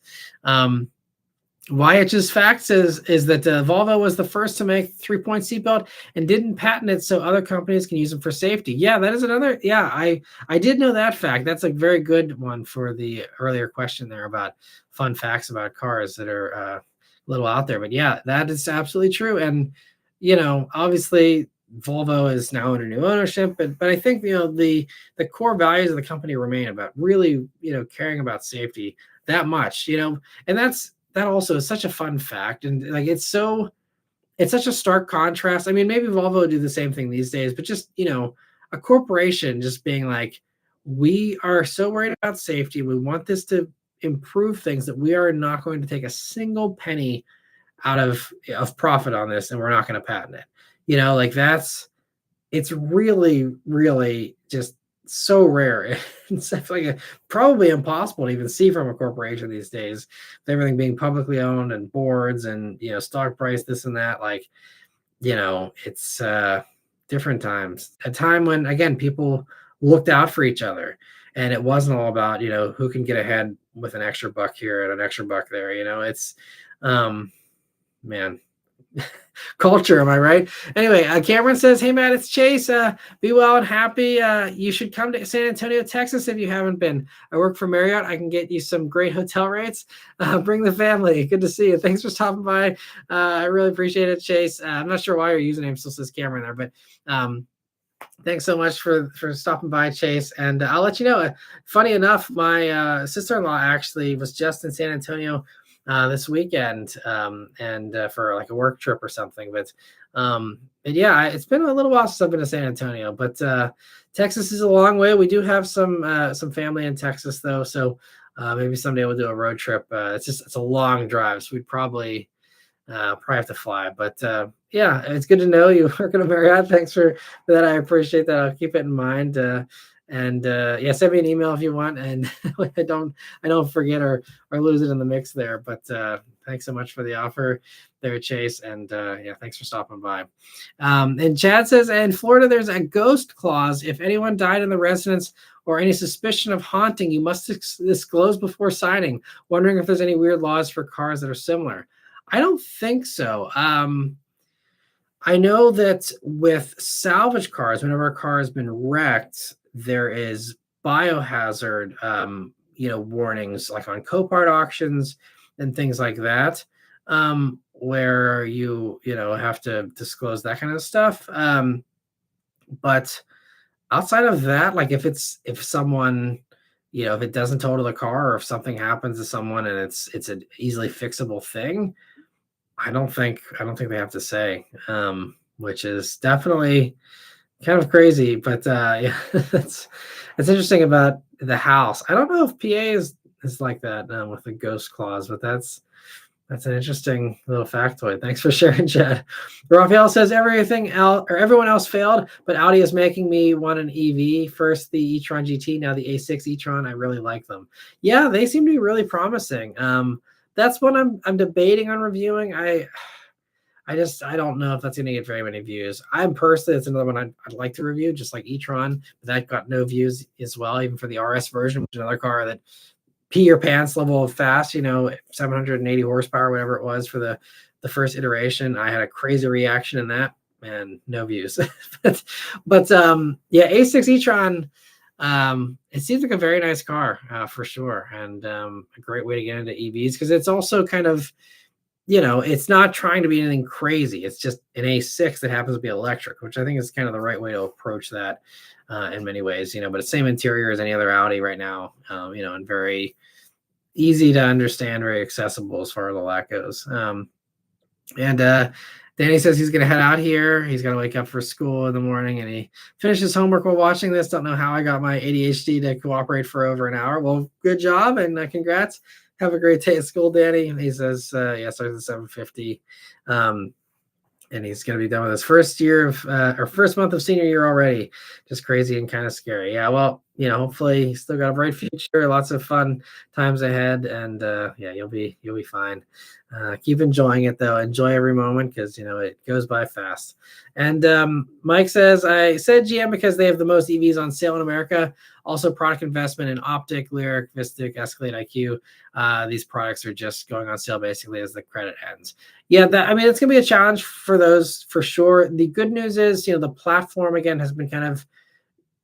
YH's facts is that Volvo was the first to make 3-point seatbelt and didn't patent it, so other companies can use them for safety. Yeah, that is another. Yeah, I did know that fact. That's a very good one for the earlier question there about fun facts about cars that are a little out there. But yeah, that is absolutely true. And obviously Volvo is now under new ownership, but I think the core values of the company remain about really caring about safety that much. And that also is such a fun fact, and like it's such a stark contrast. I mean, maybe Volvo would do the same thing these days, but just a corporation just being like, we are so worried about safety, we want this to improve things, that we are not going to take a single penny out of profit on this, and we're not going to patent it. Like it's really, really just so rare. It's like probably impossible to even see from a corporation these days, with everything being publicly owned and boards and stock price, this and that. Like it's different times, a time when again people looked out for each other, and it wasn't all about who can get ahead with an extra buck here and an extra buck there. It's man. Culture, am I right? Anyway, Cameron says, hey Matt, it's Chase. Be well and happy. You should come to San Antonio, Texas if you haven't been. I work for Marriott. I can get you some great hotel rates. Bring the family. Good to see you. Thanks for stopping by. I really appreciate it, Chase. I'm not sure why your username still says Cameron there, but thanks so much for stopping by, Chase. And I'll let you know, funny enough, my sister-in-law actually was just in San Antonio this weekend, and for like a work trip or something. But yeah, it's been a little while since I've been to San Antonio, but Texas is a long way. We do have some family in Texas though, so maybe someday we'll do a road trip. It's a long drive, so we'd probably have to fly. But yeah, it's good to know you work at Marriott. Thanks for that. I appreciate that. I'll keep it in mind. And yeah, send me an email if you want, and I don't forget or lose it in the mix there. But thanks so much for the offer there, Chase, and yeah, thanks for stopping by. And Chad says, in Florida, there's a ghost clause. If anyone died in the residence or any suspicion of haunting, you must disclose before signing. Wondering if there's any weird laws for cars that are similar. I don't think so. I know that with salvage cars, whenever a car has been wrecked, there is biohazard, warnings like on Copart auctions and things like that, where you have to disclose that kind of stuff. But outside of that, like if someone, if it doesn't total the car, or if something happens to someone and it's an easily fixable thing, I don't think they have to say, which is definitely kind of crazy. But yeah, it's interesting about the house. I don't know if PA is like that with the ghost clause, but that's an interesting little factoid. Thanks for sharing, Chad. Raphael says everyone else failed, but Audi is making me want an EV. First the e-tron GT, now the A6 e-tron. I really like them. Yeah, they seem to be really promising. That's what I'm debating on reviewing. I don't know if that's going to get very many views. I'm personally, it's another one I'd like to review, just like e-tron, but that got no views as well, even for the RS version, which is another car that pee your pants level of fast, 780 horsepower, whatever it was for the first iteration. I had a crazy reaction in that, and no views. but yeah, A6 e-tron, it seems like a very nice car for sure, and a great way to get into EVs, because it's also kind of, it's not trying to be anything crazy. It's just an A6 that happens to be electric, which I think is kind of the right way to approach that in many ways. But it's same interior as any other Audi right now, and very easy to understand, very accessible as far as all that goes. And Danny says he's going to head out here. He's got to wake up for school in the morning, and he finishes homework while watching this. Don't know how I got my ADHD to cooperate for over an hour. Well, good job, and congrats. Have a great day at school, Danny. He says, yeah, starts at 7:50. And he's going to be done with his first year of or first month of senior year already. Just crazy and kind of scary. Yeah, well, hopefully he's still got a bright future, lots of fun times ahead, and yeah, you'll be fine. Keep enjoying it though. Enjoy every moment because it goes by fast. And Mike says, I said GM because they have the most EVs on sale in America. Also, product investment in Optic, Lyric, Vistic, Escalade IQ. These products are just going on sale basically as the credit ends. Yeah, it's gonna be a challenge for those for sure. The good news is, the platform again has been kind of,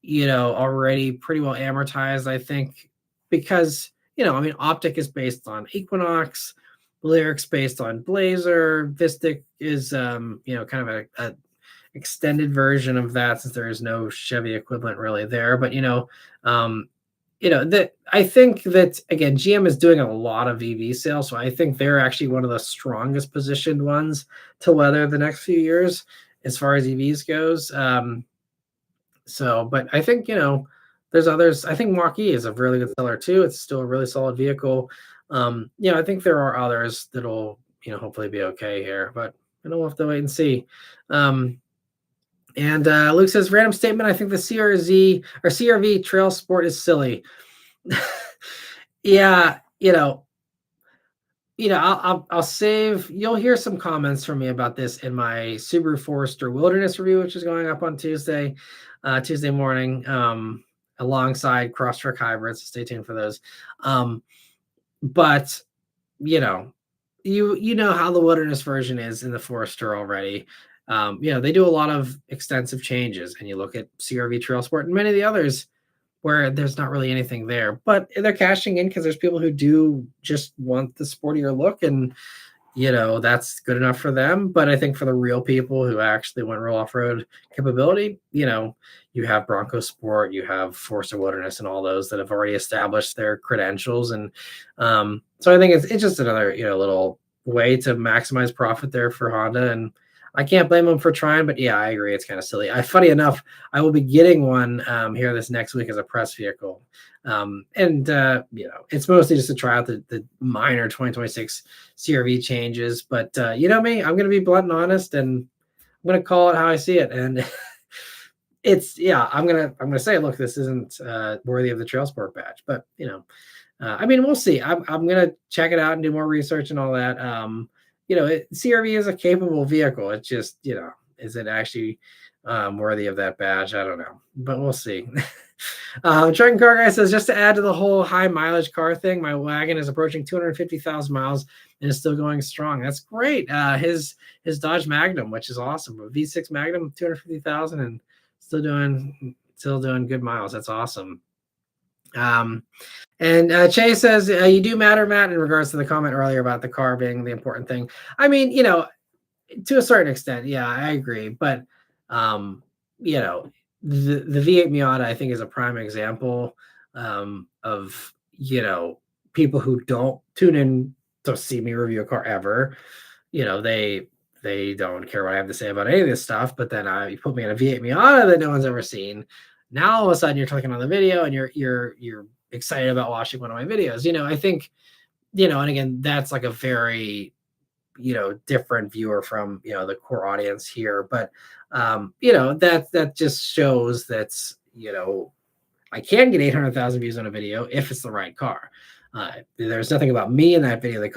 already pretty well amortized, I think, because Optic is based on Equinox, Lyric's based on Blazer, Vistic is kind of a extended version of that since there is no Chevy equivalent really there. But that I think that again, GM is doing a lot of EV sales, so I think they're actually one of the strongest positioned ones to weather the next few years as far as EVs goes. But I think there's others. I think Mach-E is a really good seller too. It's still a really solid vehicle. I think there are others that'll hopefully be okay here, but we'll have to wait and see. And Luke says, random statement. I think the CRZ or CRV Trail Sport is silly. Yeah, I'll save. You'll hear some comments from me about this in my Subaru Forester Wilderness review, which is going up on Tuesday morning, alongside Crosstrek Hybrids. So stay tuned for those. But you know how the Wilderness version is in the Forester already. They do a lot of extensive changes, and you look at CRV Trail Sport and many of the others where there's not really anything there, but they're cashing in because there's people who do just want the sportier look, and that's good enough for them. But I think for the real people who actually want real off-road capability, you have Bronco Sport, you have Forza Wilderness, and all those that have already established their credentials. And so I think it's just another little way to maximize profit there for Honda, and I can't blame them for trying. But yeah, I agree, it's kind of silly. Funny enough, I will be getting one here this next week as a press vehicle. It's mostly just to try out the minor 2026 CRV changes. But me, I'm going to be blunt and honest, and I'm going to call it how I see it. And I'm going to say, look, this isn't worthy of the Trail Sport badge, but we'll see. I'm going to check it out and do more research and all that. CRV is a capable vehicle. It's just, is it actually worthy of that badge? I don't know, but we'll see. Trucking Car Guy says, just to add to the whole high mileage car thing, my wagon is approaching 250,000 miles and is still going strong. That's great. His Dodge Magnum, which is awesome. A V6 Magnum, 250,000 and still doing good miles. That's awesome. And Che says, you do matter, Matt, in regards to the comment earlier about the car being the important thing. To a certain extent, yeah, I agree. But, the V8 Miata, I think, is a prime example of, people who don't tune in to see me review a car ever. They don't care what I have to say about any of this stuff. But then you put me in a V8 Miata that no one's ever seen. Now all of a sudden you're clicking on the video and you're excited about watching one of my videos. I think, and again, that's like a very, different viewer from, the core audience here. But, that just shows that, I can get 800,000 views on a video if it's the right car. There's nothing about me in that video that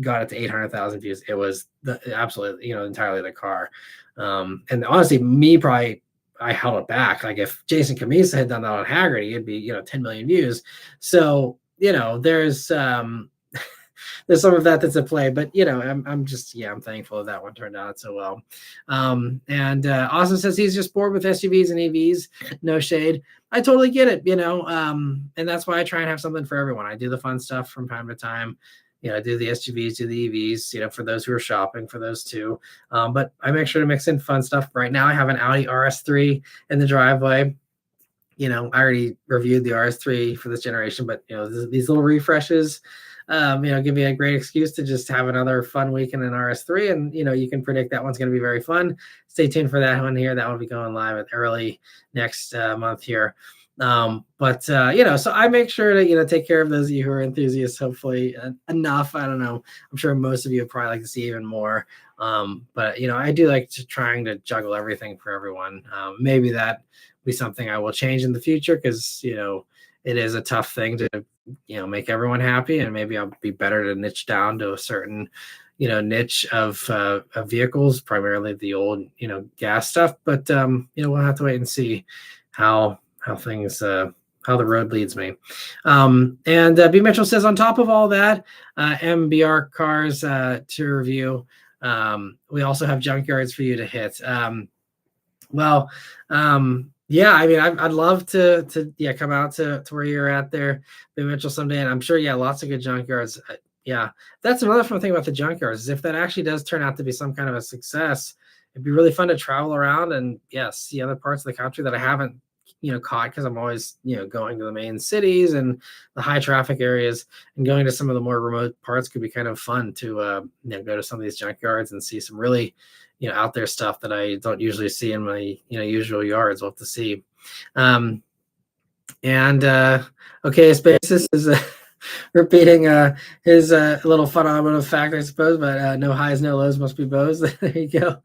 got it to 800,000 views. It was absolutely, entirely the car. And honestly, I held it back. Like if Jason Camisa had done that on Haggerty, it'd be 10 million views. So there's there's some of that's at play. But I'm thankful that one turned out so well. And Austin says he's just bored with SUVs and EVs. No shade. I totally get it. And that's why I try and have something for everyone. I do the fun stuff from time to time. I do the SUVs, do the EVs, for those who are shopping for those too. But I make sure to mix in fun stuff. Right now I have an Audi RS3 in the driveway. I already reviewed the RS3 for this generation, but these little refreshes give me a great excuse to just have another fun weekend in RS3. And, you can predict that one's going to be very fun. Stay tuned for that one here. That will be going live at early next month here. So I make sure to, take care of those of you who are enthusiasts, hopefully enough. I don't know. I'm sure most of you would probably like to see even more. But I do like trying to juggle everything for everyone. Maybe that be something I will change in the future, because, it is a tough thing to, make everyone happy, and maybe I'll be better to niche down to a certain, niche of vehicles, primarily the old, gas stuff. But, we'll have to wait and see how things, how the road leads me. And B Mitchell says, on top of all that, MBR cars to review. We also have junkyards for you to hit. Yeah, I mean, I'd love to come out to where you're at there, B Mitchell, someday. And I'm sure, lots of good junkyards. Yeah, that's another fun thing about the junkyards, is if that actually does turn out to be some kind of a success, it'd be really fun to travel around and see other parts of the country that I haven't, caught, because I'm always, going to the main cities and the high traffic areas, and going to some of the more remote parts could be kind of fun to, go to some of these junkyards and see some really, out there stuff that I don't usually see in my, usual yards. We'll have to see. Okay, Spaces is repeating his little fun automotive fact, I suppose, but no highs, no lows must be Bose. There you go.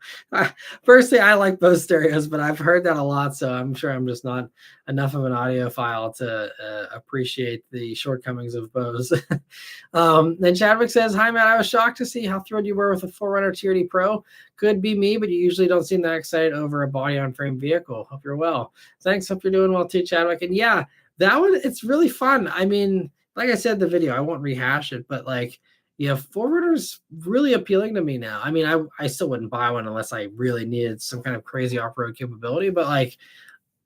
Personally, I like Bose stereos, but I've heard that a lot, so I'm sure I'm just not enough of an audiophile to appreciate the shortcomings of Bose. Then Chadwick says, hi, Matt. I was shocked to see how thrilled you were with a 4Runner TRD Pro. Could be me, but you usually don't seem that excited over a body-on-frame vehicle. Hope you're well. Thanks. Hope you're doing well too, Chadwick. And yeah, that one, it's really fun. I mean, like I said in the video, I won't rehash it, but 4Runner's really appealing to me now. I mean, I still wouldn't buy one unless I really needed some kind of crazy off-road capability, but I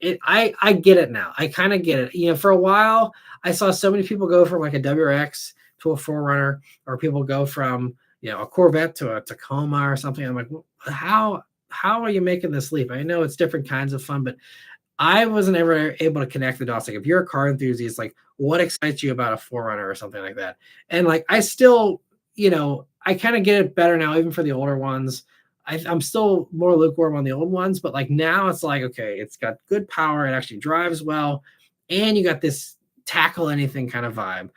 get it now. I kind of get it. For a while, I saw so many people go from a WRX to a 4Runner, or people go from, a Corvette to a Tacoma or something. I'm like, how are you making this leap? I know it's different kinds of fun, but I wasn't ever able to connect the dots. If you're a car enthusiast, what excites you about a 4Runner or something like that? And I still, I kind of get it better now, even for the older ones. I'm still more lukewarm on the old ones, but now it's okay, it's got good power, it actually drives well, and you got this tackle anything kind of vibe.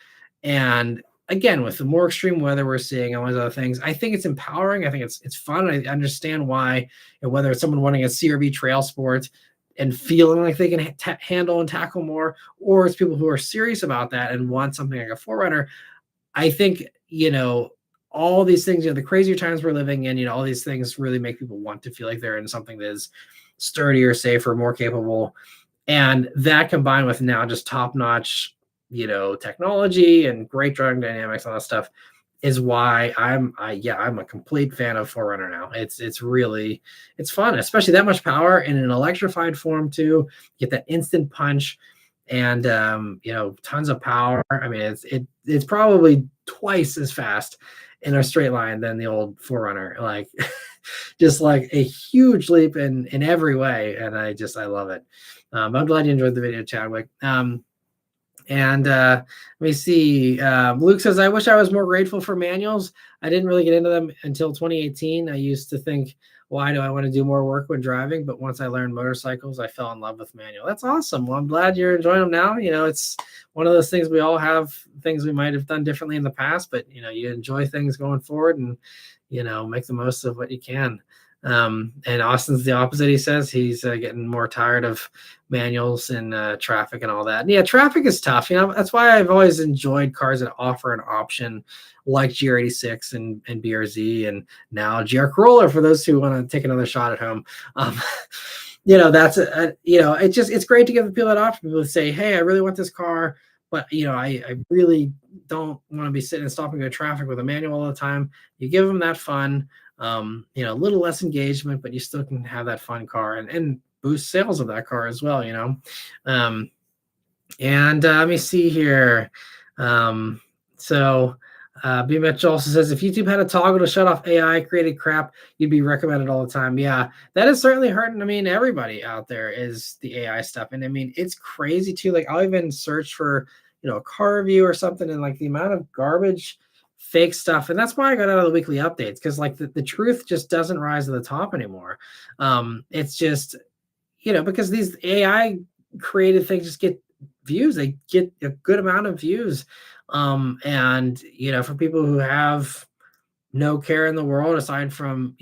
And again, with the more extreme weather we're seeing and all those other things, I think it's empowering. I think it's fun. I understand why, whether it's someone wanting a CRV trail sport and feeling like they can handle and tackle more, or it's people who are serious about that and want something like a 4Runner. I think, all these things, the crazier times we're living in, all these things really make people want to feel like they're in something that is sturdier, safer, more capable. And that, combined with now just top-notch, technology and great driving dynamics and all that stuff, is why I'm a complete fan of 4Runner now. It's fun, especially that much power in an electrified form too. Get that instant punch, and tons of power. I mean, it's probably twice as fast in a straight line than the old 4Runner. Just a huge leap in every way, and I love it. I'm glad you enjoyed the video, Chadwick. Let me see. Luke says, I wish I was more grateful for manuals. I didn't really get into them until 2018. I used to think, why do I want to do more work when driving? But once I learned motorcycles, I fell in love with manual. That's awesome. Well, I'm glad you're enjoying them now. It's one of those things, we all have things we might have done differently in the past, but you enjoy things going forward, and make the most of what you can. And Austin's the opposite. He says he's getting more tired of manuals and traffic and all that. And yeah, traffic is tough. That's why I've always enjoyed cars that offer an option like GR86 and BRZ, and now GR Corolla for those who want to take another shot at home. That's it's great to give the people that option. People say, hey, I really want this car, but I really don't want to be sitting and stopping in traffic with a manual all the time. You give them that fun. A little less engagement, but you still can have that fun car and boost sales of that car as well, and let me see here. B Mitch also says, if YouTube had a toggle to shut off AI created crap, you'd be recommended all the time. Yeah, that is certainly hurting. I mean, everybody out there is the AI stuff, and I mean, it's crazy too. I'll even search for a car review or something, and like the amount of garbage, fake stuff. And that's why I got out of the weekly updates, because like the truth just doesn't rise to the top anymore. It's just, because these AI created things just get views. They get a good amount of views. And for people who have no care in the world aside from,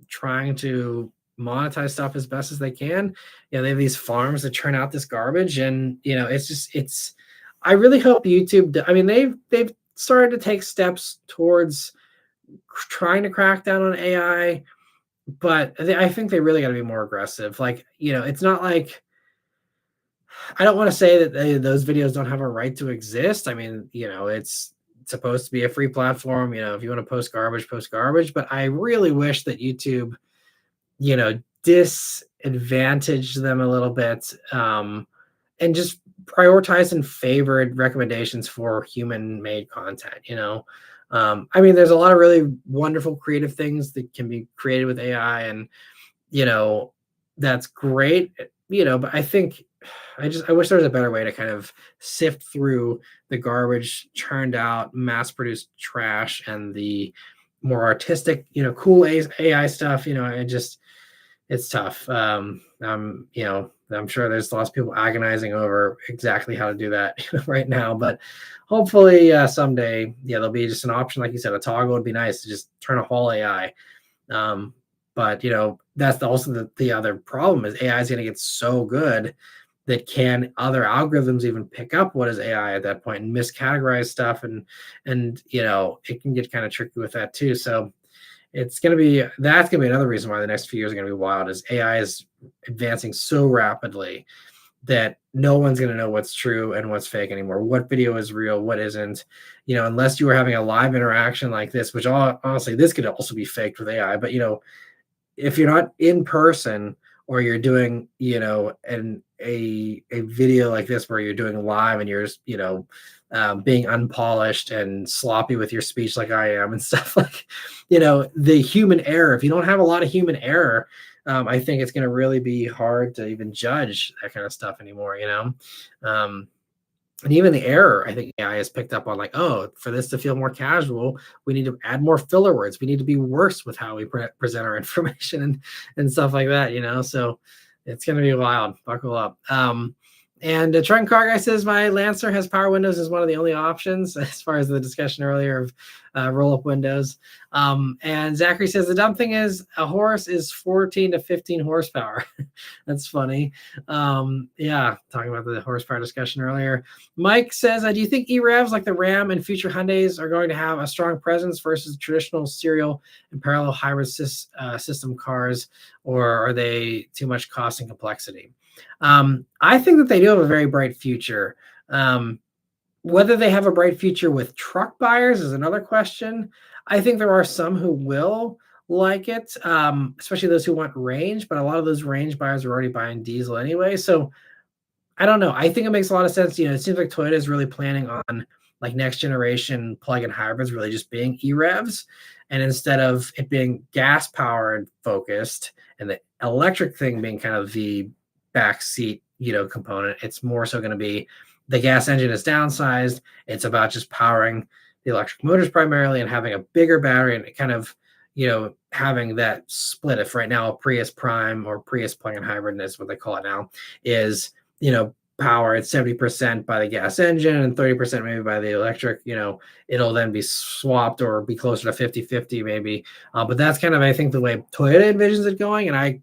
trying to monetize stuff as best as they can, they have these farms that churn out this garbage. And I really hope YouTube, I mean, they've started to take steps towards trying to crack down on AI, but I think they really got to be more aggressive. Like, it's not like, I don't want to say that those videos don't have a right to exist. I mean, it's supposed to be a free platform. If you want to post garbage, post garbage. But I really wish that YouTube, disadvantaged them a little bit, and just prioritized and favored recommendations for human-made content. I mean, there's a lot of really wonderful creative things that can be created with AI, and that's great. But I think I wish there was a better way to kind of sift through the garbage churned out, mass-produced trash and the more artistic, cool AI stuff. It's tough. I'm sure there's lots of people agonizing over exactly how to do that right now, but hopefully someday, there'll be just an option, like you said, a toggle would be nice to just turn a whole AI. But that's also the other problem is AI is going to get so good that can other algorithms even pick up what is AI at that point and miscategorize stuff, and it can get kind of tricky with that too. So that's going to be another reason why the next few years are going to be wild, is AI is advancing so rapidly that no one's going to know what's true and what's fake anymore. What video is real, what isn't, unless you were having a live interaction like this, which honestly, this could also be faked with AI. But, if you're not in person, or you're doing, a video like this where you're doing live and you're just, being unpolished and sloppy with your speech like I am and stuff, like, the human error, if you don't have a lot of human error, I think it's going to really be hard to even judge that kind of stuff anymore, and even the error, I think AI has picked up on, like, oh, for this to feel more casual, we need to add more filler words. We need to be worse with how we present our information and stuff like that, So it's going to be wild. Buckle up. And the Trunk Car Guy says, my Lancer has power windows as one of the only options, as far as the discussion earlier of roll-up windows. And Zachary says, the dumb thing is a horse is 14 to 15 horsepower. That's funny. Yeah, talking about the horsepower discussion earlier. Mike says, do you think E-Revs like the Ram and future Hyundais are going to have a strong presence versus traditional serial and parallel hybrid system cars, or are they too much cost and complexity? I think that they do have a very bright future. Whether they have a bright future with truck buyers is another question. I think there are some who will like it, especially those who want range, but a lot of those range buyers are already buying diesel anyway. So I don't know. I think it makes a lot of sense. It seems like Toyota is really planning on like next generation plug-in hybrids really just being E-Revs. And instead of it being gas powered focused and the electric thing being kind of the backseat, component, it's more so going to be the gas engine is downsized. It's about just powering the electric motors primarily and having a bigger battery and kind of, having that split. If right now a Prius Prime or Prius plug-in hybrid is what they call it now, is, power at 70% by the gas engine and 30% maybe by the electric, it'll then be swapped or be closer to 50-50 maybe. But that's kind of, I think, the way Toyota envisions it going. And I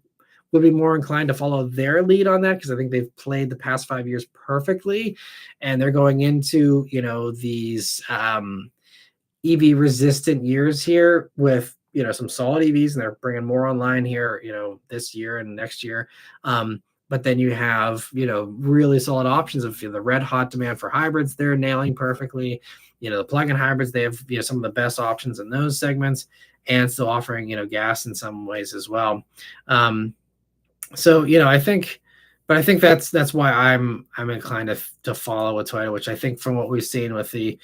would be more inclined to follow their lead on that, because I think they've played the past 5 years perfectly, and they're going into, these EV resistant years here with, some solid EVs, and they're bringing more online here, this year and next year. But then you have, really solid options of the red hot demand for hybrids. They're nailing perfectly. The plug-in hybrids, they have, some of the best options in those segments, and still offering, gas in some ways as well. So, I think that's why I'm inclined to follow with Toyota, which I think from what we've seen with the,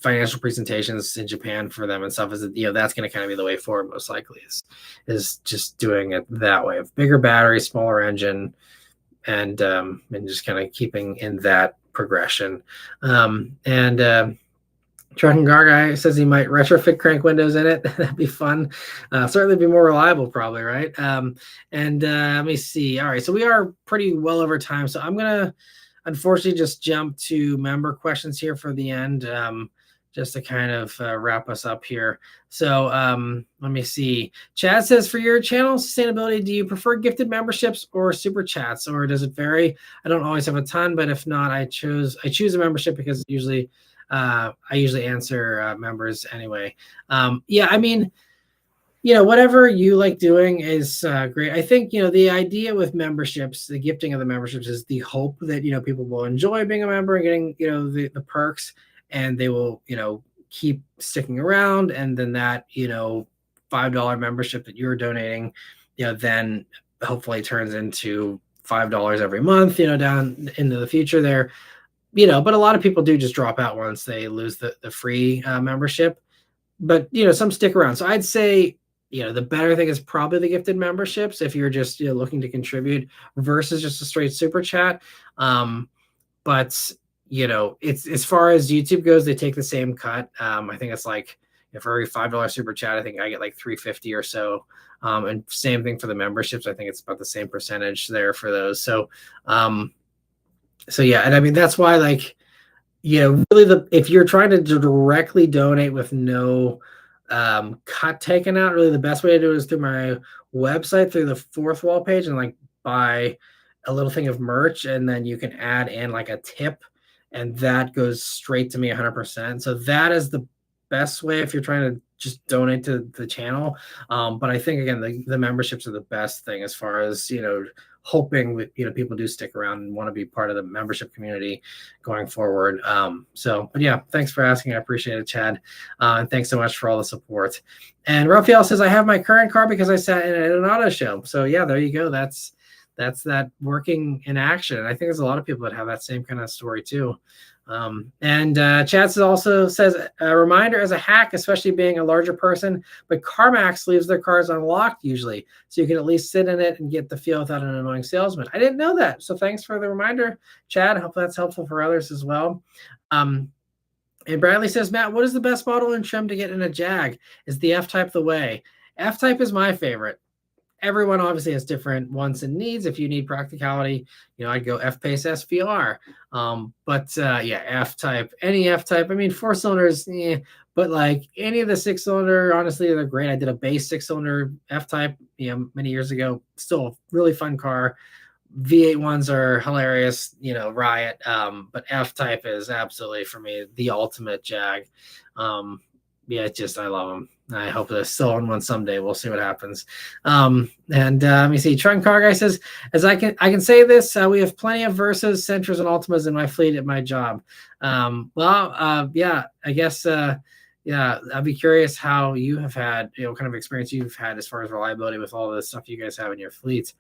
financial presentations in Japan for them and stuff, is that, that's going to kind of be the way forward most likely, is just doing it that way, of bigger battery, smaller engine, and just kind of keeping in that progression. And Trucking Car Guy says he might retrofit crank windows in it. That'd be fun. Certainly be more reliable, probably, right? Let me see. All right, so we are pretty well over time. So I'm gonna unfortunately just jump to member questions here for the end, just to kind of wrap us up here. So let me see. Chad says, for your channel sustainability, do you prefer gifted memberships or super chats, or does it vary? I don't always have a ton, but if not, I choose a membership because usually I usually answer members anyway. Yeah, I mean, whatever you like doing is great. I think, the idea with memberships, the gifting of the memberships is the hope that, people will enjoy being a member and getting, the perks, and they will, keep sticking around. And then that, $5 membership that you're donating, then hopefully turns into $5 every month, down into the future there. But a lot of people do just drop out once they lose the free membership. But some stick around. So I'd say the better thing is probably the gifted memberships if you're just looking to contribute versus just a straight super chat. But it's, as far as YouTube goes, they take the same cut. I think it's like, for every $5 super chat, I think I get like $3.50 or so. And same thing for the memberships. I think it's about the same percentage there for those. So yeah, and I mean that's why, like, really, if you're trying to directly donate with no cut taken out, really the best way to do it is through my website, through the fourth wall page, and like buy a little thing of merch, and then you can add in like a tip, and that goes straight to me 100%. So that is the best way if you're trying to just donate to the channel. But I think, again, the memberships are the best thing as far as hoping that people do stick around and want to be part of the membership community going forward. But yeah, thanks for asking. I appreciate it, Chad. And thanks so much for all the support. And Raphael says, I have my current car because I sat in an auto show. So yeah, there you go. That's that working in action. And I think there's a lot of people that have that same kind of story too. Chad also says, a reminder as a hack, especially being a larger person, but CarMax leaves their cars unlocked usually, so you can at least sit in it and get the feel without an annoying salesman. I didn't know that, so thanks for the reminder, Chad. I hope that's helpful for others as well. And Bradley says, Matt, what is the best model and trim to get in a Jag? Is the F-Type the way? F-Type is my favorite. Everyone obviously has different wants and needs. If you need practicality, I'd go F-Pace SVR. Yeah, F-Type, any F-Type. I mean, 4 cylinders, but like any of the 6-cylinder, honestly, they're great. I did a base 6-cylinder F-Type, many years ago. Still a really fun car. V8 ones are hilarious, riot. But F-Type is absolutely, for me, the ultimate Jag. Yeah, I love them. I hope they're still on one someday. We'll see what happens. Let me see. Trunk Car Guy says, as I can say this, we have plenty of Versas, Sentras, and Ultimas in my fleet at my job. Yeah, I guess, yeah, I'd be curious how you have had, what kind of experience you've had as far as reliability with all the stuff you guys have in your fleet.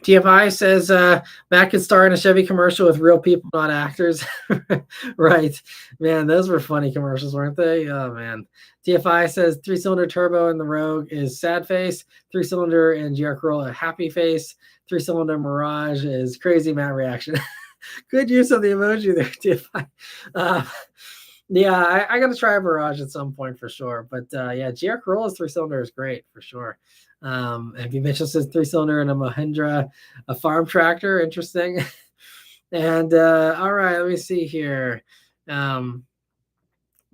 TFI says Matt could star in a Chevy commercial with real people, not actors. Right. Man, those were funny commercials, weren't they? Oh, man. TFI says 3-cylinder turbo in the Rogue is sad face. 3-cylinder in GR Corolla, happy face. 3-cylinder Mirage is crazy Matt reaction. Good use of the emoji there, TFI. Yeah, I got to try a Mirage at some point for sure. But yeah, GR Corolla's 3-cylinder is great for sure. B. Mitchell says 3-cylinder and a Mahindra, a farm tractor. Interesting. And all right, let me see here.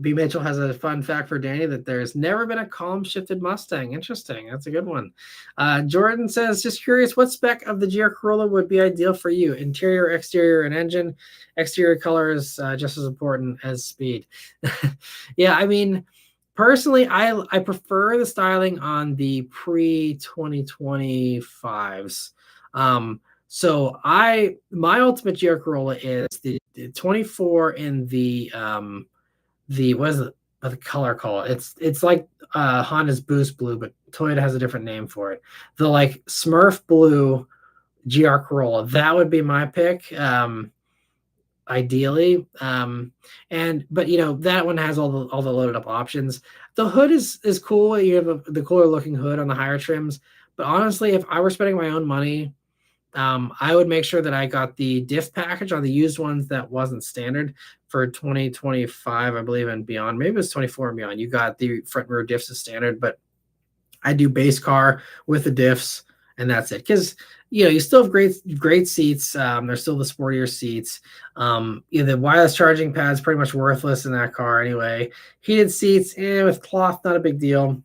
B. Mitchell has a fun fact for Danny that there's never been a column shifted Mustang. Interesting. That's a good one. Jordan says, just curious, what spec of the GR Corolla would be ideal for you? Interior, exterior, and engine. Exterior color is just as important as speed. Yeah, I mean, personally, I prefer the styling on the pre-2025s. So my ultimate GR Corolla is the 24 in the what is it? What the color call? It's like Honda's Boost Blue, but Toyota has a different name for it. The like Smurf Blue GR Corolla. That would be my pick. Ideally. But that one has all the loaded up options. The hood is cool. You have the cooler looking hood on the higher trims. But honestly, if I were spending my own money, I would make sure that I got the diff package on the used ones that wasn't standard for 2025, I believe, and beyond. Maybe it was 24 and beyond. You got the front rear diffs as standard, but I do base car with the diffs, and that's it. Because you still have great seats. They're still the sportier seats. The wireless charging pad's pretty much worthless in that car anyway. Heated seats, with cloth, not a big deal.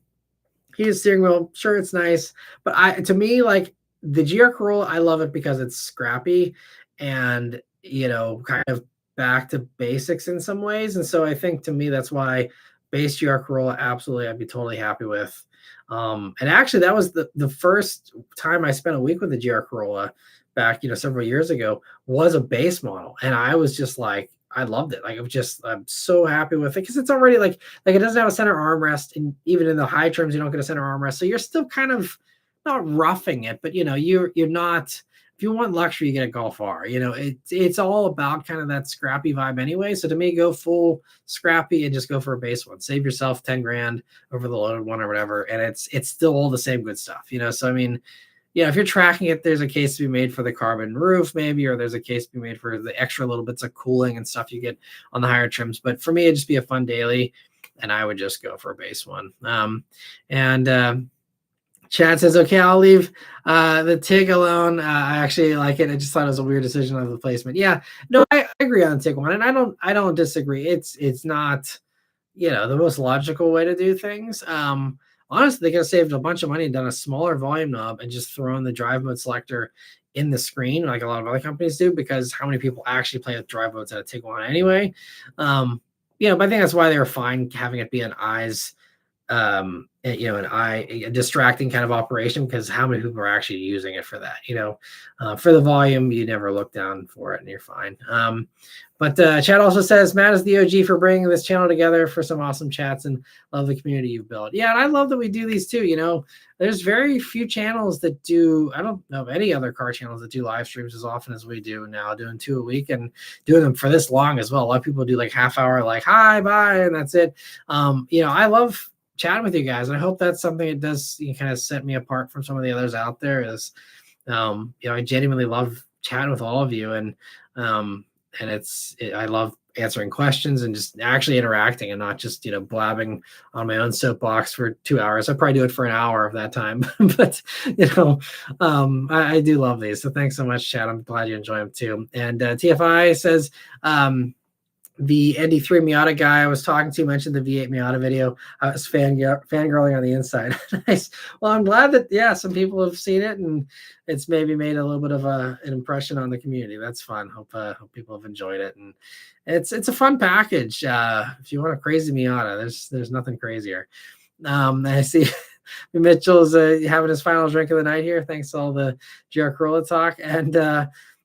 Heated steering wheel, sure, it's nice, but to me, like the GR Corolla, I love it because it's scrappy and kind of back to basics in some ways. And so I think to me that's why base GR Corolla, absolutely, I'd be totally happy with. And actually, that was the first time I spent a week with the GR Corolla back, several years ago, was a base model, and I was just like, I loved it. Like I'm so happy with it because it's already like it doesn't have a center armrest, and even in the high trims, you don't get a center armrest, so you're still kind of not roughing it, but you're not. If you want luxury, you get a Golf R. It's all about kind of that scrappy vibe anyway. So to me, go full scrappy and just go for a base one. Save yourself 10 grand over the loaded one or whatever, and it's still all the same good stuff. So I mean, if you're tracking it, there's a case to be made for the carbon roof, maybe, or there's a case to be made for the extra little bits of cooling and stuff you get on the higher trims. But for me, it'd just be a fun daily, and I would just go for a base one. Chad says, okay, I'll leave the TIG alone. I actually like it. I just thought it was a weird decision of the placement. Yeah, no, I agree on the TIG one, and I don't disagree. It's not, the most logical way to do things. Honestly, they could have saved a bunch of money and done a smaller volume knob and just thrown the drive mode selector in the screen like a lot of other companies do, because how many people actually play with drive modes at a Tiguan anyway? But I think that's why they were fine having it be an eyes, a distracting kind of operation, because how many people are actually using it for that? For the volume, you never look down for it and you're fine. But Chad also says, Matt is the OG for bringing this channel together for some awesome chats, and love the community you've built. Yeah, and I love that we do these too. There's very few channels that do, I don't know of any other car channels that do live streams as often as we do now, doing 2 a week and doing them for this long as well. A lot of people do like half hour, like, hi, bye, and that's it. I love chatting with you guys, and I hope that's something that does kind of set me apart from some of the others out there. Is I genuinely love chatting with all of you, and I love answering questions and just actually interacting, and not just blabbing on my own soapbox for 2 hours. I probably do it for an hour of that time, but I do love these. So thanks so much, Chad. I'm glad you enjoy them too. And TFI says, the ND3 Miata guy I was talking to mentioned the V8 Miata video. I was fangirling on the inside. Nice. Well, I'm glad that, some people have seen it, and it's maybe made a little bit of an impression on the community. That's fun. Hope people have enjoyed it. And it's a fun package. If you want a crazy Miata, there's nothing crazier. I see Mitchell's having his final drink of the night here. Thanks to all the GR Corolla talk. And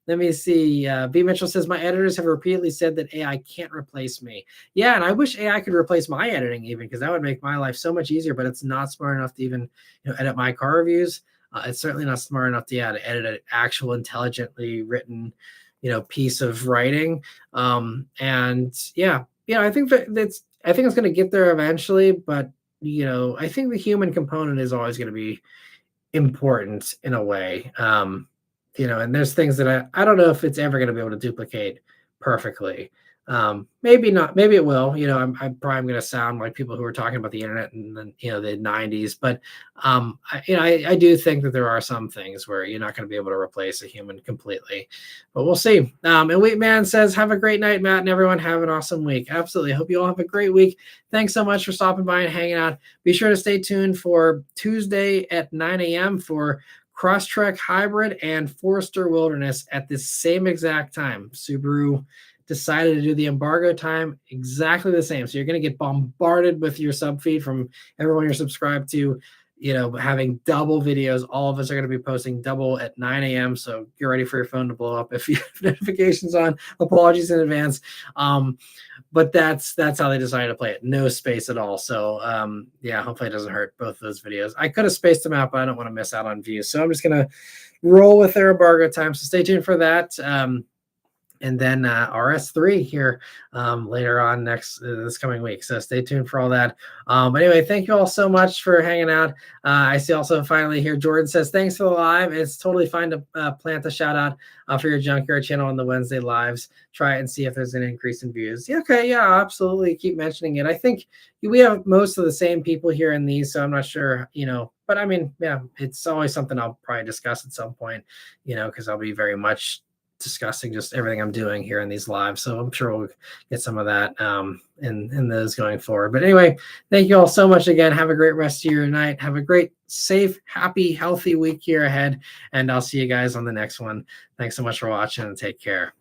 let me see. B. Mitchell says, my editors have repeatedly said that AI can't replace me. Yeah, and I wish AI could replace my editing even, because that would make my life so much easier, but it's not smart enough to even edit my car reviews. It's certainly not smart enough to edit an actual intelligently written piece of writing. I think I think it's going to get there eventually, but I think the human component is always going to be important in a way. And there's things that I don't know if it's ever going to be able to duplicate perfectly. Maybe not. Maybe it will. I'm probably going to sound like people who are talking about the internet in the the 90s, but I do think that there are some things where you're not going to be able to replace a human completely, but we'll see. And Wheatman says, have a great night, Matt, and everyone have an awesome week. Absolutely. Hope you all have a great week. Thanks so much for stopping by and hanging out. Be sure to stay tuned for Tuesday at 9 a.m. for Crosstrek Hybrid and Forester Wilderness at the same exact time. Subaru decided to do the embargo time exactly the same. So you're going to get bombarded with your sub feed from everyone you're subscribed to, having double videos. All of us are going to be posting double at 9 a.m. So get ready for your phone to blow up if you have notifications on. Apologies in advance. But that's how they decided to play it. No space at all. So hopefully it doesn't hurt both of those videos. I could have spaced them out, but I don't want to miss out on views. So I'm just going to roll with their embargo time. So stay tuned for that. and then RS3 here later on this coming week. So stay tuned for all that. But anyway, thank you all so much for hanging out. I see also finally here, Jordan says, thanks for the live. It's totally fine to plant a shout out for your Junkyard channel on the Wednesday lives. Try it and see if there's an increase in views. Yeah, okay, yeah, absolutely. Keep mentioning it. I think we have most of the same people here in these, so I'm not sure, but I mean, yeah, it's always something I'll probably discuss at some point, because I'll be very much discussing just everything I'm doing here in these lives. So I'm sure we'll get some of that in those going forward. But anyway, thank you all so much again. Have a great rest of your night. Have a great, safe, happy, healthy week here ahead. And I'll see you guys on the next one. Thanks so much for watching and take care.